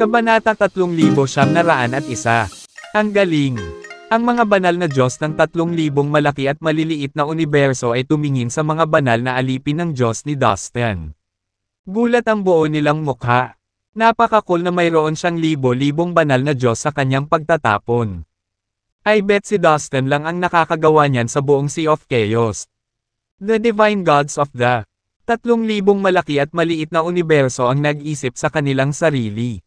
Kabanata 3,901. Ang galing! Ang mga banal na Diyos ng 3,000 malaki at maliliit na universo ay tumingin sa mga banal na alipin ng Diyos ni Dustin. Gulat ang buo nilang mukha. Napaka-cool na mayroon siyang libo-libong banal na Diyos sa kanyang pagtatapon. I bet si Dustin lang ang nakakagawa niyan sa buong Sea of Chaos. The divine gods of the 3,000 malaki at maliit na universo ang nag-isip sa kanilang sarili.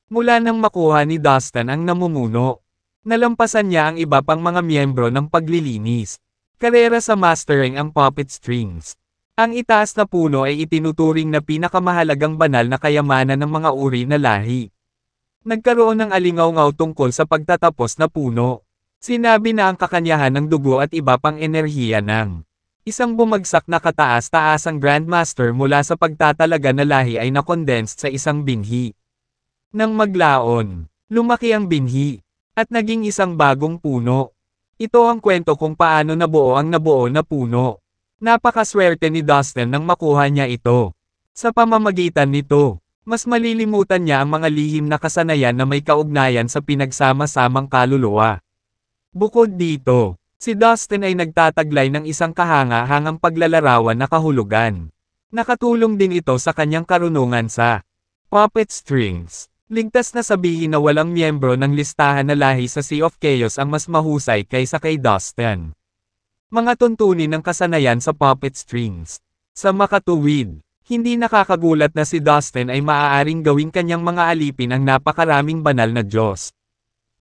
Mula nang makuha ni Dustin ang namumuno, nalampasan niya ang iba pang mga miyembro ng paglilinis. Karera sa mastering ang puppet strings. Ang itaas na puno ay itinuturing na pinakamahalagang banal na kayamanan ng mga uri na lahi. Nagkaroon ng alingaw-ngaw tungkol sa pagtatapos na puno. Sinabi na ang kakanyahan ng dugo at iba pang enerhiya ng isang bumagsak na kataas-taasang Grandmaster mula sa pagtatalaga na lahi ay nakondensed sa isang binhi. Nang maglaon, lumaki ang binhi, at naging isang bagong puno. Ito ang kwento kung paano nabuo ang nabuo na puno. Napakaswerte ni Dustin nang makuha niya ito. Sa pamamagitan nito, mas malilimutan niya ang mga lihim na kasanayan na may kaugnayan sa pinagsama-samang kaluluwa. Bukod dito, si Dustin ay nagtataglay ng isang kahanga-hangang paglalarawan na kahulugan. Nakatulong din ito sa kanyang karunungan sa puppet strings. Ligtas na sabihin na walang miyembro ng listahan na lahi sa Sea of Chaos ang mas mahusay kaysa kay Dustin. Mga tuntunin ng kasanayan sa puppet strings. Sa makatuwid, hindi nakakagulat na si Dustin ay maaaring gawing kanyang mga alipin ang napakaraming banal na Diyos.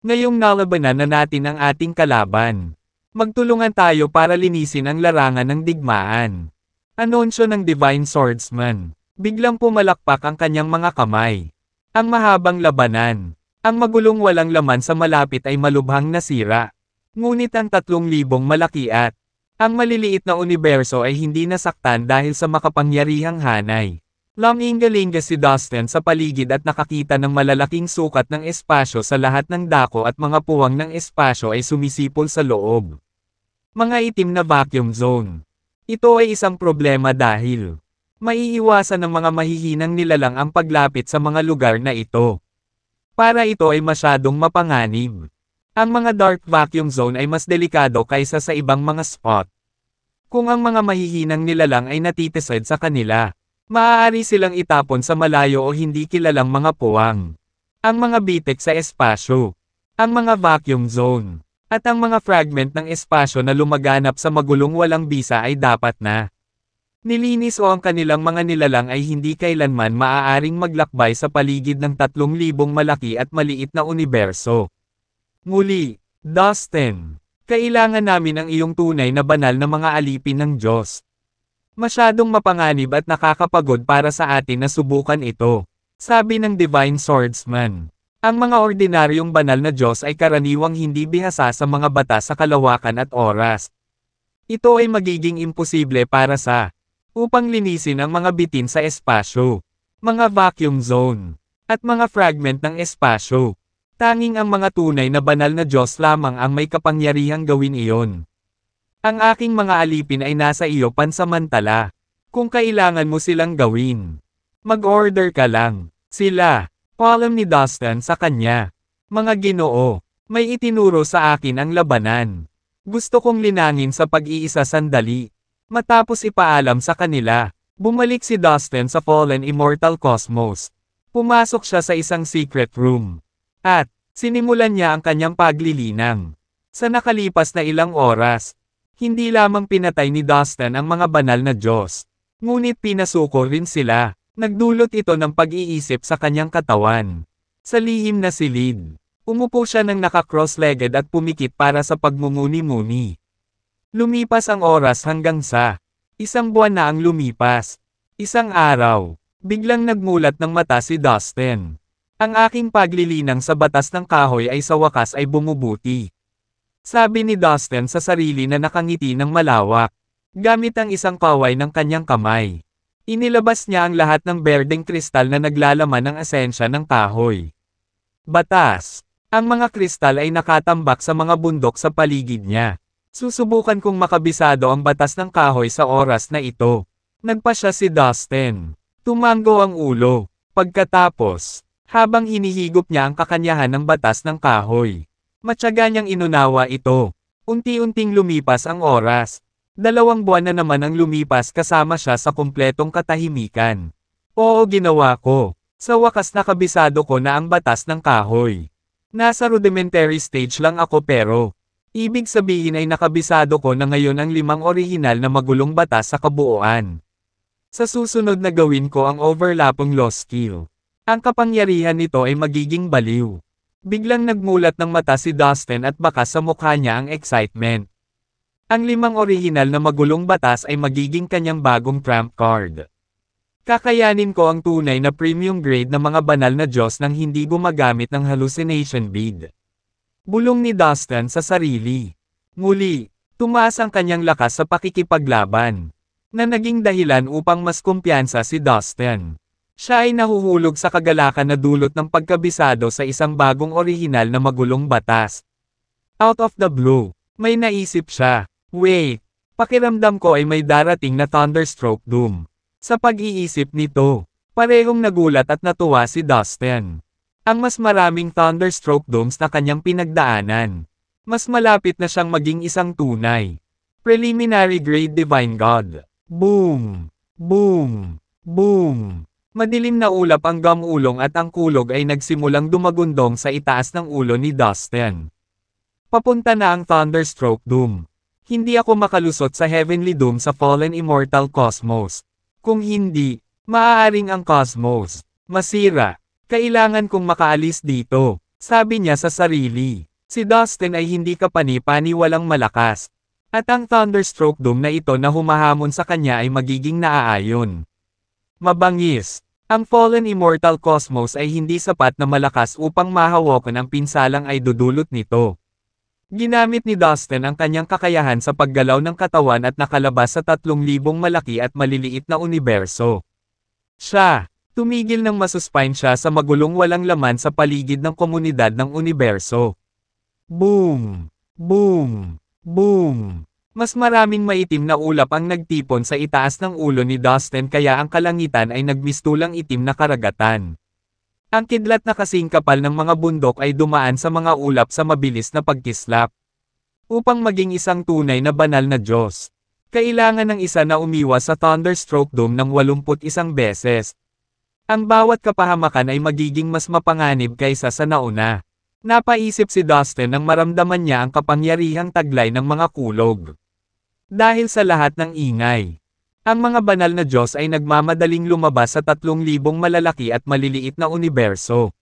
Ngayong nalabanan na natin ang ating kalaban, magtulungan tayo para linisin ang larangan ng digmaan. Anunsyo ng Divine Swordsman. Biglang pumalakpak ang kanyang mga kamay. Ang mahabang labanan. Ang magulong walang laman sa malapit ay malubhang nasira. Ngunit ang 3,000 malaki at ang maliliit na universo ay hindi nasaktan dahil sa makapangyarihang hanay. Laming-galinga si Dustin sa paligid at nakakita ng malalaking sukat ng espasyo sa lahat ng dako at mga puwang ng espasyo ay sumisipol sa loob. Mga itim na vacuum zone. Ito ay isang problema dahil maiiwasan ng mga mahihinang nilalang ang paglapit sa mga lugar na ito. Para ito ay masyadong mapanganib. Ang mga dark vacuum zone ay mas delikado kaysa sa ibang mga spot. Kung ang mga mahihinang nilalang ay natitisod sa kanila, maaari silang itapon sa malayo o hindi kilalang mga puwang. Ang mga bitik sa espasyo, ang mga vacuum zone, at ang mga fragment ng espasyo na lumaganap sa magulong walang bisa ay dapat na nilinis o ang kanilang mga nilalang ay hindi kailanman maaaring maglakbay sa paligid ng 3,000 malaki at maliit na universo. Muli, Dustin, kailangan namin ang iyong tunay na banal na mga alipin ng Diyos. Masyadong mapanganib at nakakapagod para sa atin na subukan ito, sabi ng Divine Swordsman. Ang mga ordinaryong banal na Diyos ay karaniwang hindi bihasa sa mga batas sa kalawakan at oras. Ito ay magiging imposible para sa upang linisin ang mga bitin sa espasyo, mga vacuum zone, at mga fragment ng espasyo. Tanging ang mga tunay na banal na Diyos lamang ang may kapangyarihang gawin iyon. Ang aking mga alipin ay nasa iyo pansamantala. Kung kailangan mo silang gawin, mag-order ka lang. Sila, paalam ni Dustin sa kanya. Mga Ginoo, may itinuro sa akin ang labanan. Gusto kong linangin sa pag-iisa sandali. Matapos ipaalam sa kanila, bumalik si Dustin sa Fallen Immortal Cosmos. Pumasok siya sa isang secret room. At sinimulan niya ang kanyang paglilinang. Sa nakalipas na ilang oras, hindi lamang pinatay ni Dustin ang mga banal na Diyos, ngunit pinasuko rin sila. Nagdulot ito ng pag-iisip sa kanyang katawan. Sa lihim na silid, umupo siya ng naka-cross-legged at pumikit para sa pagmumuni-muni. Lumipas ang oras hanggang sa isang buwan na ang lumipas. Isang araw, biglang nagmulat ng mata si Dustin. Ang aking paglilinang sa batas ng kahoy ay sa wakas ay bumubuti. Sabi ni Dustin sa sarili na nakangiti ng malawak, gamit ang isang kaway ng kanyang kamay. Inilabas niya ang lahat ng berdeng kristal na naglalaman ng esensya ng kahoy. Batas. Ang mga kristal ay nakatambak sa mga bundok sa paligid niya. Susubukan kong makabisado ang batas ng kahoy sa oras na ito. Nagpa siya si Dustin. Tumango ang ulo. Pagkatapos, habang hinihigop niya ang kakanyahan ng batas ng kahoy, matyaga niyang inunawa ito. Unti-unting lumipas ang oras. 2 buwan na naman ang lumipas kasama siya sa kumpletong katahimikan. Oo, ginawa ko. Sa wakas nakabisado ko na ang batas ng kahoy. Nasa rudimentary stage lang ako pero, ibig sabihin ay nakabisado ko na ngayon ang 5 orihinal na magulong batas sa kabuuan. Sa susunod na gawin ko ang overlapping law skill. Ang kapangyarihan nito ay magiging baliw. Biglang nagmulat ng mata si Dustin at baka sa mukha niya ang excitement. Ang 5 orihinal na magulong batas ay magiging kanyang bagong trump card. Kakayanin ko ang tunay na premium grade na mga banal na Diyos nang hindi gumagamit ng hallucination bead. Bulong ni Dustin sa sarili. Muli, tumaas ang kanyang lakas sa pakikipaglaban, na naging dahilan upang mas kumpiyansa si Dustin. Siya ay nahuhulog sa kagalakan na dulot ng pagkabisado sa isang bagong orihinal na magulong batas. Out of the blue, may naisip siya. Wait, pakiramdam ko ay may darating na Thunderstroke Doom. Sa pag-iisip nito, parehong nagulat at natuwa si Dustin. Ang mas maraming Thunderstroke Dooms na kanyang pinagdaanan. Mas malapit na siyang maging isang tunay. Preliminary Grade Divine God. Boom! Boom! Boom! Madilim na ulap ang gamulong at ang kulog ay nagsimulang dumagundong sa itaas ng ulo ni Dustin. Papunta na ang Thunderstroke Doom. Hindi ako makalusot sa Heavenly Doom sa Fallen Immortal Cosmos. Kung hindi, maaaring ang Cosmos masira. Kailangan kong makaalis dito, sabi niya sa sarili. Si Dustin ay hindi kapani-paniwalang malakas. At ang Thunderstroke Doom na ito na humahamon sa kanya ay magiging naaayon. Mabangis. Ang Fallen Immortal Cosmos ay hindi sapat na malakas upang mahawakan ang pinsalang ay dudulot nito. Ginamit ni Dustin ang kanyang kakayahan sa paggalaw ng katawan at nakalabas sa 3,000 malaki at maliliit na universo. Siya, tumigil nang masuspine siya sa magulong walang laman sa paligid ng komunidad ng universo. Boom! Boom! Boom! Mas maraming maitim na ulap ang nagtipon sa itaas ng ulo ni Dustin kaya ang kalangitan ay nagmistulang itim na karagatan. Ang kidlat na kasing kapal ng mga bundok ay dumaan sa mga ulap sa mabilis na pagkislap. Upang maging isang tunay na banal na Diyos, kailangan ng isa na umiwas sa Thunderstroke Doom ng 81 beses. Ang bawat kapahamakan ay magiging mas mapanganib kaysa sa nauna. Napaisip si Dustin nang maramdaman niya ang kapangyarihang taglay ng mga kulog. Dahil sa lahat ng ingay, ang mga banal na Diyos ay nagmamadaling lumabas sa 3,000 malalaki at maliliit na universo.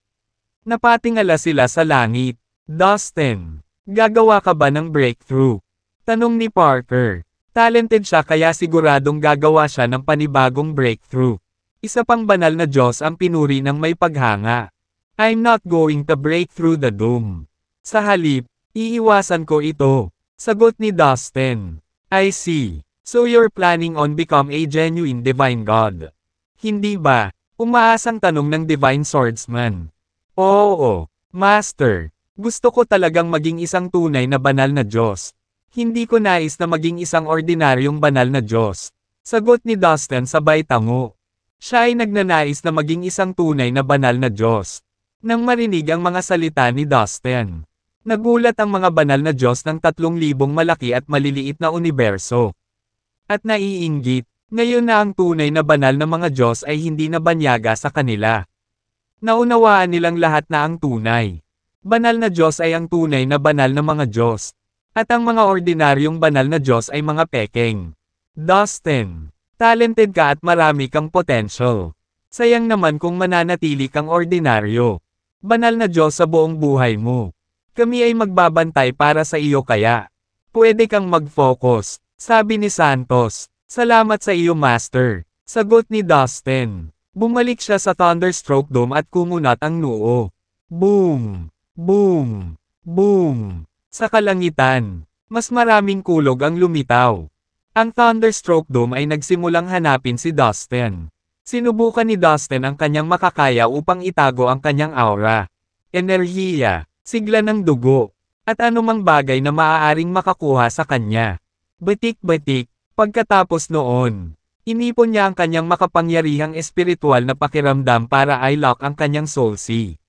Napatingala sila sa langit. Dustin, gagawa ka ba ng breakthrough? Tanong ni Parker. Talented siya kaya siguradong gagawa siya ng panibagong breakthrough. Isa pang banal na Diyos ang pinuri ng may paghanga. I'm not going to break through the doom. Sa halip, iiwasan ko ito. Sagot ni Dustin. I see. So you're planning on become a genuine divine god. Hindi ba? Umaasang tanong ng Divine Swordsman. Oo, Master. Gusto ko talagang maging isang tunay na banal na Diyos. Hindi ko nais na maging isang ordinaryong banal na Diyos. Sagot ni Dustin sabay tango. Siya ay nagnanais na maging isang tunay na banal na Diyos. Nang marinig ang mga salita ni Dustin, nagulat ang mga banal na Diyos ng 3,000 malaki at maliliit na universo. At naiinggit, ngayon na ang tunay na banal na mga Diyos ay hindi na banyaga sa kanila. Naunawaan nilang lahat na ang tunay. Banal na Diyos ay ang tunay na banal na mga Diyos. At ang mga ordinaryong banal na Diyos ay mga pekeng. Dustin, talented ka at marami kang potential. Sayang naman kung mananatili kang ordinaryo. Banal na Diyos sa buong buhay mo. Kami ay magbabantay para sa iyo kaya. Pwede kang mag-focus, sabi ni Santos. Salamat sa iyo Master. Sagot ni Dustin. Bumalik siya sa Thunderstroke Dome at kumunat ang noo. Boom! Boom! Boom! Sa kalangitan, mas maraming kulog ang lumitaw. Ang Thunderstroke Dome ay nagsimulang hanapin si Dustin. Sinubukan ni Dustin ang kanyang makakaya upang itago ang kanyang aura, enerhiya, sigla ng dugo, at anumang bagay na maaaring makakuha sa kanya. Batik-batik, pagkatapos noon, Inipon niya ang kanyang makapangyarihang espiritual na pakiramdam para i-lock ang kanyang soul sea.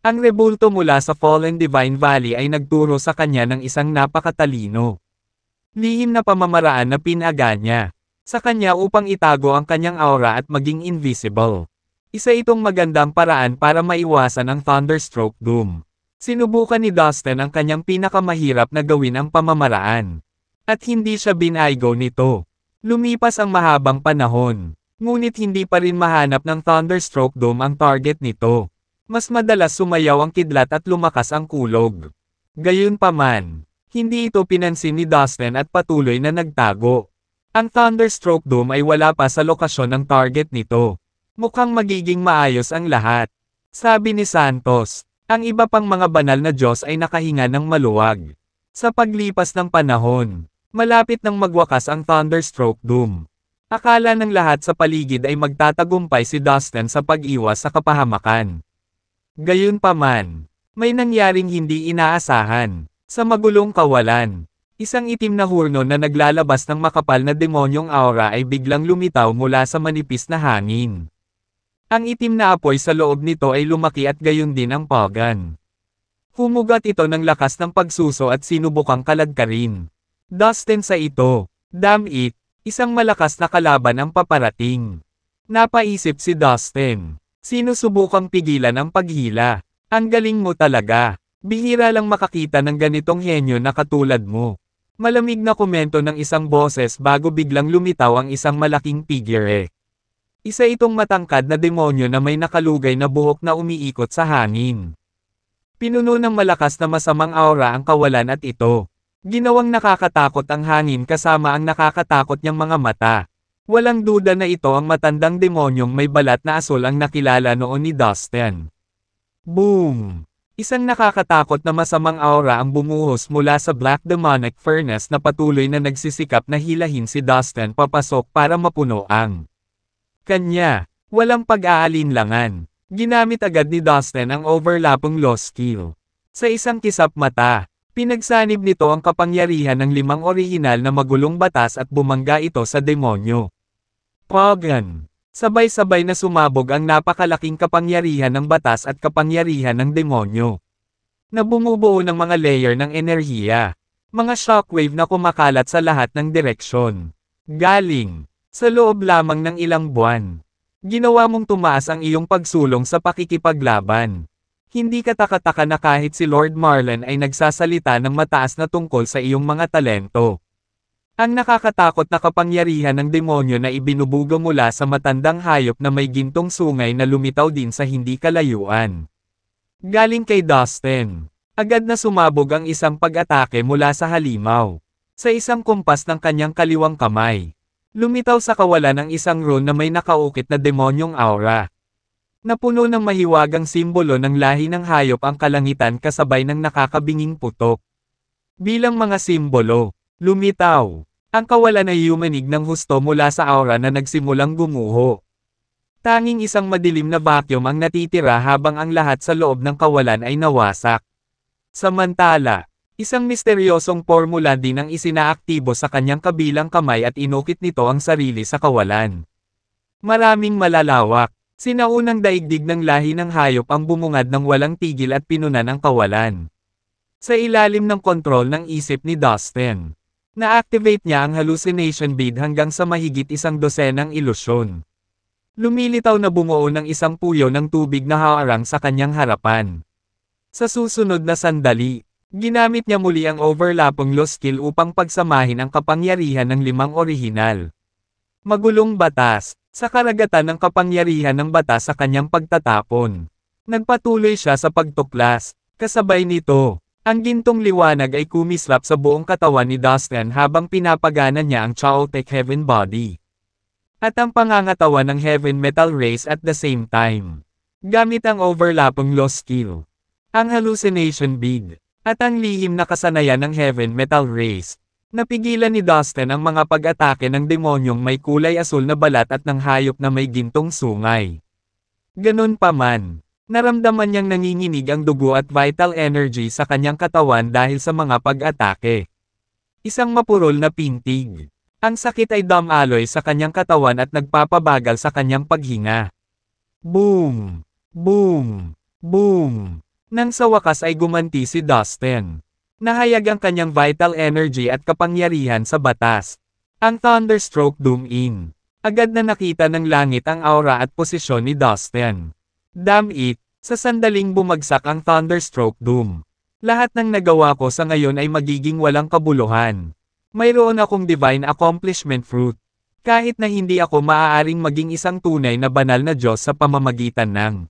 Ang rebulto mula sa Fallen Divine Valley ay nagturo sa kanya ng isang napakatalino. Lihim na pamamaraan na pinaga niya sa kanya upang itago ang kanyang aura at maging invisible. Isa itong magandang paraan para maiwasan ang Thunderstroke Doom. Sinubukan ni Dustin ang kanyang pinakamahirap na gawin ang pamamaraan. At hindi siya binaygo nito. Lumipas ang mahabang panahon. Ngunit hindi pa rin mahanap ng Thunderstroke Dome ang target nito. Mas madalas sumayaw ang kidlat at lumakas ang kulog. Gayunpaman, hindi ito pinansin ni Dustin at patuloy na nagtago. Ang Thunderstroke Dome ay wala pa sa lokasyon ng target nito. Mukhang magiging maayos ang lahat. Sabi ni Santos, ang iba pang mga banal na Diyos ay nakahinga ng maluwag. Sa paglipas ng panahon, malapit nang magwakas ang Thunderstroke Doom. Akala ng lahat sa paligid ay magtatagumpay si Dustin sa pag-iwas sa kapahamakan. Gayunpaman, may nangyaring hindi inaasahan. Sa magulong kawalan, isang itim na hurno na naglalabas ng makapal na demonyong aura ay biglang lumitaw mula sa manipis na hangin. Ang itim na apoy sa loob nito ay lumaki at gayon din ang pagan. Humugat ito ng lakas ng pagsuso at sinubukang kaladkarin. Dustin sa ito, damn it, isang malakas na kalaban ang paparating. Napaisip si Dustin. Sinusubukang pigilan ang paghila. Ang galing mo talaga. Bihira lang makakita ng ganitong henyo na katulad mo. Malamig na komento ng isang boses bago biglang lumitaw ang isang malaking figure. Isa itong matangkad na demonyo na may nakalugay na buhok na umiikot sa hangin. Pinuno ng malakas na masamang aura ang kawalan at ito. Ginawang nakakatakot ang hangin kasama ang nakakatakot niyang mga mata. Walang duda na ito ang matandang demonyong may balat na asul ang nakilala noon ni Dustin. Boom! Isang nakakatakot na masamang aura ang bumuhos mula sa Black Demonic Furnace na patuloy na nagsisikap na hilahin si Dustin papasok para mapuno ang kanya. Walang pag-aalinlangan. Ginamit agad ni Dustin ang overlapping law skill. Sa isang kisap mata, pinagsanib nito ang kapangyarihan ng 5 orihinal na magulong batas at bumangga ito sa demonyo. Pagan. Sabay-sabay na sumabog ang napakalaking kapangyarihan ng batas at kapangyarihan ng demonyo. Na bumubuo ng mga layer ng enerhiya. Mga shockwave na kumakalat sa lahat ng direksyon. Galing sa loob lamang ng ilang buwan. Ginawa mong tumaas ang iyong pagsulong sa pakikipaglaban. Hindi katakataka na kahit si Lord Marlon ay nagsasalita ng mataas na tungkol sa iyong mga talento. Ang nakakatakot na kapangyarihan ng demonyo na ibinubuga mula sa matandang hayop na may gintong sungay na lumitaw din sa hindi kalayuan. Galing kay Dustin. Agad na sumabog ang isang pag-atake mula sa halimaw. Sa isang kumpas ng kanyang kaliwang kamay. Lumitaw sa kawalan ang isang rune na may nakaukit na demonyong aura. Napuno ng mahiwagang simbolo ng lahi ng hayop ang kalangitan kasabay ng nakakabinging putok. Bilang mga simbolo, lumitaw. Ang kawalan ay yumanig ng husto mula sa aura na nagsimulang gumuho. Tanging isang madilim na vacuum ang natitira habang ang lahat sa loob ng kawalan ay nawasak. Samantala, isang misteryosong formula din ang isinaaktibo sa kanyang kabilang kamay at inukit nito ang sarili sa kawalan. Maraming malalawak. Sinaunang daigdig ng lahi ng hayop ang bumungad ng walang tigil at pinunan ang kawalan. Sa ilalim ng kontrol ng isip ni Dustin, na-activate niya ang hallucination bead hanggang sa mahigit 12 ilusyon. Lumilitaw na bumuo ng isang puyo ng tubig na haarang sa kanyang harapan. Sa susunod na sandali, ginamit niya muli ang overlapping law skill upang pagsamahin ang kapangyarihan ng 5 orihinal. Magulong batas. Sa karagatan ng kapangyarihan ng batas sa kanyang pagtatapon. Nagpatuloy siya sa pagtuklas. Kasabay nito, ang gintong liwanag ay kumislap sa buong katawan ni Dustin habang pinapagana niya ang Chaotic Heaven Body. At ang pangangatawan ng Heaven Metal Race at the same time. Gamit ang overlapping law skill. Ang hallucination bead. At ang lihim na kasanayan ng Heaven Metal Race. Napigilan ni Dustin ang mga pag-atake ng demonyong may kulay asul na balat at ng hayop na may gintong sungay. Ganun pa man, naramdaman niyang nanginginig ang dugo at vital energy sa kanyang katawan dahil sa mga pag-atake. Isang mapurol na pintig. Ang sakit ay dumaloy sa kanyang katawan at nagpapabagal sa kanyang paghinga. Boom! Boom! Boom! Nang sa wakas ay gumanti si Dustin. Nahayag ang kanyang vital energy at kapangyarihan sa batas. Ang Thunderstroke Doom in. Agad na nakita ng langit ang aura at posisyon ni Dustin. Damn it! Sa sandaling bumagsak ang Thunderstroke Doom. Lahat ng nagawa ko sa ngayon ay magiging walang kabuluhan. Mayroon akong Divine Accomplishment Fruit. Kahit na hindi ako maaaring maging isang tunay na banal na Diyos sa pamamagitan ng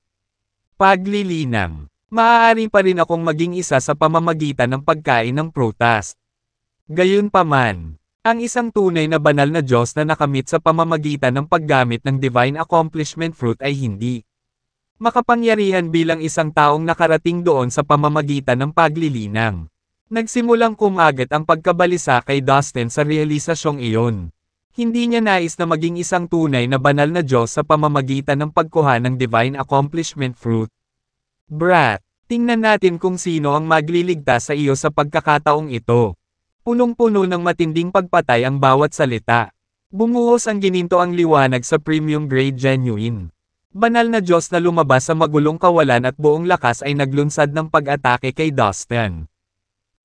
paglilinang. Maaari pa rin akong maging isa sa pamamagitan ng pagkain ng prutas. Gayunpaman, ang isang tunay na banal na Diyos na nakamit sa pamamagitan ng paggamit ng Divine Accomplishment Fruit ay hindi makapangyarihan bilang isang taong nakarating doon sa pamamagitan ng paglilinang. Nagsimulang kumagat ang pagkabalisa kay Dustin sa realisasyong iyon. Hindi niya nais na maging isang tunay na banal na Diyos sa pamamagitan ng pagkuha ng Divine Accomplishment Fruit. Brat, tingnan natin kung sino ang magliligtas sa iyo sa pagkakataong ito. Punong-puno ng matinding pagpatay ang bawat salita. Bumuhos ang gininto ang liwanag sa premium grade genuine. Banal na Diyos na lumabas sa magulong kawalan at buong lakas ay naglunsad ng pag-atake kay Dustin.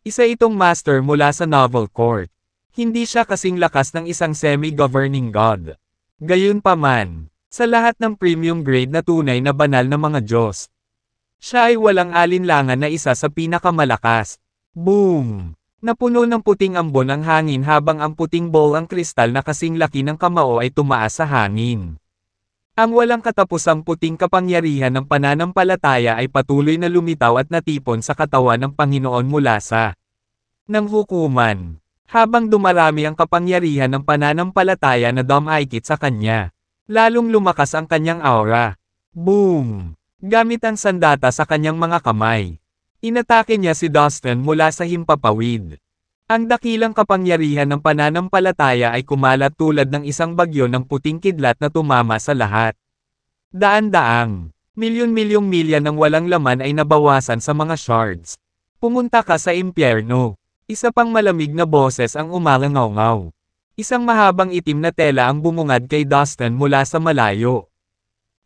Isa itong master mula sa Novel Court. Hindi siya kasing lakas ng isang semi-governing god. Gayunpaman, sa lahat ng premium grade na tunay na banal na mga Diyos, siya ay walang alinlangan na isa sa pinakamalakas. Boom! Napuno ng puting ambon ang hangin habang ang puting ball ang kristal na kasing laki ng kamao ay tumaas sa hangin. Ang walang katapusang puting kapangyarihan ng pananampalataya ay patuloy na lumitaw at natipon sa katawan ng Panginoon mula sa ng hukuman. Habang dumarami ang kapangyarihan ng pananampalataya na dumaikit sa kanya, lalong lumakas ang kanyang aura. Boom! Gamit ang sandata sa kanyang mga kamay. Inatake niya si Dustin mula sa himpapawid. Ang dakilang kapangyarihan ng pananampalataya ay kumalat tulad ng isang bagyo ng puting kidlat na tumama sa lahat. Daan-daang, milyon-milyong milya ng walang laman ay nabawasan sa mga shards. Pumunta ka sa impyerno. Isa pang malamig na boses ang umalangaw-ngaw. Isang mahabang itim na tela ang bumungad kay Dustin mula sa malayo.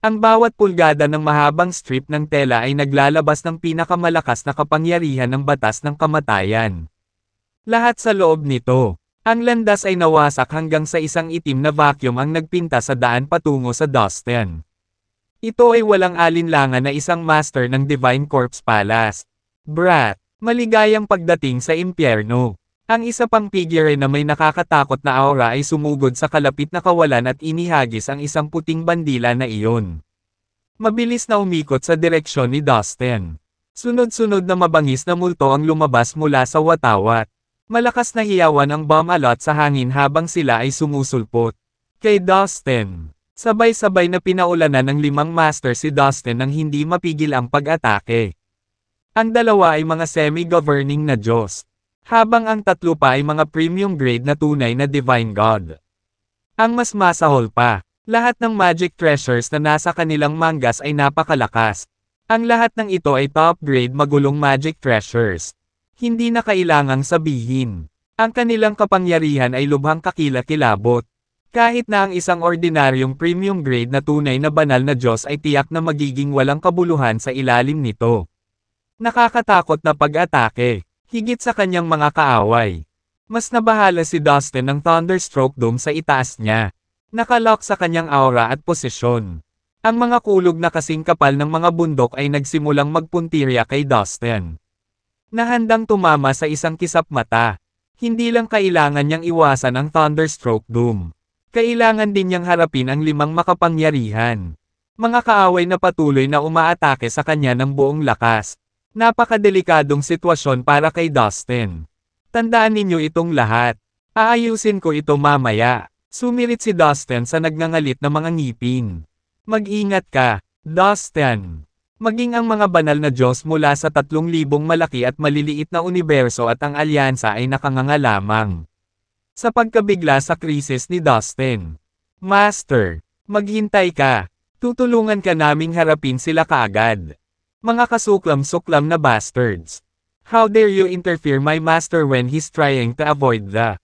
Ang bawat pulgada ng mahabang strip ng tela ay naglalabas ng pinakamalakas na kapangyarihan ng batas ng kamatayan. Lahat sa loob nito. Ang landas ay nawasak hanggang sa isang itim na vacuum ang nagpinta sa daan patungo sa Dustin. Ito ay walang alinlangan na isang master ng Divine Corpse Palace. Brat, maligayang pagdating sa impyerno. Ang isa pang figure na may nakakatakot na aura ay sumugod sa kalapit na kawalan at inihagis ang isang puting bandila na iyon. Mabilis na umikot sa direksyon ni Dustin. Sunod-sunod na mabangis na multo ang lumabas mula sa watawat. Malakas na hiyawan ang bomb alot sa hangin habang sila ay sumusulpot. Kay Dustin, sabay-sabay na pinaulanan ng 5 master si Dustin nang hindi mapigil ang pag-atake. Ang dalawa ay mga semi-governing na Diyos. Habang ang 3 pa ay mga premium grade na tunay na Divine God. Ang mas masahol pa, lahat ng magic treasures na nasa kanilang mangas ay napakalakas. Ang lahat ng ito ay top grade magulong magic treasures. Hindi na kailangang sabihin. Ang kanilang kapangyarihan ay lubhang kakilakilabot. Kahit na ang isang ordinaryong premium grade na tunay na banal na Diyos ay tiyak na magiging walang kabuluhan sa ilalim nito. Nakakatakot na pag-atake. Higit sa kanyang mga kaaway. Mas nabahala si Dustin ng Thunderstroke Dome sa itaas niya. Nakalock sa kanyang aura at posisyon. Ang mga kulog na kasing kapal ng mga bundok ay nagsimulang magpuntirya kay Dustin. Nahandang tumama sa isang kisap mata. Hindi lang kailangan niyang iwasan ang Thunderstroke Dome. Kailangan din niyang harapin ang 5 makapangyarihan. Mga kaaway na patuloy na umaatake sa kanya ng buong lakas. Napakadelikadong sitwasyon para kay Dustin. Tandaan ninyo itong lahat. Aayusin ko ito mamaya. Sumirit si Dustin sa nagngangalit na mga ngipin. Mag-ingat ka, Dustin. Maging ang mga banal na Diyos mula sa 3,000 malaki at maliliit na universo at ang alyansa ay nakanganga lamang. Sa pagkabigla sa krisis ni Dustin. Master, maghintay ka. Tutulungan ka naming harapin sila kaagad. Mga kasuklam-suklam na bastards. How dare you interfere my master when he's trying to avoid the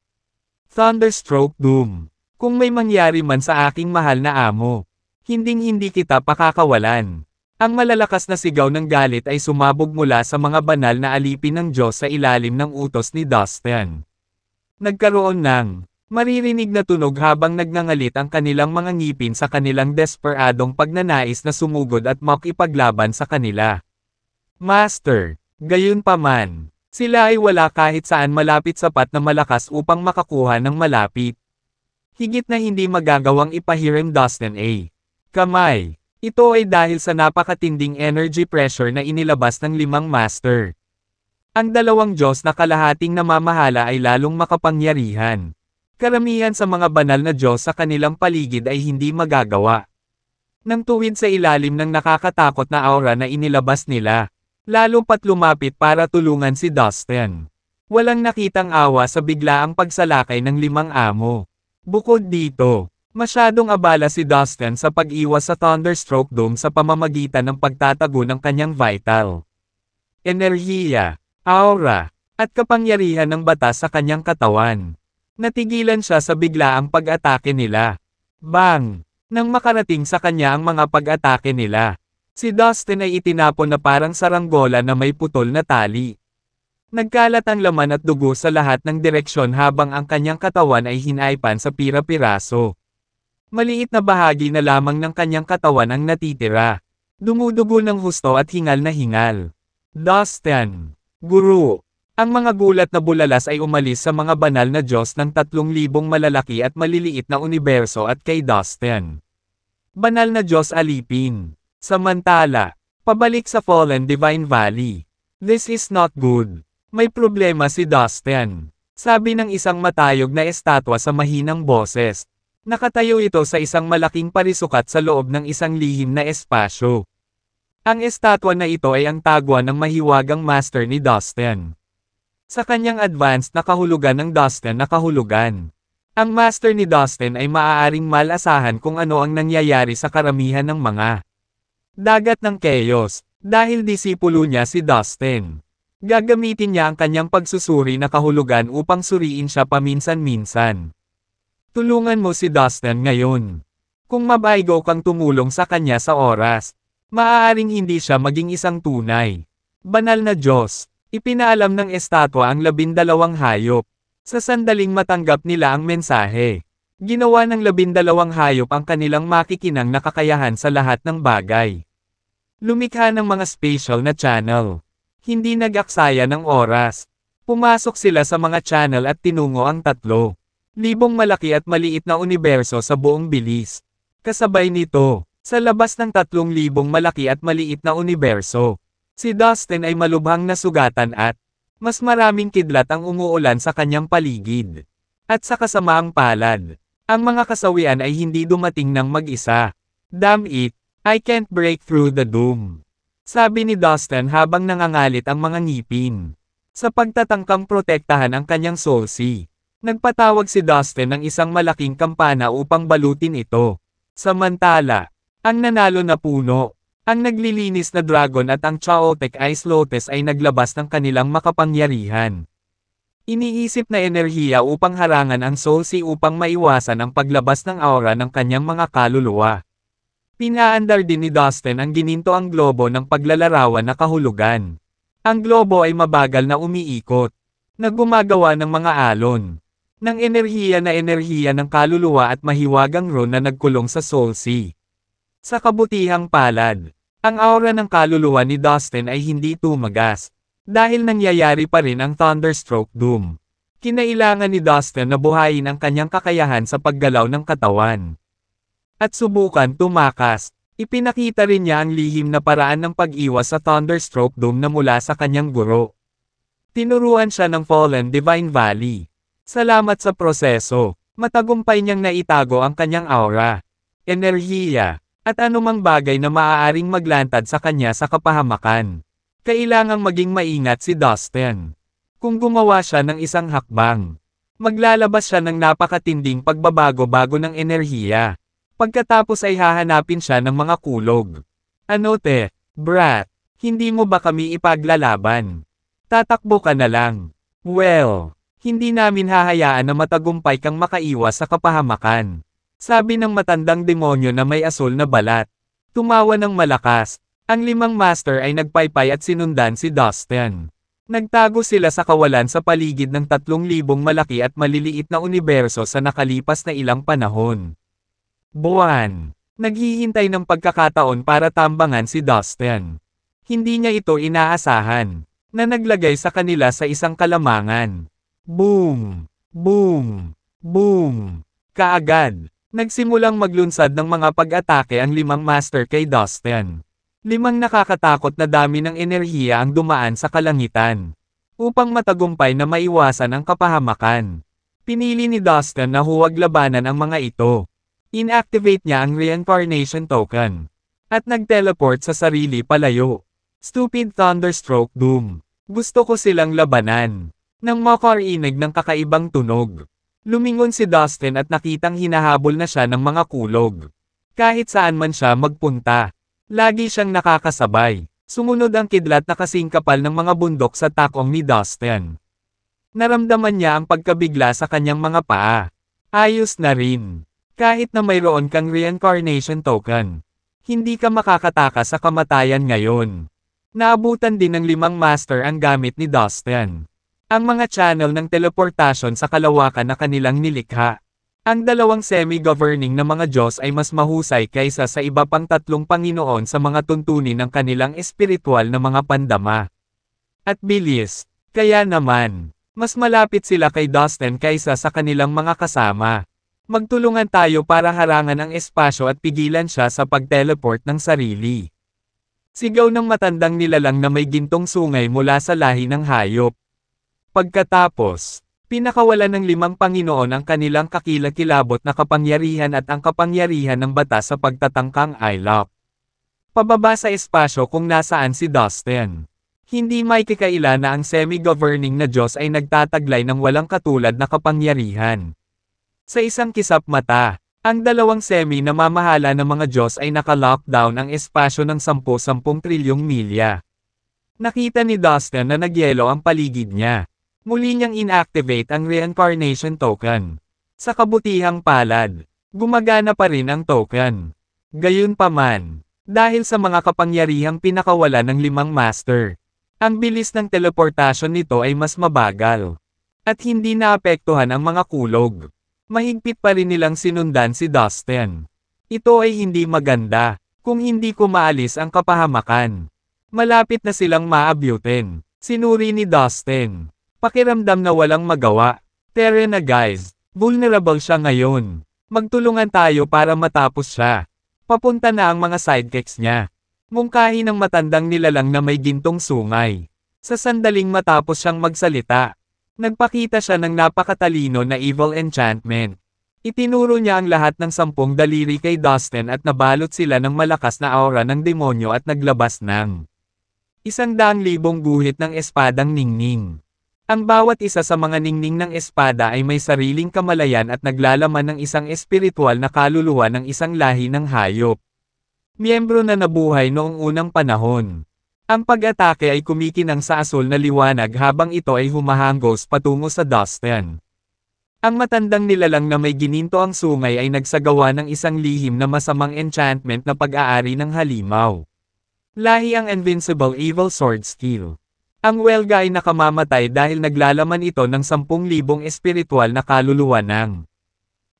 Thunderstroke Doom. Kung may mangyari man sa aking mahal na amo, hinding-hindi kita pakakawalan. Ang malalakas na sigaw ng galit ay sumabog mula sa mga banal na alipin ng Diyos sa ilalim ng utos ni Dustin. Nagkaroon ng maririnig na tunog habang nagngangalit ang kanilang mga ngipin sa kanilang desperadong pagnanais na sumugod at makipaglaban sa kanila. Master, gayunpaman, sila ay wala kahit saan malapit sapat na malakas upang makakuha ng malapit. Higit na hindi magagawang ipahiram Dustin A. Kamay. Ito ay dahil sa napakatinding energy pressure na inilabas ng 5 master. Ang dalawang Diyos na kalahating namamahala ay lalong makapangyarihan. Karamihan sa mga banal na Diyos sa kanilang paligid ay hindi magagawa. Nang tuwid sa ilalim ng nakakatakot na aura na inilabas nila, lalo pat lumapit para tulungan si Dustin. Walang nakitang awa sa biglaang pagsalakay ng 5 amo. Bukod dito, masyadong abala si Dustin sa pag-iwas sa Thunderstroke Dome sa pamamagitan ng pagtatago ng kanyang vital enerhiya, aura, at kapangyarihan ng batas sa kanyang katawan. Natigilan siya sa biglaang pag-atake nila. Bang! Nang makarating sa kanya ang mga pag-atake nila, si Dustin ay itinapon na parang saranggola na may putol na tali. Nagkalat ang laman at dugo sa lahat ng direksyon habang ang kanyang katawan ay hinaipan sa pira-piraso. Maliit na bahagi na lamang ng kanyang katawan ang natitira. Dumudugo ng husto at hingal na hingal. Dustin, Guru. Ang mga gulat na bulalas ay umalis sa mga banal na Diyos ng 3,000 malalaki at maliliit na universo at kay Dustin. Banal na Diyos alipin. Samantala, pabalik sa Fallen Divine Valley. This is not good. May problema si Dustin. Sabi ng isang matayog na estatwa sa mahinang boses. Nakatayo ito sa isang malaking parisukat sa loob ng isang lihim na espasyo. Ang estatwa na ito ay ang tagwa ng mahiwagang master ni Dustin. Sa kanyang advanced na kahulugan ng Dustin na kahulugan. Ang master ni Dustin ay maaaring malasahan kung ano ang nangyayari sa karamihan ng mga dagat ng chaos, dahil disipulo niya si Dustin. Gagamitin niya ang kanyang pagsusuri na kahulugan upang suriin siya paminsan-minsan. Tulungan mo si Dustin ngayon. Kung mabaigo kang tumulong sa kanya sa oras, maaaring hindi siya maging isang tunay banal na Diyos. Ipinaalam ng estatwa ang 12 hayop. Sa sandaling matanggap nila ang mensahe, ginawa ng 12 hayop ang kanilang makikinang na kakayahan sa lahat ng bagay. Lumikha ng mga spatial na channel. Hindi nag-aksaya ng oras. Pumasok sila sa mga channel at tinungo ang 3,000 malaki at maliit na universo sa buong bilis. Kasabay nito, sa labas ng 3,000 malaki at maliit na universo, si Dustin ay malubhang nasugatan at mas maraming kidlat ang umuulan sa kanyang paligid. At sa kasamaang palad, ang mga kasawian ay hindi dumating ng mag-isa. Damn it, I can't break through the doom. Sabi ni Dustin habang nangangalit ang mga ngipin. Sa pagtatangkang protektahan ang kanyang soul sea, nagpatawag si Dustin ng isang malaking kampana upang balutin ito. Samantala, ang nanalo na puno, ang naglilinis na dragon at ang chaotic ice lotus ay naglabas ng kanilang makapangyarihan. Iniisip na enerhiya upang harangan ang soul sea upang maiwasan ang paglabas ng aura ng kanyang mga kaluluwa. Pinaandar din ni Dustin ang gininto ang globo ng paglalarawan na kahulugan. Ang globo ay mabagal na umiikot, na gumagawa ng mga alon, ng enerhiya ng kaluluwa at mahiwagang ron na nagkulong sa soul sea. Sa kabutihang palad, ang aura ng kaluluwa ni Dustin ay hindi tumagas, dahil nangyayari pa rin ang Thunderstroke Doom. Kinailangan ni Dustin na buhayin ang kanyang kakayahan sa paggalaw ng katawan. At subukan tumakas, ipinakita rin niya ang lihim na paraan ng pag-iwas sa Thunderstroke Doom na mula sa kanyang guro. Tinuruan siya ng Fallen Divine Valley. Salamat sa proseso, matagumpay niyang naitago ang kanyang aura, enerhiya, at anumang bagay na maaaring maglantad sa kanya sa kapahamakan. Kailangang maging maingat si Dustin. Kung gumawa siya ng isang hakbang, maglalabas siya ng napakatinding pagbabago-bago ng enerhiya. Pagkatapos ay hahanapin siya ng mga kulog. Ano te, brat, hindi mo ba kami ipaglalaban? Tatakbo ka na lang. Well, Hindi namin hahayaan na matagumpay kang makaiwas sa kapahamakan. Sabi ng matandang demonyo na may asul na balat. Tumawa ng malakas. Ang 5 master ay nagpaypay at sinundan si Dustin. Nagtago sila sa kawalan sa paligid ng 3,000 malaki at maliliit na universo sa nakalipas na ilang panahon. Buwan. Naghihintay ng pagkakataon para tambangan si Dustin. Hindi niya ito inaasahan, na naglagay sa kanila sa isang kalamangan. Boom! Boom! Boom! Kaagad, nagsimulang maglunsad ng mga pag-atake ang 5 master kay Dustin. 5 nakakatakot na dami ng enerhiya ang dumaan sa kalangitan. Upang matagumpay na maiwasan ang kapahamakan. Pinili ni Dustin na huwag labanan ang mga ito. Inactivate niya ang reincarnation token. At nag-teleport sa sarili palayo. Stupid Thunderstroke Doom. Gusto ko silang labanan. Nang makarinig ng kakaibang tunog. Lumingon si Dustin at nakitang hinahabol na siya ng mga kulog. Kahit saan man siya magpunta. Lagi siyang nakakasabay. Sumunod ang kidlat na kasing kapal ng mga bundok sa takong ni Dustin. Naramdaman niya ang pagkabigla sa kanyang mga paa. Ayos na rin. Kahit na mayroon kang reincarnation token. Hindi ka makakatakas sa kamatayan ngayon. Naabutan din ng 5 master ang gamit ni Dustin. Ang mga channel ng teleportasyon sa kalawakan na kanilang nilikha. Ang 2 semi-governing na mga Diyos ay mas mahusay kaysa sa iba pang 3 Panginoon sa mga tuntunin ng kanilang espiritual na mga pandama. At bilis, kaya naman, mas malapit sila kay Dustin kaysa sa kanilang mga kasama. Magtulungan tayo para harangan ang espasyo at pigilan siya sa pag-teleport ng sarili. Sigaw ng matandang nilalang na may gintong sungay mula sa lahi ng hayop. Pagkatapos, pinakawalan ng 5 Panginoon ang kanilang kakilakilabot na kapangyarihan at ang kapangyarihan ng batas sa pagtatangkang ilap. Pababa sa espasyo kung nasaan si Dustin. Hindi may kikaila na ang semi-governing na Diyos ay nagtataglay ng walang katulad na kapangyarihan. Sa isang kisap mata, ang 2 semi-namamahala ng mga Diyos ay naka-lockdown ang espasyo ng 10 trilyong milya. Nakita ni Dustin na nagyelo ang paligid niya. Muli niyang inactivate ang reincarnation token. Sa kabutihang palad, gumagana pa rin ang token. Gayunpaman, dahil sa mga kapangyarihang pinakawala ng 5 master, ang bilis ng teleportasyon nito ay mas mabagal. At hindi naapektuhan ang mga kulog. Mahigpit pa rin nilang sinundan si Dustin. Ito ay hindi maganda, kung hindi ko maalis ang kapahamakan. Malapit na silang maabutin. Sinuri ni Dustin. Pakiramdam na walang magawa. Tere na guys, vulnerable siya ngayon. Magtulungan tayo para matapos siya. Papunta na ang mga sidekicks niya. Mungkahi ng matandang nilalang na may gintong sungay. Sa sandaling matapos siyang magsalita, nagpakita siya ng napakatalino na evil enchantment. Itinuro niya ang lahat ng 10 daliri kay Dustin at nabalot sila ng malakas na aura ng demonyo at naglabas ng 100,000 guhit ng espadang ningning. Ang bawat isa sa mga ningning ng espada ay may sariling kamalayan at naglalaman ng isang espiritual na kaluluwa ng isang lahi ng hayop. Miyembro na nabuhay noong unang panahon. Ang pag-atake ay kumikinang sa asul na liwanag habang ito ay humahanggos patungo sa Dustin. Ang matandang nilalang na may gininto ang sungay ay nagsagawa ng isang lihim na masamang enchantment na pag-aari ng halimaw. Lahi ang Invincible Evil Sword Skill. Ang Welga ay nakamamatay dahil naglalaman ito ng 10,000 espiritual na kaluluwa ng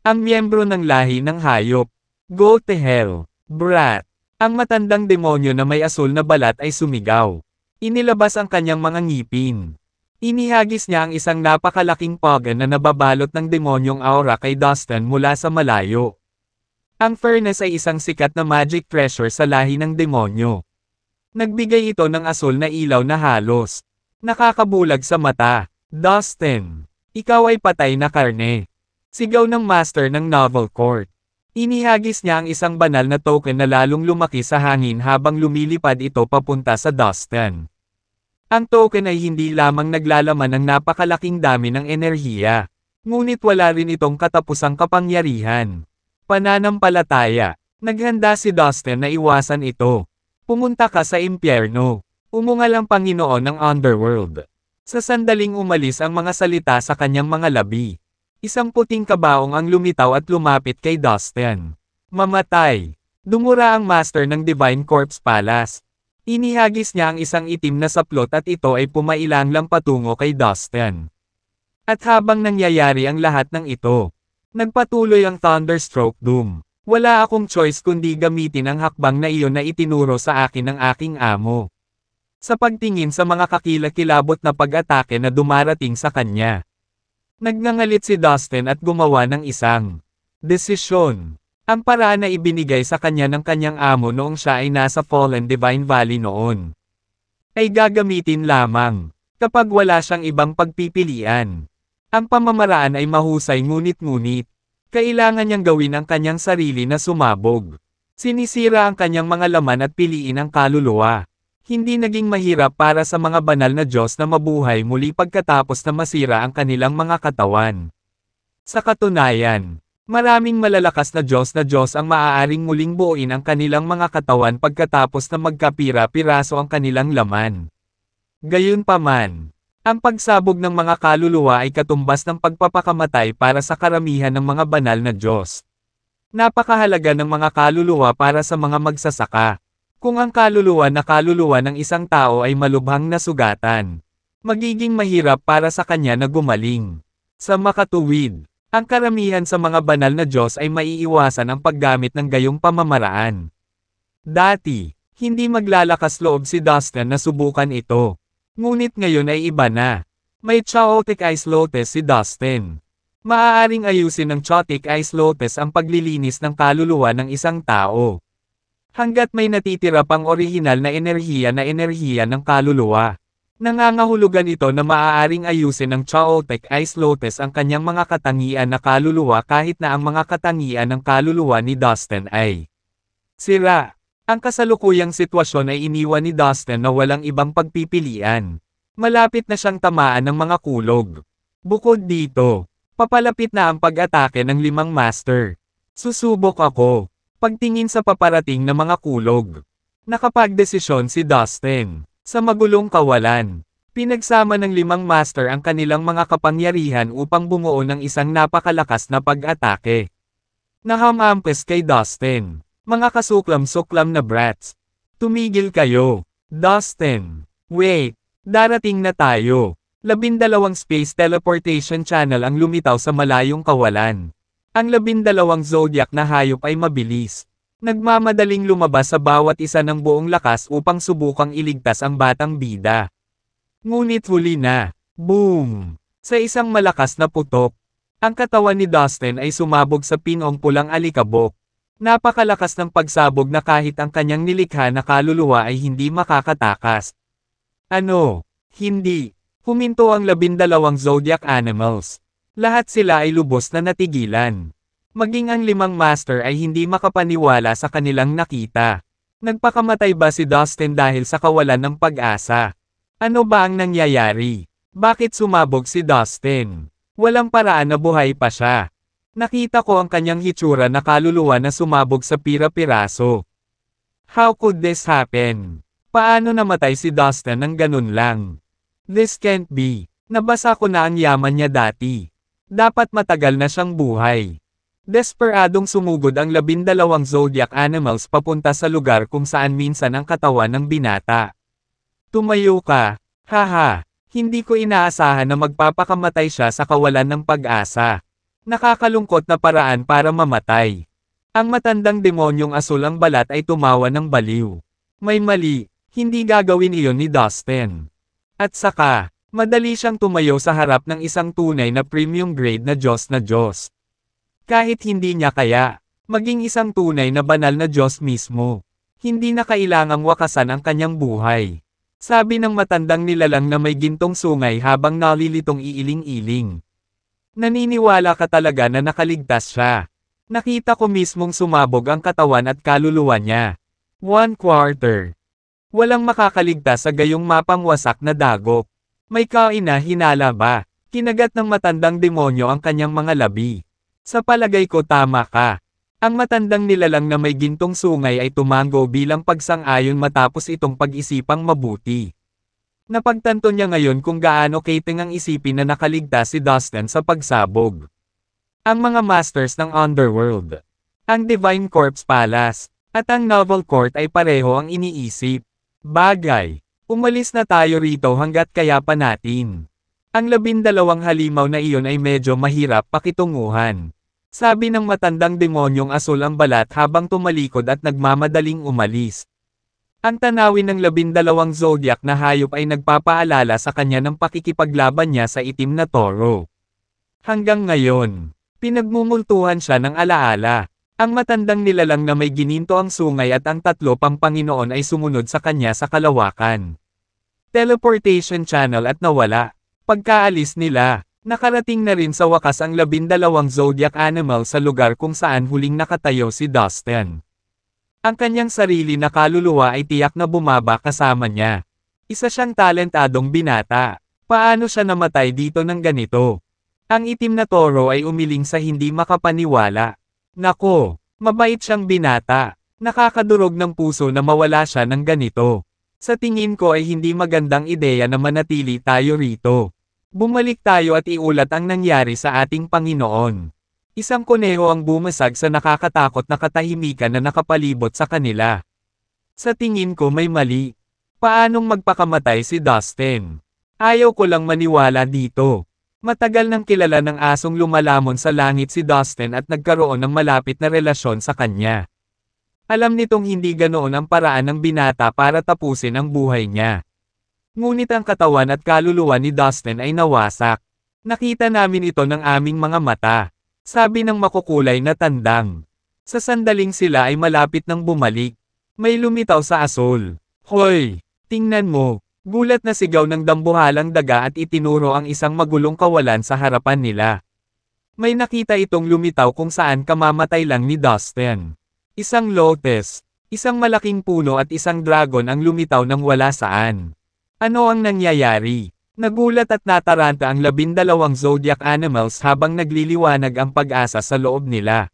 ang miyembro ng lahi ng hayop. Go to hell, brat! Ang matandang demonyo na may asul na balat ay sumigaw. Inilabas ang kanyang mga ngipin. Inihagis niya ang isang napakalaking pagan na nababalot ng demonyong aura kay Dustin mula sa malayo. Ang furnace ay isang sikat na magic treasure sa lahi ng demonyo. Nagbigay ito ng asul na ilaw na halos nakakabulag sa mata. Dustin, ikaw ay patay na karne. Sigaw ng master ng Novel Court. Inihagis niya ang isang banal na token na lalong lumaki sa hangin habang lumilipad ito papunta sa Dustin. Ang token ay hindi lamang naglalaman ng napakalaking dami ng enerhiya, ngunit wala rin itong katapusang kapangyarihan. Pananampalataya. Naghanda si Dustin na iwasan ito. Pumunta ka sa impyerno. Umungal ang Panginoon ng Underworld. Sa sandaling umalis ang mga salita sa kanyang mga labi. Isang puting kabaong ang lumitaw at lumapit kay Dustin. Mamatay. Dumura ang master ng Divine Corpse Palace. Inihagis niya ang isang itim na saplot at ito ay pumailanglang patungo kay Dustin. At habang nangyayari ang lahat ng ito, nagpatuloy ang Thunderstroke Doom. Wala akong choice kundi gamitin ang hakbang na iyon na itinuro sa akin ng aking amo. Sa pagtingin sa mga kakilakilabot na pag-atake na dumarating sa kanya, nagngangalit si Dustin at gumawa ng isang desisyon. Ang paraan na ibinigay sa kanya ng kanyang amo noong siya ay nasa Fallen Divine Valley noon, ay gagamitin lamang kapag wala siyang ibang pagpipilian. Ang pamamaraan ay mahusay ngunit kailangan niyang gawin ang kanyang sarili na sumabog. Sinisira ang kanyang mga laman at piliin ang kaluluwa. Hindi naging mahirap para sa mga banal na Diyos na mabuhay muli pagkatapos na masira ang kanilang mga katawan. Sa katunayan, maraming malalakas na Diyos ang maaaring muling buuin ang kanilang mga katawan pagkatapos na magkapira-piraso ang kanilang laman. Gayunpaman, ang pagsabog ng mga kaluluwa ay katumbas ng pagpapakamatay para sa karamihan ng mga banal na Diyos. Napakahalaga ng mga kaluluwa para sa mga magsasaka. Kung ang kaluluwa ng isang tao ay malubhang nasugatan, magiging mahirap para sa kanya na gumaling. Sa makatuwid, ang karamihan sa mga banal na Diyos ay maiiwasan ang paggamit ng gayong pamamaraan. Dati, hindi maglalakas loob si Dustin na subukan ito. Ngunit ngayon ay iba na. May Chaotic Ice Lotus si Dustin. Maaaring ayusin ng Chaotic Ice Lotus ang paglilinis ng kaluluwa ng isang tao. Hanggat may natitira pang orihinal na enerhiya ng kaluluwa. Nangangahulugan ito na maaaring ayusin ng Chaotic Ice Lotus ang kanyang mga katangian na kaluluwa kahit na ang mga katangian ng kaluluwa ni Dustin ay sira. Ang kasalukuyang sitwasyon ay iniwan ni Dustin na walang ibang pagpipilian. Malapit na siyang tamaan ng mga kulog. Bukod dito, papalapit na ang pag-atake ng 5 master. Susubok ako. Pagtingin sa paparating na mga kulog, nakapagdesisyon si Dustin. Sa magulong kawalan, pinagsama ng 5 master ang kanilang mga kapangyarihan upang bumuo ng isang napakalakas na pag-atake. Nahamampas kay Dustin. Mga kasuklam-suklam na brats. Tumigil kayo. Dustin. Wait. Darating na tayo. 12 space teleportation channel ang lumitaw sa malayong kawalan. Ang 12 zodiac na hayop ay mabilis. Nagmamadaling lumabas sa bawat isa ng buong lakas upang subukang iligtas ang batang bida. Ngunit huli na. Boom! Sa isang malakas na putok, ang katawan ni Dustin ay sumabog sa pinong pulang alikabok. Napakalakas ng pagsabog na kahit ang kanyang nilikha na kaluluwa ay hindi makakatakas. Ano? Hindi. Huminto ang 12 zodiac animals. Lahat sila ay lubos na natigilan. Maging ang 5 master ay hindi makapaniwala sa kanilang nakita. Nagpakamatay ba si Dustin dahil sa kawalan ng pag-asa? Ano ba ang nangyayari? Bakit sumabog si Dustin? Walang paraan na buhay pa siya. Nakita ko ang kanyang hitsura na kaluluwa na sumabog sa pira-piraso. How could this happen? Paano namatay si Dustin ng ganun lang? This can't be. Nabasa ko na ang yaman niya dati. Dapat matagal na siyang buhay. Desperadong sumugod ang 12 zodiac animals papunta sa lugar kung saan minsan ang katawan ng binata. Tumayo ka. Haha. Hindi ko inaasahan na magpapakamatay siya sa kawalan ng pag-asa. Nakakalungkot na paraan para mamatay. Ang matandang demonyong asul ang balat ay tumawa ng baliw. May mali. Hindi gagawin iyon ni Dustin. At saka, madali siyang tumayo sa harap ng isang tunay na premium grade na Diyos na Diyos. Kahit hindi niya kaya, maging isang tunay na banal na Diyos mismo. Hindi na kailangang wakasan ang kanyang buhay. Sabi ng matandang nilalang na may gintong sungay habang nalilitong iiling-iling. Naniniwala ka talaga na nakaligtas siya. Nakita ko mismong sumabog ang katawan at kaluluwa niya. 1/4. Walang makakaligtas sa gayong mapangwasak na dagok. May kaina-hinala ba? Kinagat ng matandang demonyo ang kanyang mga labi. Sa palagay ko tama ka. Ang matandang nilalang na may gintong sungay ay tumango bilang pagsang-ayon matapos itong pag-isipang mabuti. Napagtanto niya ngayon kung gaano kating ang isipin na nakaligtas si Dustin sa pagsabog. Ang mga masters ng Underworld, ang Divine Corpse Palace, at ang Novel Court ay pareho ang iniisip. Bagay, umalis na tayo rito hanggat kaya pa natin. Ang 12 halimaw na iyon ay medyo mahirap pakitunguhan. Sabi ng matandang demonyong asul ang balat habang tumalikod at nagmamadaling umalis. Ang tanawin ng 12 zodiac na hayop ay nagpapaalala sa kanya ng pakikipaglaban niya sa itim na toro. Hanggang ngayon, pinagmumultuhan siya ng alaala. Ang matandang nilalang na may gininto ang sungay at ang 3 pang Panginoon ay sumunod sa kanya sa kalawakan. Teleportation channel at nawala. Pagkaalis nila, nakarating na rin sa wakas ang 12 zodiac animal sa lugar kung saan huling nakatayo si Dustin. Ang kanyang sarili na kaluluwa ay tiyak na bumaba kasama niya. Isa siyang talentadong binata. Paano siya namatay dito ng ganito? Ang itim na toro ay umiling sa hindi makapaniwala. Nako, mabait siyang binata. Nakakadurog ng puso na mawala siya ng ganito. Sa tingin ko ay hindi magandang ideya na manatili tayo rito. Bumalik tayo at iulat ang nangyari sa ating Panginoon. Isang kuneho ang bumasag sa nakakatakot na katahimikan na nakapalibot sa kanila. Sa tingin ko may mali. Paanong magpakamatay si Dustin? Ayaw ko lang maniwala dito. Matagal nang kilala ng asong lumalamon sa langit si Dustin at nagkaroon ng malapit na relasyon sa kanya. Alam nitong hindi ganoon ang paraan ng binata para tapusin ang buhay niya. Ngunit ang katawan at kaluluwa ni Dustin ay nawasak. Nakita namin ito ng aming mga mata. Sabi ng makukulay na tandang. Sa sandaling sila ay malapit nang bumalik. May lumitaw sa asul. Hoy! Tingnan mo! Gulat na sigaw ng dambuhalang daga at itinuro ang isang magulong kawalan sa harapan nila. May nakita itong lumitaw kung saan kamamatay lang ni Dustin. Isang lotus, isang malaking puno at isang dragon ang lumitaw ng wala saan. Ano ang nangyayari? Nagulat at nataranta ang 12 zodiac animals habang nagliliwanag ang pag-asa sa loob nila.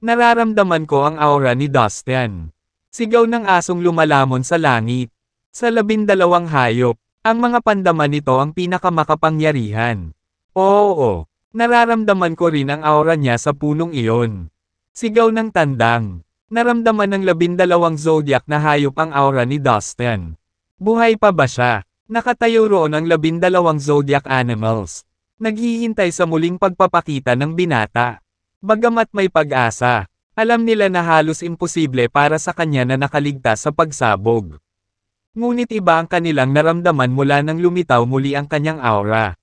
Nararamdaman ko ang aura ni Dustin. Sigaw ng asong lumalamon sa langit. Sa 12 hayop, ang mga pandaman nito ang pinakamakapangyarihan. Oo, nararamdaman ko rin ang aura niya sa punong iyon. Sigaw ng tandang. Naramdaman ng 12 zodiac na hayop ang aura ni Dustin. Buhay pa ba siya? Nakatayo roon ang 12 zodiac animals. Naghihintay sa muling pagpapakita ng binata. Bagamat may pag-asa, alam nila na halos imposible para sa kanya na nakaligtas sa pagsabog. Ngunit iba ang kanilang naramdaman mula nang lumitaw muli ang kanyang aura.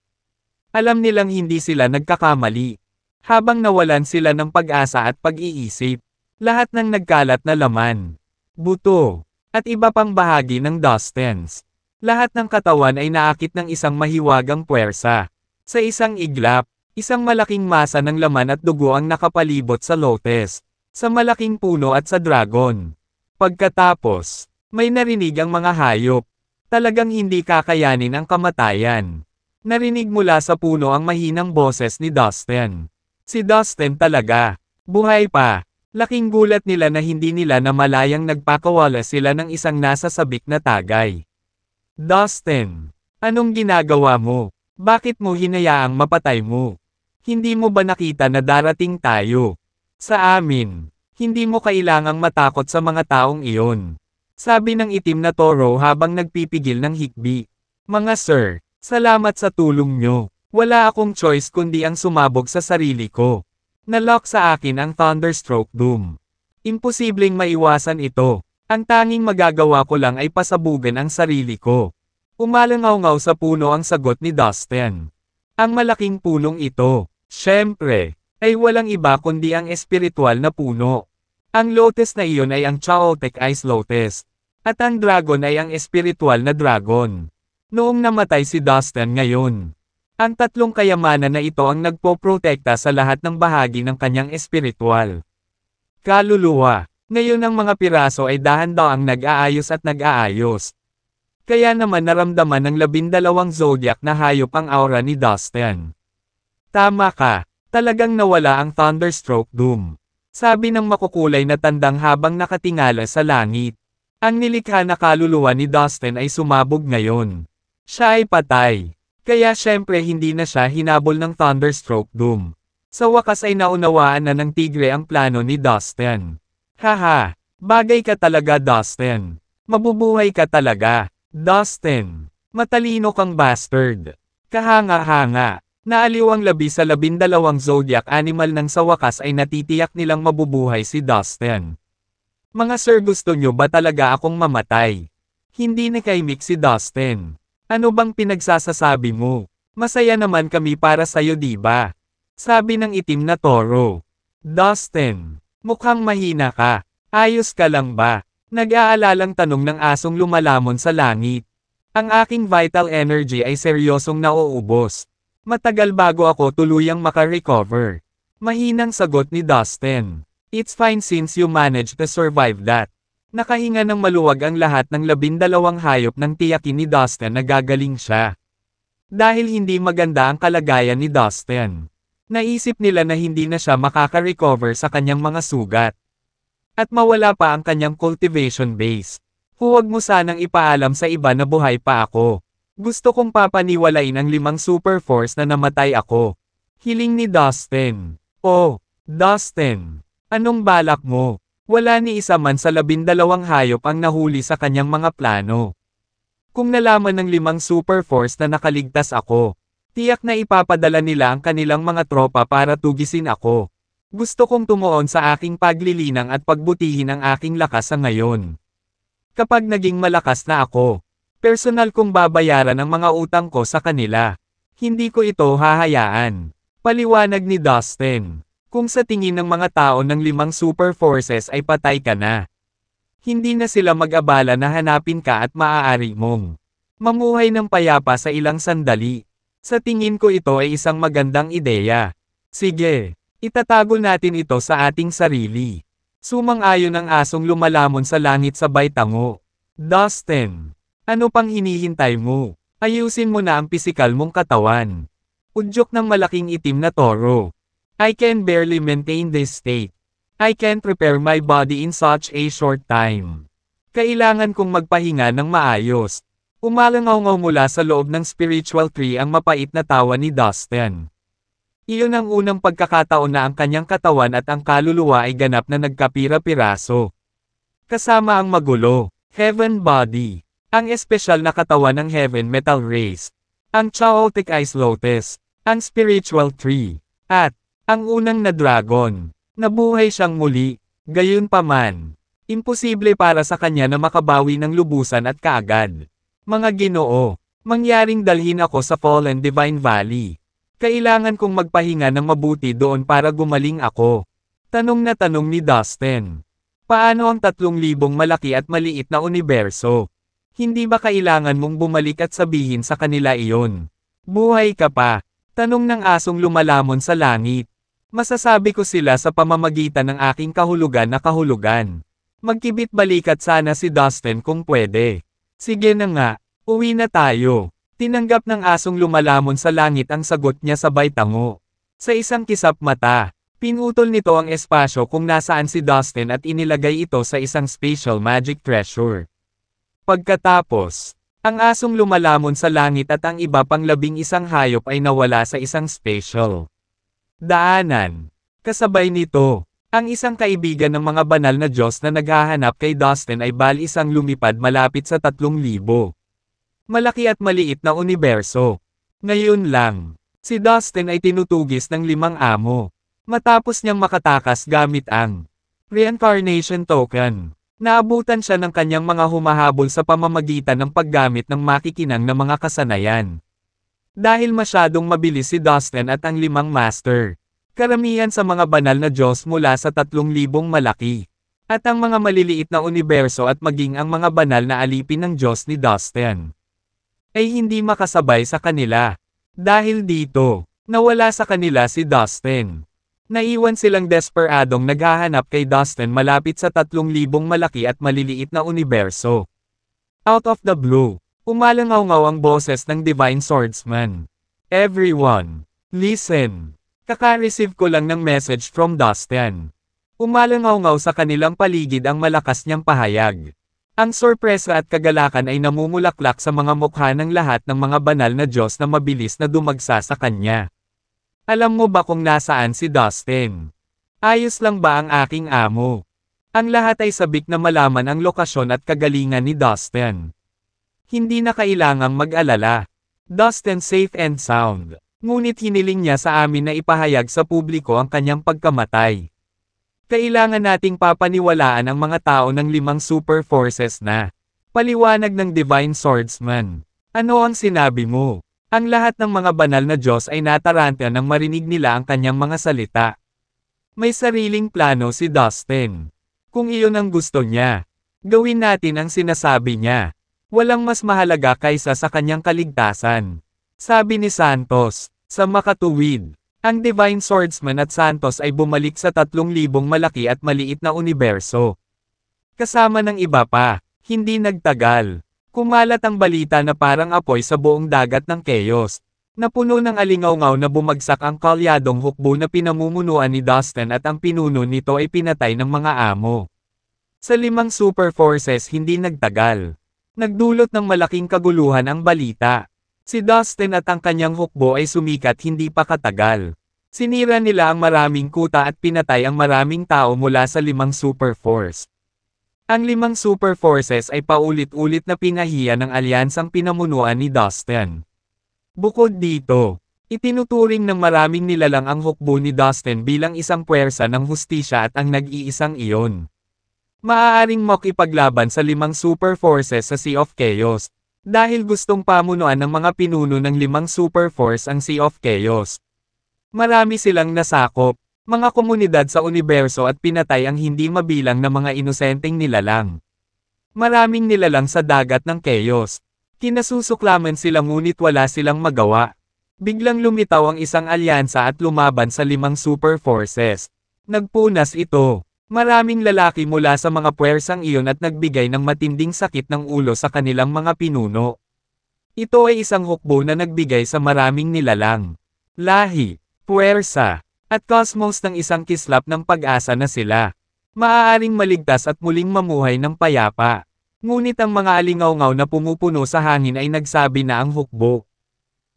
Alam nilang hindi sila nagkakamali. Habang nawalan sila ng pag-asa at pag-iisip, lahat ng nagkalat na laman, buto, at iba pang bahagi ng Dustins. Lahat ng katawan ay naakit ng isang mahiwagang puwersa. Sa isang iglap, isang malaking masa ng laman at dugo ang nakapalibot sa lotus, sa malaking puno at sa dragon. Pagkatapos, may narinig ang mga hayop. Talagang hindi kakayanin ang kamatayan. Narinig mula sa puno ang mahinang boses ni Dustin. Si Dustin talaga. Buhay pa. Laking gulat nila na hindi nila namalayang nagpakawala sila ng isang nasa sabik na tagay. Dustin, anong ginagawa mo? Bakit mo hinayaang mapatay mo? Hindi mo ba nakita na darating tayo? Sa amin, hindi mo kailangang matakot sa mga taong iyon. Sabi ng itim na toro habang nagpipigil ng hikbi. Mga sir, salamat sa tulong nyo. Wala akong choice kundi ang sumabog sa sarili ko. Nalock sa akin ang Thunderstroke Doom. Imposibleng maiwasan ito. Ang tanging magagawa ko lang ay pasabugan ang sarili ko. Umalangaw-ngaw sa puno ang sagot ni Dustin. Ang malaking punong ito, syempre, ay walang iba kundi ang espiritual na puno. Ang lotus na iyon ay ang Chaotic Ice Lotus. At ang dragon ay ang espiritual na dragon. Noong namatay si Dustin ngayon, ang 3 kayamanan na ito ang nagpoprotekta sa lahat ng bahagi ng kanyang espiritual. Kaluluwa, ngayon ang mga piraso ay dahan-daang nag-aayos at nag-aayos. Kaya naman naramdaman ng 12 zodiac na hayop ang aura ni Dustin. Tama ka, talagang nawala ang Thunderstroke Doom. Sabi ng makukulay na tandang habang nakatingala sa langit. Ang nilikha na kaluluwa ni Dustin ay sumabog ngayon. Siya ay patay. Kaya syempre hindi na siya hinabol ng Thunderstroke Doom. Sa wakas ay naunawaan na ng tigre ang plano ni Dustin. Haha, bagay ka talaga Dustin. Mabubuhay ka talaga, Dustin. Matalino kang bastard. Kahanga-hanga. Naaliw ang labi sa 12 zodiac animal nang sa wakas ay natitiyak nilang mabubuhay si Dustin. Mga sir, gusto nyo ba talaga akong mamatay? Hindi nakaimik si Dustin. Ano bang pinagsasasabi mo? Masaya naman kami para sa'yo diba? Sabi ng itim na toro. Dustin, mukhang mahina ka. Ayos ka lang ba? Nag-aalalang tanong ng asong lumalamon sa langit. Ang aking vital energy ay seryosong nauubos. Matagal bago ako tuluyang makarecover. Mahinang sagot ni Dustin. It's fine since you managed to survive that. Nakahinga ng maluwag ang lahat ng 12 hayop nang tiyakin ni Dustin na gagaling siya. Dahil hindi maganda ang kalagayan ni Dustin. Naisip nila na hindi na siya makaka-recover sa kanyang mga sugat. At mawala pa ang kanyang cultivation base. Huwag mo sanang ipaalam sa iba na buhay pa ako. Gusto kong papaniwalain ang 5 super force na namatay ako. Hiling ni Dustin. Oh, Dustin. Anong balak mo? Wala ni isa man sa 12 hayop ang nahuli sa kanyang mga plano. Kung nalaman ng 5 super force na nakaligtas ako, tiyak na ipapadala nila ang kanilang mga tropa para tugisin ako. Gusto kong tumuon sa aking paglilinang at pagbutihin ang aking lakas sa ngayon. Kapag naging malakas na ako, personal kong babayaran ang mga utang ko sa kanila. Hindi ko ito hahayaan. Paliwanag ni Dustin. Kung sa tingin ng mga tao ng 5 super forces ay patay ka na. Hindi na sila mag-abala na hanapin ka at maaari mong mamuhay ng payapa sa ilang sandali. Sa tingin ko ito ay isang magandang ideya. Sige, itatago natin ito sa ating sarili. Sumang-ayon ang asong lumalamon sa langit sabay tango. Dustin, ano pang hinihintay mo? Ayusin mo na ang pisikal mong katawan. Udyok ng malaking itim na toro. I can barely maintain this state. I can't prepare my body in such a short time. Kailangan kong magpahinga ng maayos. Umalangaw-ngaw mula sa loob ng spiritual tree ang mapait na tawa ni Dustin. Iyon ang unang pagkakataon na ang kanyang katawan at ang kaluluwa ay ganap na nagkapira-piraso. Kasama ang magulo, Heaven Body, ang espesyal na katawan ng Heaven Metal Race, ang Chaotic Ice Lotus, ang Spiritual Tree, at ang unang na dragon. Nabuhay siyang muli, gayunpaman. Imposible para sa kanya na makabawi ng lubusan at kaagad. Mga Ginoo, mangyaring dalhin ako sa Fallen Divine Valley. Kailangan kong magpahinga ng mabuti doon para gumaling ako. Tanong na tanong ni Dustin. Paano ang 3,000 malaki at maliit na universo? Hindi ba kailangan mong bumalik at sabihin sa kanila iyon? Buhay ka pa? Tanong ng asong lumalamon sa langit. Masasabi ko sila sa pamamagitan ng aking kahulugan na kahulugan. Magkibit balikat sana si Dustin kung pwede. Sige na nga, uwi na tayo. Tinanggap ng asong lumalamon sa langit ang sagot niya sabay tango. Sa isang kisap mata, pinutol nito ang espasyo kung nasaan si Dustin at inilagay ito sa isang special magic treasure. Pagkatapos, ang asong lumalamon sa langit at ang iba pang 11 hayop ay nawala sa isang special daanan. Kasabay nito, ang isang kaibigan ng mga banal na Diyos na naghahanap kay Dustin ay isang lumipad malapit sa 3,000 malaki at maliit na universo. Ngayon lang, si Dustin ay tinutugis ng 5 amo. Matapos niyang makatakas gamit ang reincarnation token, naabutan siya ng kanyang mga humahabol sa pamamagitan ng paggamit ng makikinang na mga kasanayan. Dahil masyadong mabilis si Dustin at ang 5 master. Karamihan sa mga banal na Diyos mula sa 3,000 malaki. At ang mga maliliit na universo at maging ang mga banal na alipin ng Diyos ni Dustin ay hindi makasabay sa kanila. Dahil dito, nawala sa kanila si Dustin. Naiwan silang desperadong naghahanap kay Dustin malapit sa 3,000 malaki at maliliit na universo. Out of the blue, umalangaw-ngaw ang boses ng Divine Swordsman. Everyone, listen. Kaka-receive ko lang ng message from Dustin. Umalangaw-ngaw sa kanilang paligid ang malakas niyang pahayag. Ang sorpresa at kagalakan ay namumulaklak sa mga mukha ng lahat ng mga banal na Diyos na mabilis na dumagsa sa kanya. Alam mo ba kung nasaan si Dustin? Ayos lang ba ang aking amo? Ang lahat ay sabik na malaman ang lokasyon at kagalingan ni Dustin. Hindi na kailangang mag-alala. Dustin safe and sound. Ngunit hiniling niya sa amin na ipahayag sa publiko ang kanyang pagkamatay. Kailangan nating papaniwalaan ang mga tao ng 5 super forces na. Paliwanag ng Divine Swordsman. Ano ang sinabi mo? Ang lahat ng mga banal na Diyos ay nataranta nang marinig nila ang kanyang mga salita. May sariling plano si Dustin. Kung iyon ang gusto niya, gawin natin ang sinasabi niya. Walang mas mahalaga kaysa sa kanyang kaligtasan. Sabi ni Santos, sa makatuwid. Ang Divine Swordsman at Santos ay bumalik sa 3,000 malaki at maliit na universo. Kasama ng iba pa, hindi nagtagal. Kumalat ang balita na parang apoy sa buong dagat ng Chaos. Napuno ng alingaw-ngaw na bumagsak ang kalyadong hukbo na pinamumunuan ni Dustin at ang pinuno nito ay pinatay ng mga amo. Sa 5 super forces hindi nagtagal. Nagdulot ng malaking kaguluhan ang balita. Si Dustin at ang kanyang hukbo ay sumikat hindi pa katagal. Sinira nila ang maraming kuta at pinatay ang maraming tao mula sa 5 super force. Ang 5 super forces ay paulit-ulit na pinahiya ng alyansang pinamunuan ni Dustin. Bukod dito, itinuturing ng maraming nilalang ang hukbo ni Dustin bilang isang puwersa ng hustisya at ang nag-iisang iyon. Maaaring makipaglaban sa 5 super forces sa Sea of Chaos. Dahil gustong pamunuan ng mga pinuno ng 5 super force ang Sea of Chaos. Marami silang nasakop, mga komunidad sa universo at pinatay ang hindi mabilang na mga inosenteng nilalang. Maraming nilalang sa dagat ng Chaos. Kinasusuklaman sila ngunit wala silang magawa. Biglang lumitaw ang isang alyansa at lumaban sa 5 super forces. Nagpunas ito. Maraming lalaki mula sa mga puwersang iyon at nagbigay ng matinding sakit ng ulo sa kanilang mga pinuno. Ito ay isang hukbo na nagbigay sa maraming nilalang. Lahi, puwersa, at cosmos ng isang kislap ng pag-asa na sila. Maaaring maligtas at muling mamuhay ng payapa. Ngunit ang mga alingaw-ngaw na pumupuno sa hangin ay nagsabi na ang hukbo.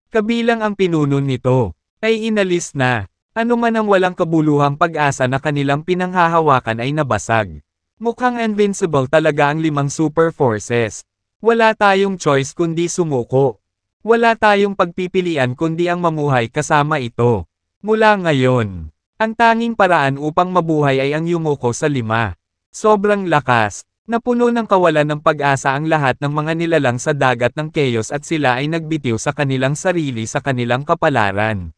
Kabilang ang pinuno nito, ay inalis na. Ano man ang walang kabuluhang pag-asa na kanilang pinanghahawakan ay nabasag. Mukhang invincible talaga ang 5 super forces. Wala tayong choice kundi sumuko. Wala tayong pagpipilian kundi ang mamuhay kasama ito. Mula ngayon, ang tanging paraan upang mabuhay ay ang yumuko sa 5. Sobrang lakas, napuno ng kawalan ng pag-asa ang lahat ng mga nilalang sa dagat ng Chaos at sila ay nagbitiw sa kanilang sarili sa kanilang kapalaran.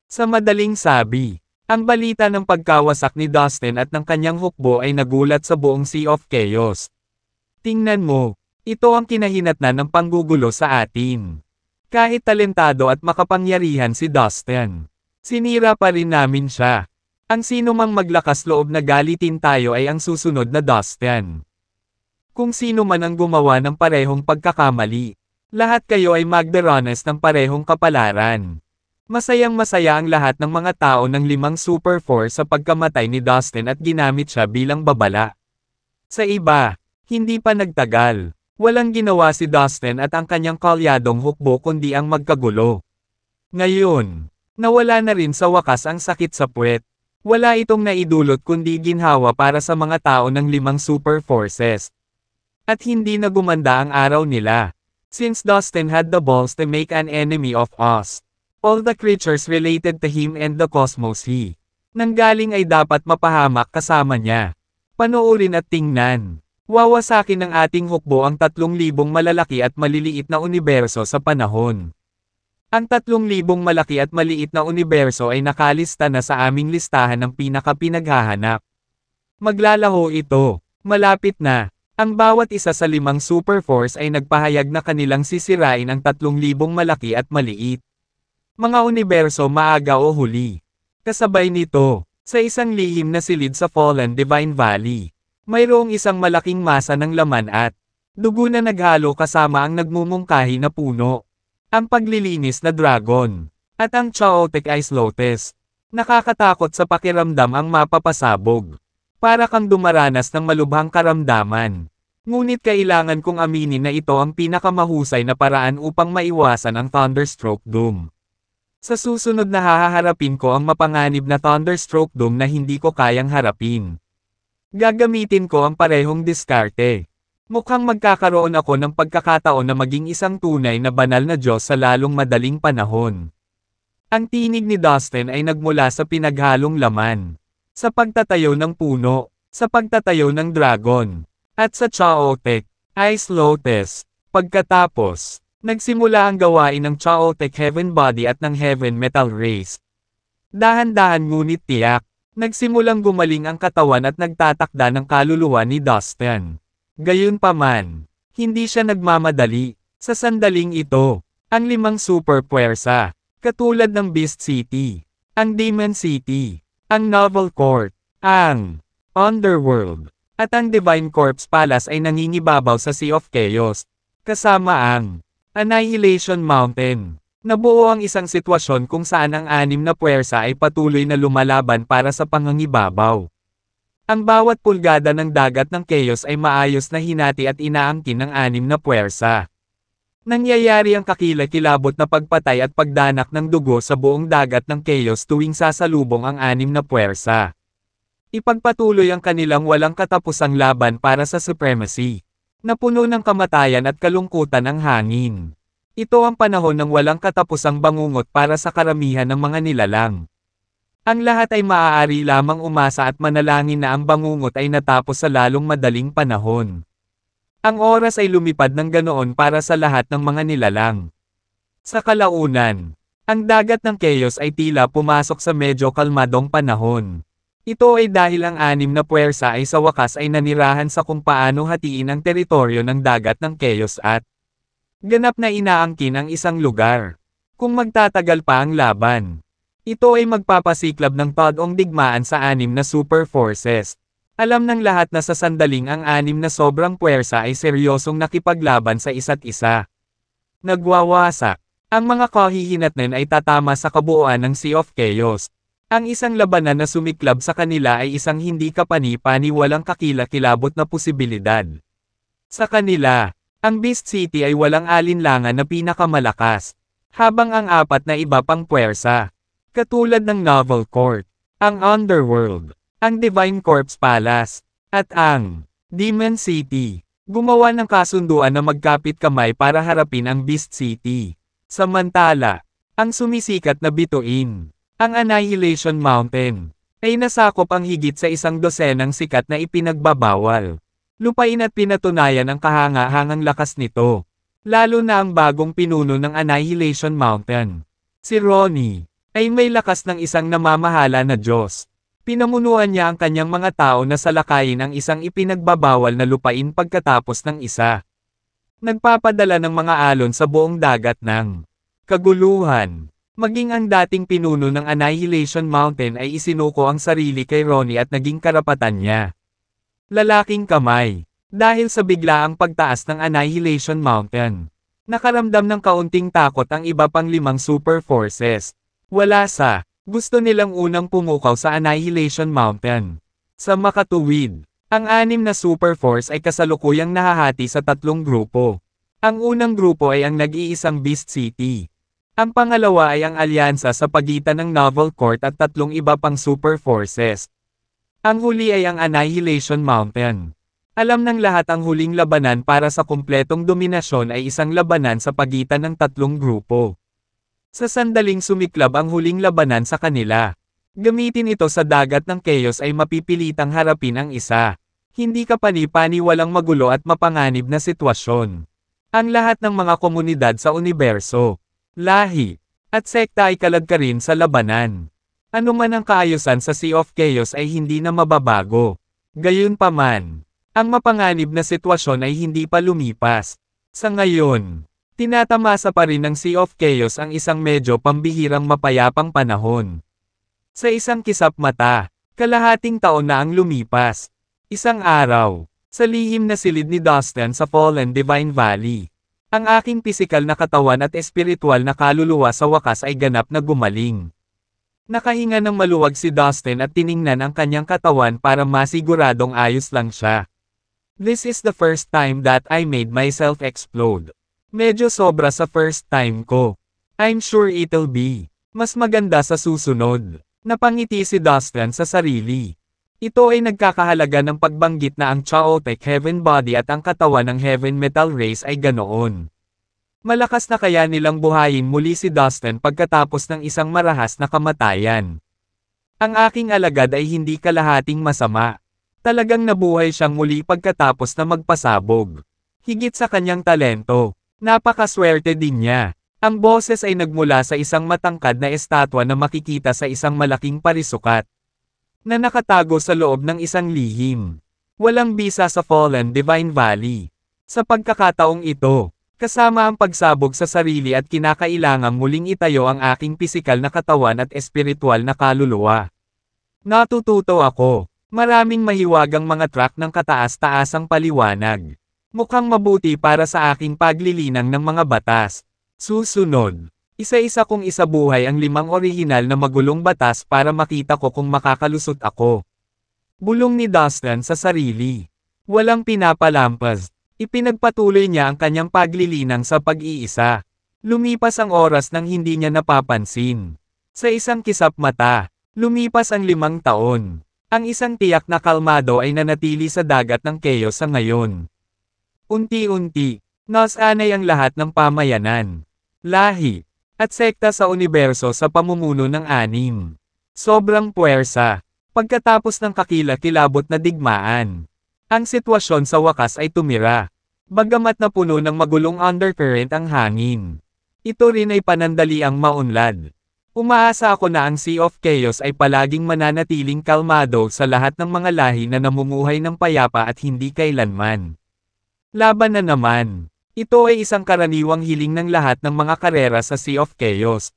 Sa madaling sabi, ang balita ng pagkawasak ni Dustin at ng kanyang hukbo ay nagulat sa buong Sea of Chaos. Tingnan mo, ito ang kinahinatnan ng panggugulo sa atin. Kahit talentado at makapangyarihan si Dustin, sinira pa rin namin siya. Ang sino mang maglakas loob na galitin tayo ay ang susunod na Dustin. Kung sino man ang gumawa ng parehong pagkakamali, lahat kayo ay magdaranas ng parehong kapalaran. Masayang-masaya ang lahat ng mga tao ng 5 super force sa pagkamatay ni Dustin at ginamit siya bilang babala. Sa iba, hindi pa nagtagal. Walang ginawa si Dustin at ang kanyang kalyadong hukbo kundi ang magkagulo. Ngayon, nawala na rin sa wakas ang sakit sa puwet. Wala itong naidulot kundi ginhawa para sa mga tao ng 5 super forces. At hindi na gumanda ang araw nila. Since Dustin had the balls to make an enemy of us. All the creatures related to him and the cosmos he nanggaling ay dapat mapahamak kasama niya. Panoorin at tingnan. Wawasakin ng ating hukbo ang 3,000 malalaki at maliliit na universo sa panahon. Ang 3,000 malaki at maliit na universo ay nakalista na sa aming listahan ng pinakapinaghahanap. Maglalaho ito. Malapit na. Ang bawat isa sa 5 super force ay nagpahayag na kanilang sisirain ang 3,000 malaki at maliit. Mga universo maaga o huli. Kasabay nito, sa isang lihim na silid sa Fallen Divine Valley, mayroong isang malaking masa ng laman at dugo na naghalo kasama ang nagmumungkahi na puno, ang paglilinis na dragon, at ang chaotic ice lotus. Nakakatakot sa pakiramdam ang mapapasabog. Para kang dumaranas ng malubhang karamdaman. Ngunit kailangan kong aminin na ito ang pinakamahusay na paraan upang maiwasan ang Thunderstroke Doom. Sa susunod na haharapin ko ang mapanganib na Thunderstroke Doom na hindi ko kayang harapin. Gagamitin ko ang parehong diskarte. Mukhang magkakaroon ako ng pagkakataon na maging isang tunay na banal na Diyos sa lalong madaling panahon. Ang tinig ni Dustin ay nagmula sa pinaghalong laman. Sa pagtatayo ng puno, sa pagtatayo ng dragon, at sa Chaotic Ice Lotus. Pagkatapos, nagsimula ang gawain ng Chaotic Heaven Body at ng Heaven Metal Race. Dahan-dahan ngunit tiyak, nagsimulang gumaling ang katawan at nagtatakda ng kaluluwa ni Dustin. Gayunpaman, hindi siya nagmamadali. Sa sandaling ito, ang 5 super puwersa, katulad ng Beast City, ang Demon City, ang Novel Court, ang Underworld, at ang Divine Corpse Palace ay nangingibabaw sa Sea of Chaos, kasama ang Annihilation Mountain. Nabuo ang isang sitwasyon kung saan ang 6 na puwersa ay patuloy na lumalaban para sa pangangibabaw. Ang bawat pulgada ng dagat ng Chaos ay maayos na hinati at inaangkin ng 6 na puwersa. Nangyayari ang kakilakilabot na pagpatay at pagdanak ng dugo sa buong dagat ng Chaos tuwing sasalubong ang 6 na puwersa. Ipagpatuloy ang kanilang walang katapusang laban para sa supremacy. Napuno ng kamatayan at kalungkutan ang hangin. Ito ang panahon ng walang katapusang bangungot para sa karamihan ng mga nilalang. Ang lahat ay maaari lamang umasa at manalangin na ang bangungot ay natapos sa lalong madaling panahon. Ang oras ay lumipad ng ganoon para sa lahat ng mga nilalang. Sa kalaunan, ang dagat ng Chaos ay tila pumasok sa medyo kalmadong panahon. Ito ay dahil ang 6 na puwersa ay sa wakas ay nanirahan sa kung paano hatiin ang teritoryo ng dagat ng Chaos at ganap na inaangkin ang isang lugar. Kung magtatagal pa ang laban, ito ay magpapasiklab ng todong digmaan sa 6 na super forces. Alam ng lahat na sa sandaling ang 6 na sobrang puwersa ay seryosong nakipaglaban sa isa't isa. Nagwawasak. Ang mga kahihinatnan ay tatama sa kabuuan ng Sea of Chaos. Ang isang labanan na sumiklab sa kanila ay isang hindi kapani-pani walang kakilakilabot na posibilidad. Sa kanila, ang Beast City ay walang alinlangan na pinakamalakas, habang ang 4 na iba pang puwersa, katulad ng Novel Court, ang Underworld, ang Divine Corpse Palace, at ang Demon City, gumawa ng kasunduan na magkapit kamay para harapin ang Beast City. Samantala, ang sumisikat na bituin, ang Annihilation Mountain, ay nasakop ang higit sa 100 sikat na ipinagbabawal. Lupain at pinatunayan ang kahanga-hangang lakas nito, lalo na ang bagong pinuno ng Annihilation Mountain. Si Ronnie, ay may lakas ng isang namamahala na Diyos. Pinamunuan niya ang kanyang mga tao na salakayin ang isang ipinagbabawal na lupain pagkatapos ng isa. Nagpapadala ng mga alon sa buong dagat ng kaguluhan. Maging ang dating pinuno ng Annihilation Mountain ay isinuko ang sarili kay Ronnie at naging karapatan niya. Lalaking kamay. Dahil sa biglaang pagtaas ng Annihilation Mountain, nakaramdam ng kaunting takot ang iba pang 5 super forces. Wala sa gusto nilang unang pumukaw sa Annihilation Mountain. Sa makatuwid, ang 6 na super force ay kasalukuyang nahahati sa 3 grupo. Ang unang grupo ay ang nag-iisang Beast City. Ang pangalawa ay ang alyansa sa pagitan ng Novel Court at 3 iba pang super forces. Ang huli ay ang Annihilation Mountain. Alam ng lahat ang huling labanan para sa kumpletong dominasyon ay isang labanan sa pagitan ng 3 grupo. Sa sandaling sumiklab ang huling labanan sa kanila, gamitin ito sa dagat ng Chaos ay mapipilitang harapin ang isa. Hindi kapani-pani walang magulo at mapanganib na sitwasyon. Ang lahat ng mga komunidad sa universo, lahi, at sekta ay kalagkarin sa labanan. Ano man ang kaayusan sa Sea of Chaos ay hindi na mababago. Gayunpaman, ang mapanganib na sitwasyon ay hindi pa lumipas. Sa ngayon, tinatamasa pa rin ng Sea of Chaos ang isang medyo pambihirang mapayapang panahon. Sa isang kisap mata, kalahating taon na ang lumipas. Isang araw, sa lihim na silid ni Dustin sa Fallen Divine Valley, ang aking pisikal na katawan at espiritual na kaluluwa sa wakas ay ganap na gumaling. Nakahinga ng maluwag si Dustin at tiningnan ang kanyang katawan para masiguradong ayos lang siya. This is the first time that I made myself explode. Medyo sobra sa first time ko. I'm sure it'll be mas maganda sa susunod. Napangiti si Dustin sa sarili. Ito ay nagkakahalaga ng pagbanggit na ang chaotic heaven body at ang katawan ng heaven metal race ay ganoon. Malakas na kaya nilang buhayin muli si Dustin pagkatapos ng isang marahas na kamatayan. Ang aking alagad ay hindi kalahating masama. Talagang nabuhay siyang muli pagkatapos na magpasabog. Higit sa kanyang talento, napakaswerte din niya. Ang boses ay nagmula sa isang matangkad na estatwa na makikita sa isang malaking parisukat, na nakatago sa loob ng isang lihim. Walang bisa sa Fallen Divine Valley. Sa pagkakataong ito, kasama ang pagsabog sa sarili at kinakailangang muling itayo ang aking pisikal na katawan at espiritual na kaluluwa. Natututo ako. Maraming mahiwagang mga track ng kataas-taasang paliwanag. Mukhang mabuti para sa aking paglilinang ng mga batas. Susunod, isa-isa kong isabuhay ang 5 orihinal na magulong batas para makita ko kung makakalusot ako. Bulong ni Dustin sa sarili. Walang pinapalampas. Ipinagpatuloy niya ang kanyang paglilinang sa pag-iisa. Lumipas ang oras nang hindi niya napapansin. Sa isang kisap mata, lumipas ang 5 taon. Ang isang tiyak na kalmado ay nanatili sa dagat ng chaos sa ngayon. Unti-unti, nasanay ang lahat ng pamayanan, lahi, at sekta sa universo sa pamumuno ng 6. Sobrang puwersa. Pagkatapos ng kakilakilabot na digmaan, ang sitwasyon sa wakas ay tumira. Bagamat na puno ng magulong undercurrent ang hangin, ito rin ay panandaliang maunlad. Umaasa ako na ang Sea of Chaos ay palaging mananatiling kalmado sa lahat ng mga lahi na namumuhay ng payapa at hindi kailanman. Laban na naman. Ito ay isang karaniwang hiling ng lahat ng mga karera sa Sea of Chaos.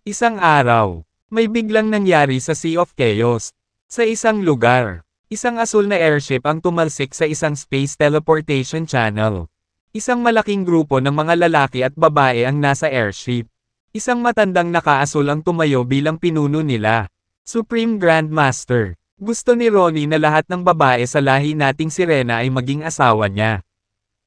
Isang araw, may biglang nangyari sa Sea of Chaos. Sa isang lugar, isang asul na airship ang tumalsik sa isang space teleportation channel. Isang malaking grupo ng mga lalaki at babae ang nasa airship. Isang matandang nakaasul ang tumayo bilang pinuno nila. Supreme Grandmaster. Gusto ni Ronnie na lahat ng babae sa lahi nating sirena ay maging asawa niya.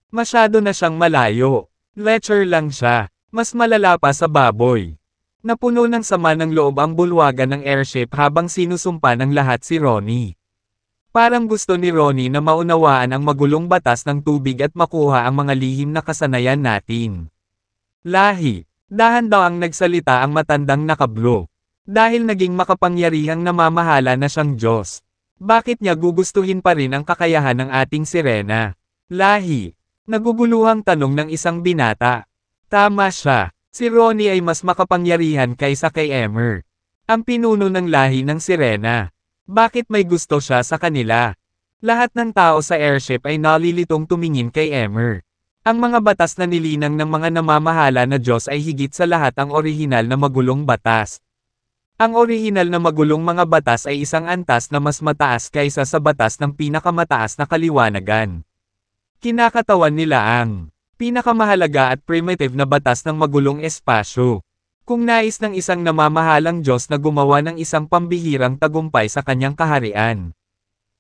Masyado na siyang malayo. Lecher lang siya. Mas malala pa sa baboy. Napuno ng sama ng loob ang bulwagan ng airship habang sinusumpa ng lahat si Ronnie. Parang gusto ni Ronnie na maunawaan ang magulong batas ng tubig at makuha ang mga lihim na kasanayan natin. Lahi. Dahan-dahang nagsalita ang matandang nakablo. Dahil naging makapangyarihang namamahala na siyang Diyos. Bakit niya gugustuhin pa rin ang kakayahan ng ating sirena? Lahi. Naguguluhang tanong ng isang binata. Tama siya. Si Ronnie ay mas makapangyarihan kaysa kay Emmer, ang pinuno ng lahi ng sirena. Bakit may gusto siya sa kanila? Lahat ng tao sa airship ay nalilitong tumingin kay Emmer. Ang mga batas na nilinang ng mga namamahala na Diyos ay higit sa lahat ang orihinal na magulong batas. Ang orihinal na magulong mga batas ay isang antas na mas mataas kaysa sa batas ng pinakamataas na kaliwanagan. Kinakatawan nila ang pinakamahalaga at primitive na batas ng magulong espasyo. Kung nais ng isang namamahalang Diyos na gumawa ng isang pambihirang tagumpay sa kanyang kaharian,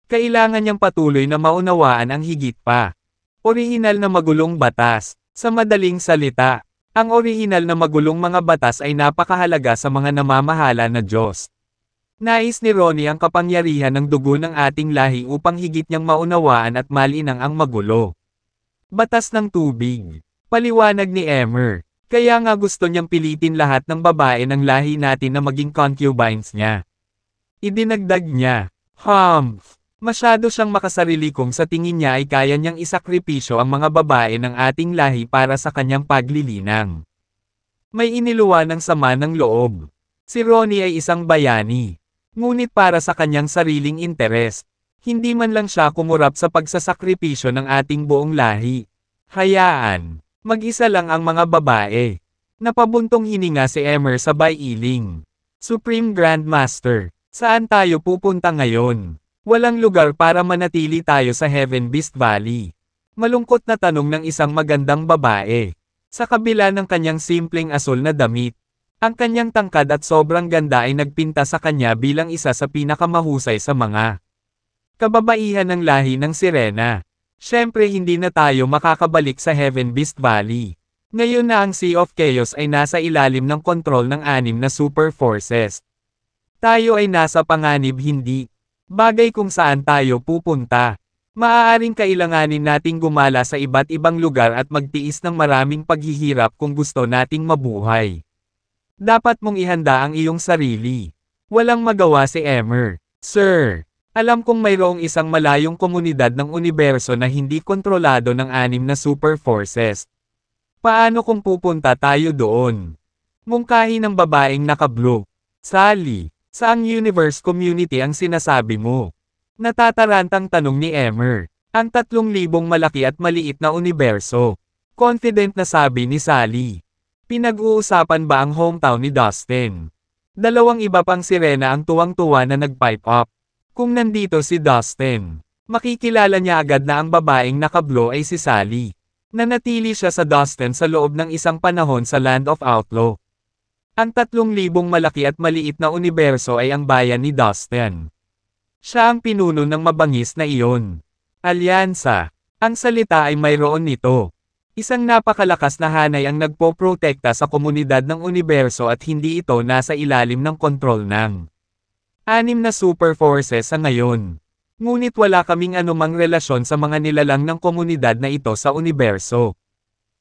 kailangan niyang patuloy na maunawaan ang higit pa. Orihinal na magulong batas. Sa madaling salita, ang orihinal na magulong mga batas ay napakahalaga sa mga namamahala na Diyos. Nais ni Ronnie ang kapangyarihan ng dugo ng ating lahi upang higit niyang maunawaan at malinang ang magulo. Batas ng tubig. Paliwanag ni Emmer. Kaya nga gusto niyang pilitin lahat ng babae ng lahi natin na maging concubines niya. Idinagdag niya, Humph! Masyado siyang makasarili kung sa tingin niya ay kaya niyang isakripisyo ang mga babae ng ating lahi para sa kanyang paglilinang. May iniluwa ng sama ng loob. Si Ronnie ay isang bayani. Ngunit para sa kanyang sariling interes, hindi man lang siya kumurap sa pagsasakripisyo ng ating buong lahi. Hayaan, mag-isa lang ang mga babae. Napabuntong hininga si Emmer sabay iling. Supreme Grandmaster, saan tayo pupunta ngayon? Walang lugar para manatili tayo sa Heaven Beast Valley. Malungkot na tanong ng isang magandang babae. Sa kabila ng kanyang simpleng asul na damit, ang kanyang tangkad at sobrang ganda ay nagpinta sa kanya bilang isa sa pinakamahusay sa mga kababaihan ng lahi ng sirena. Syempre hindi na tayo makakabalik sa Heaven Beast Valley. Ngayon na ang Sea of Chaos ay nasa ilalim ng kontrol ng 6 na super forces. Tayo ay nasa panganib hindi. Bagay kung saan tayo pupunta. Maaaring kailanganin nating gumala sa iba't ibang lugar at magtiis ng maraming paghihirap kung gusto nating mabuhay. Dapat mong ihanda ang iyong sarili. Walang magawa si Emer. Sir, alam kong mayroong isang malayong komunidad ng universo na hindi kontrolado ng 6 na super forces. Paano kung pupunta tayo doon? Mungkahi ng babaeng naka-blue. Sally, saang universe community ang sinasabi mo? Natatarantang tanong ni Emer. Ang 3,000 malaki at maliit na universo. Confident na sabi ni Sally. Pinag-uusapan ba ang hometown ni Dustin? Dalawang iba pang sirena ang tuwang-tuwa na nag-pipe up. Kung nandito si Dustin, makikilala niya agad na ang babaeng naka-blue ay si Sally. Nanatili siya sa Dustin sa loob ng isang panahon sa Land of Outlaw. Ang 3,000 malaki at maliit na universo ay ang bayan ni Dustin. Siya ang pinuno ng mabangis na iyon. Alyansa. Ang salita ay mayroon nito. Isang napakalakas na hanay ang nagpoprotekta sa komunidad ng universo at hindi ito nasa ilalim ng kontrol ng 6 na super forces sa ngayon. Ngunit wala kaming anumang relasyon sa mga nilalang ng komunidad na ito sa universo.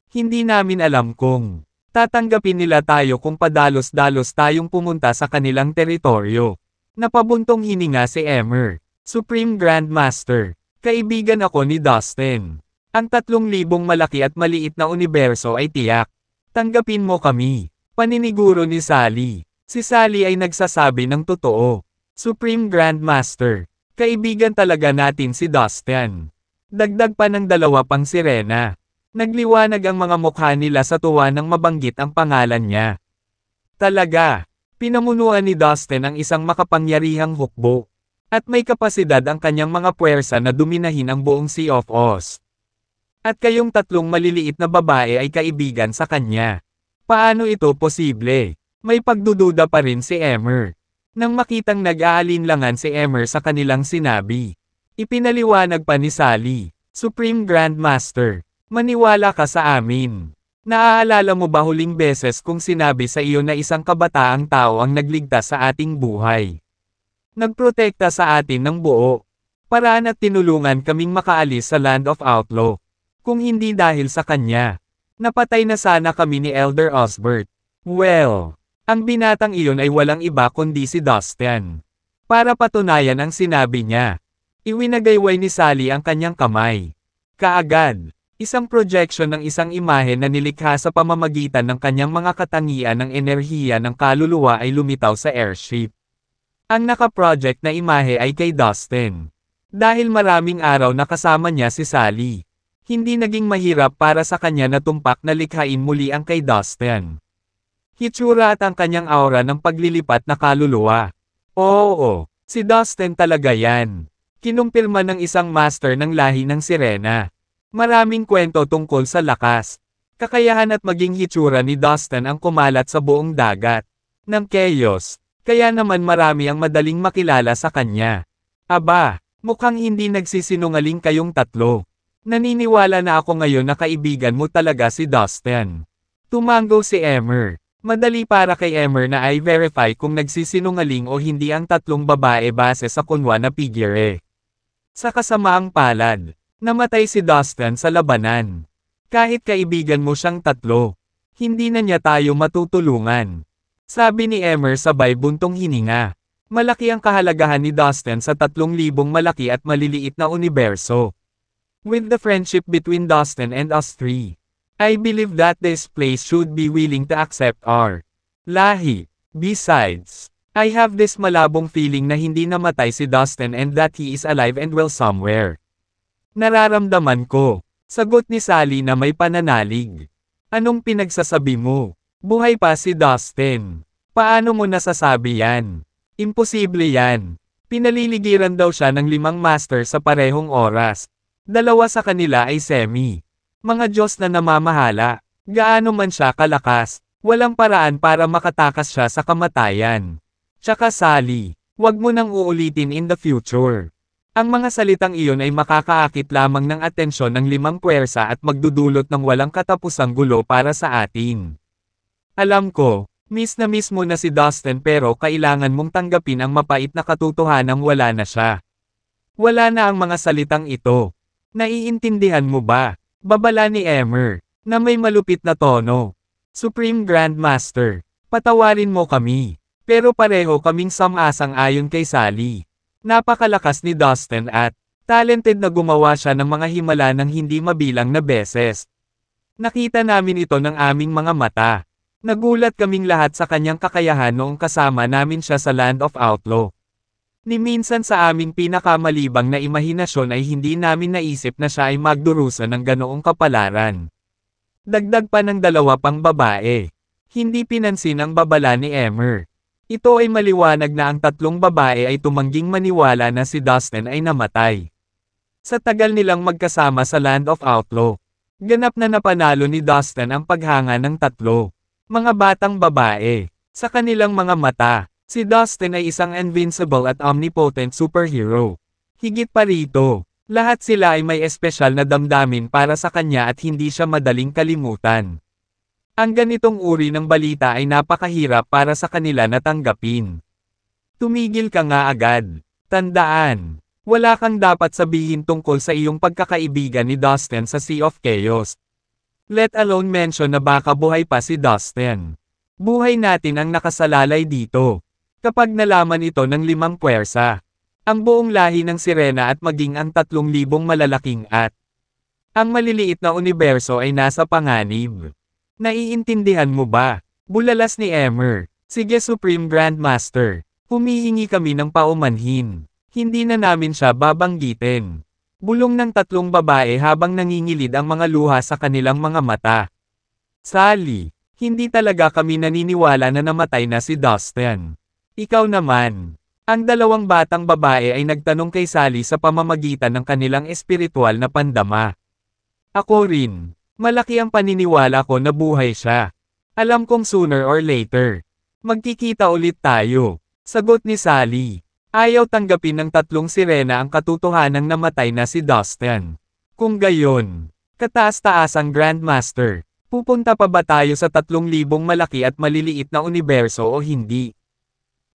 Hindi namin alam kung tatanggapin nila tayo kung padalos-dalos tayong pumunta sa kanilang teritoryo. Napabuntong hininga si Emer. Supreme Grandmaster. Kaibigan ako ni Dustin. Ang 3,000 malaki at maliit na universo ay tiyak. Tanggapin mo kami. Paniniguro ni Sally. Si Sally ay nagsasabi ng totoo. Supreme Grandmaster. Kaibigan talaga natin si Dustin. Dagdag pa ng 2 pang sirena. Nagliwanag ang mga mukha nila sa tuwa nang mabanggit ang pangalan niya. Talaga. Pinamunuan ni Dustin ang isang makapangyarihang hukbo. At may kapasidad ang kanyang mga puwersa na duminahin ang buong Sea of Oz. At kayong 3 maliliit na babae ay kaibigan sa kanya. Paano ito posible? May pagdududa pa rin si Emer. Nang makitang nag-aalinlangan si Emer sa kanilang sinabi. Ipinaliwanag pa ni Sally. Supreme Grandmaster, maniwala ka sa amin. Naaalala mo ba huling beses kung sinabi sa iyo na isang kabataang tao ang nagligtas sa ating buhay? Nagprotekta sa atin ng buo paraan at tinulungan kaming makaalis sa Land of Outlaw. Kung hindi dahil sa kanya, napatay na sana kami ni Elder Osbert. Well, ang binatang iyon ay walang iba kundi si Dustin. Para patunayan ang sinabi niya, iwinagayway ni Sally ang kanyang kamay. Kaagad, isang projection ng isang imahe na nilikha sa pamamagitan ng kanyang mga katangian ng enerhiya ng kaluluwa ay lumitaw sa airship. Ang naka-project na imahe ay kay Dustin. Dahil maraming araw na kasama niya si Sally, hindi naging mahirap para sa kanya na tumpak na likhain muli ang kay Dustin. Hitsura at ang kanyang aura ng paglilipat na kaluluwa. Oo, si Dustin talaga yan. Kinumpirma ng isang master ng lahi ng sirena. Maraming kwento tungkol sa lakas, kakayahan at maging hitsura ni Dustin ang kumalat sa buong dagat ng chaos, kaya naman marami ang madaling makilala sa kanya. Aba, mukhang hindi nagsisinungaling kayong 3. Naniniwala na ako ngayon na kaibigan mo talaga si Dustin. Tumango si Emer. Madali para kay Emer na i-verify kung nagsisinungaling o hindi ang 3 babae base sa kunwa na figure. Sa kasamaang palad, namatay si Dustin sa labanan. Kahit kaibigan mo siyang 3, hindi na niya tayo matutulungan. Sabi ni Emer sabay buntong hininga. Malaki ang kahalagahan ni Dustin sa 3,000 malaki at maliliit na universo. With the friendship between Dustin and us 3, I believe that this place should be willing to accept our lahi. Besides, I have this malabong feeling na hindi namatay si Dustin and that he is alive and well somewhere. Nararamdaman ko, sagot ni Sally na may pananalig. Anong pinagsasabi mo? Buhay pa si Dustin. Paano mo nasasabi yan? Imposible yan. Pinaliligiran daw siya ng 5 master sa parehong oras. 2 sa kanila ay semi. Mga Diyos na namamahala. Gaano man siya kalakas, walang paraan para makatakas siya sa kamatayan. Tsaka Sally, wag mo nang uulitin in the future. Ang mga salitang iyon ay makakaakit lamang ng atensyon ng limang puwersa at magdudulot ng walang katapusang gulo para sa atin. Alam ko, miss na miss mo na si Dustin pero kailangan mong tanggapin ang mapait na katotohanang wala na siya. Wala na ang mga salitang ito. Naiintindihan mo ba? Babala ni Emmer, na may malupit na tono. Supreme Grandmaster, patawarin mo kami. Pero pareho kaming samasang-ayon kay Sally. Napakalakas ni Dustin at talented na gumawa siya ng mga himala ng hindi mabilang na beses. Nakita namin ito ng aming mga mata. Nagulat kaming lahat sa kanyang kakayahan noong kasama namin siya sa Land of Outlaw. Ni minsan sa aming pinakamalibang na imahinasyon ay hindi namin naisip na siya ay magdurusa ng ganoong kapalaran. Dagdag pa ng dalawa pang babae. Hindi pinansin ang babala ni Emmer. Ito ay maliwanag na ang tatlong babae ay tumangging maniwala na si Dustin ay namatay. Sa tagal nilang magkasama sa Land of Outlaw, ganap na napanalo ni Dustin ang paghanga ng tatlo. Mga batang babae. Sa kanilang mga mata, si Dustin ay isang invincible at omnipotent superhero. Higit pa rito, lahat sila ay may espesyal na damdamin para sa kanya at hindi siya madaling kalimutan. Ang ganitong uri ng balita ay napakahirap para sa kanila na tanggapin. Tumigil ka nga agad. Tandaan, wala kang dapat sabihin tungkol sa iyong pagkakaibigan ni Dustin sa Sea of Chaos. Let alone mention na baka buhay pa si Dustin. Buhay natin ang nakasalalay dito. Kapag nalaman ito ng limang puwersa, ang buong lahi ng sirena at maging ang 3,000 malalaking at ang maliliit na universo ay nasa panganib. Naiintindihan mo ba? Bulalas ni Emmer. Sige Supreme Grandmaster. Humihingi kami ng paumanhin. Hindi na namin siya babanggitin. Bulong ng tatlong babae habang nangingilid ang mga luha sa kanilang mga mata. Sally, hindi talaga kami naniniwala na namatay na si Dustin. Ikaw naman. Ang dalawang batang babae ay nagtanong kay Sally sa pamamagitan ng kanilang espiritual na pandama. Ako rin. Malaki ang paniniwala ko na buhay siya. Alam kong sooner or later, magkikita ulit tayo. Sagot ni Sally. Ayaw tanggapin ng tatlong sirena ang katotohanang namatay na si Dustin. Kung gayon, kataas-taasang Grandmaster, pupunta pa ba tayo sa 3,000 malaki at maliliit na universo o hindi?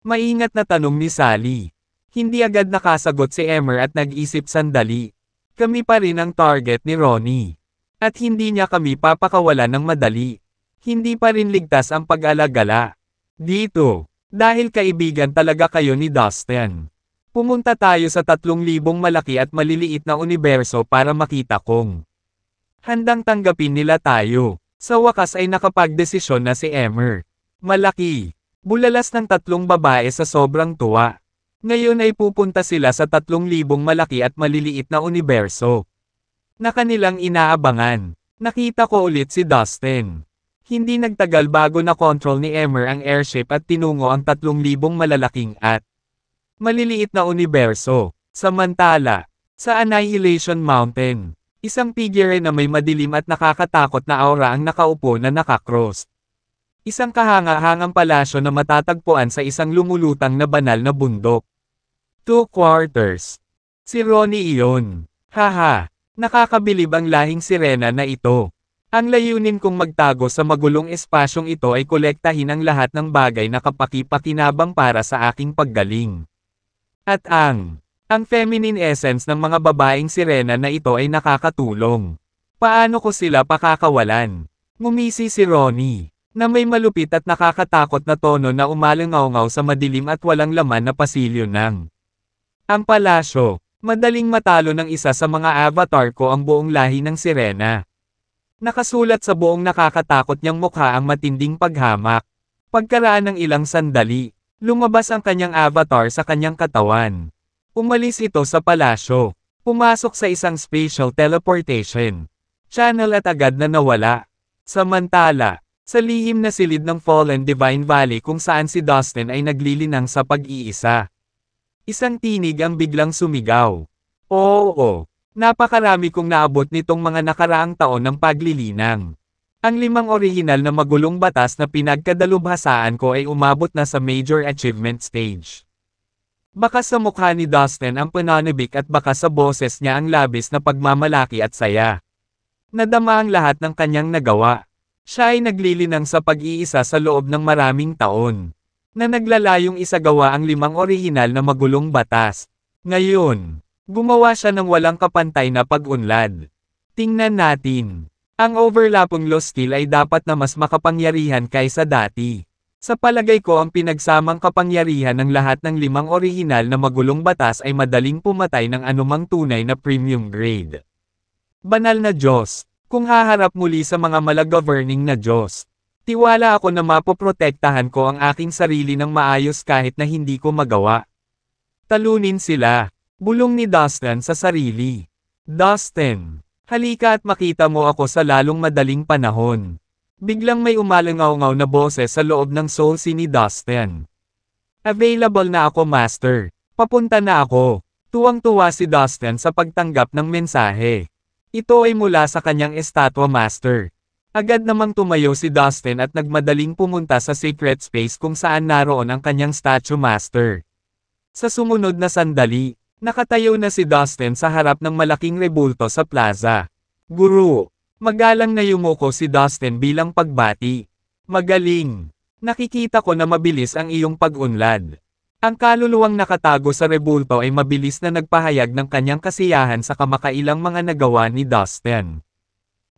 Maingat na tanong ni Sally. Hindi agad nakasagot si Emmer at nag-isip sandali. Kami pa rin ang target ni Ronnie. At hindi niya kami papakawalan ng madali. Hindi pa rin ligtas ang pag-alagala. Dito. Dahil kaibigan talaga kayo ni Dustin. Pumunta tayo sa 3,000 malaki at maliliit na universo para makita kung handang tanggapin nila tayo. Sa wakas ay nakapagdesisyon na si Emmer. Malaki. Bulalas ng tatlong babae sa sobrang tuwa. Ngayon ay pupunta sila sa 3,000 malaki at maliliit na universo. Na kanilang inaabangan. Nakita ko ulit si Dustin. Hindi nagtagal bago na-control ni Emmer ang airship at tinungo ang 3,000 malalaking at maliliit na universo. Samantala, sa Annihilation Mountain, isang figure na may madilim at nakakatakot na aura ang nakaupo na nakakross. Isang kahanga-hangang palasyo na matatagpuan sa isang lumulutang na banal na bundok. 2 quarters. Si Ronnie iyon. Haha, nakakabilib ang lahing sirena na ito. Ang layunin kong magtago sa magulong espasyong ito ay kolektahin ang lahat ng bagay na kapaki-pakinabang para sa aking paggaling. At ang feminine essence ng mga babaeng sirena na ito ay nakakatulong. Paano ko sila pakakawalan? Ngumisi si Ronnie, na may malupit at nakakatakot na tono na umalangaw-ngaw sa madilim at walang laman na pasilyo ng ang palasyo. Madaling matalo ng isa sa mga avatar ko ang buong lahi ng sirena. Nakasulat sa buong nakakatakot niyang mukha ang matinding paghamak. Pagkaraan ng ilang sandali, lumabas ang kanyang avatar sa kanyang katawan. Umalis ito sa palasyo. Pumasok sa isang spatial teleportation channel at agad na nawala. Samantala, sa lihim na silid ng Fallen Divine Valley kung saan si Dustin ay naglilinang sa pag-iisa. Isang tinig ang biglang sumigaw. Oo. Napakarami kong naabot nitong mga nakaraang taon ng paglilinang. Ang 5 orihinal na magulong batas na pinagkadalubhasaan ko ay umabot na sa major achievement stage. Baka sa mukha ni Dustin ang pananabik at baka sa boses niya ang labis na pagmamalaki at saya. Nadama ang lahat ng kanyang nagawa. Siya ay naglilinang sa pag-iisa sa loob ng maraming taon. Na naglalayong isagawa ang 5 orihinal na magulong batas. Ngayon, gumawa siya ng walang kapantay na pag-unlad. Tingnan natin. Ang overlapping law skill ay dapat na mas makapangyarihan kaysa dati. Sa palagay ko ang pinagsamang kapangyarihan ng lahat ng 5 orihinal na magulong batas ay madaling pumatay ng anumang tunay na premium grade. Banal na Diyos, kung haharap muli sa mga malagoverning na Diyos, tiwala ako na mapoprotektahan ko ang aking sarili ng maayos kahit na hindi ko magawa. Talunin sila, bulong ni Dustin sa sarili. Dustin, halika at makita mo ako sa lalong madaling panahon. Biglang may umalangaw-ngaw na boses sa loob ng soul sea ni Dustin. Available na ako master. Papunta na ako. Tuwang-tuwa si Dustin sa pagtanggap ng mensahe. Ito ay mula sa kanyang estatwa master. Agad namang tumayo si Dustin at nagmadaling pumunta sa secret space kung saan naroon ang kanyang statue master. Sa sumunod na sandali, nakatayo na si Dustin sa harap ng malaking rebulto sa plaza. Guru, magalang na yumuko si Dustin bilang pagbati. Magaling. Nakikita ko na mabilis ang iyong pag-unlad. Ang kaluluwang nakatago sa rebulto ay mabilis na nagpahayag ng kanyang kasiyahan sa kamakailang mga nagawa ni Dustin.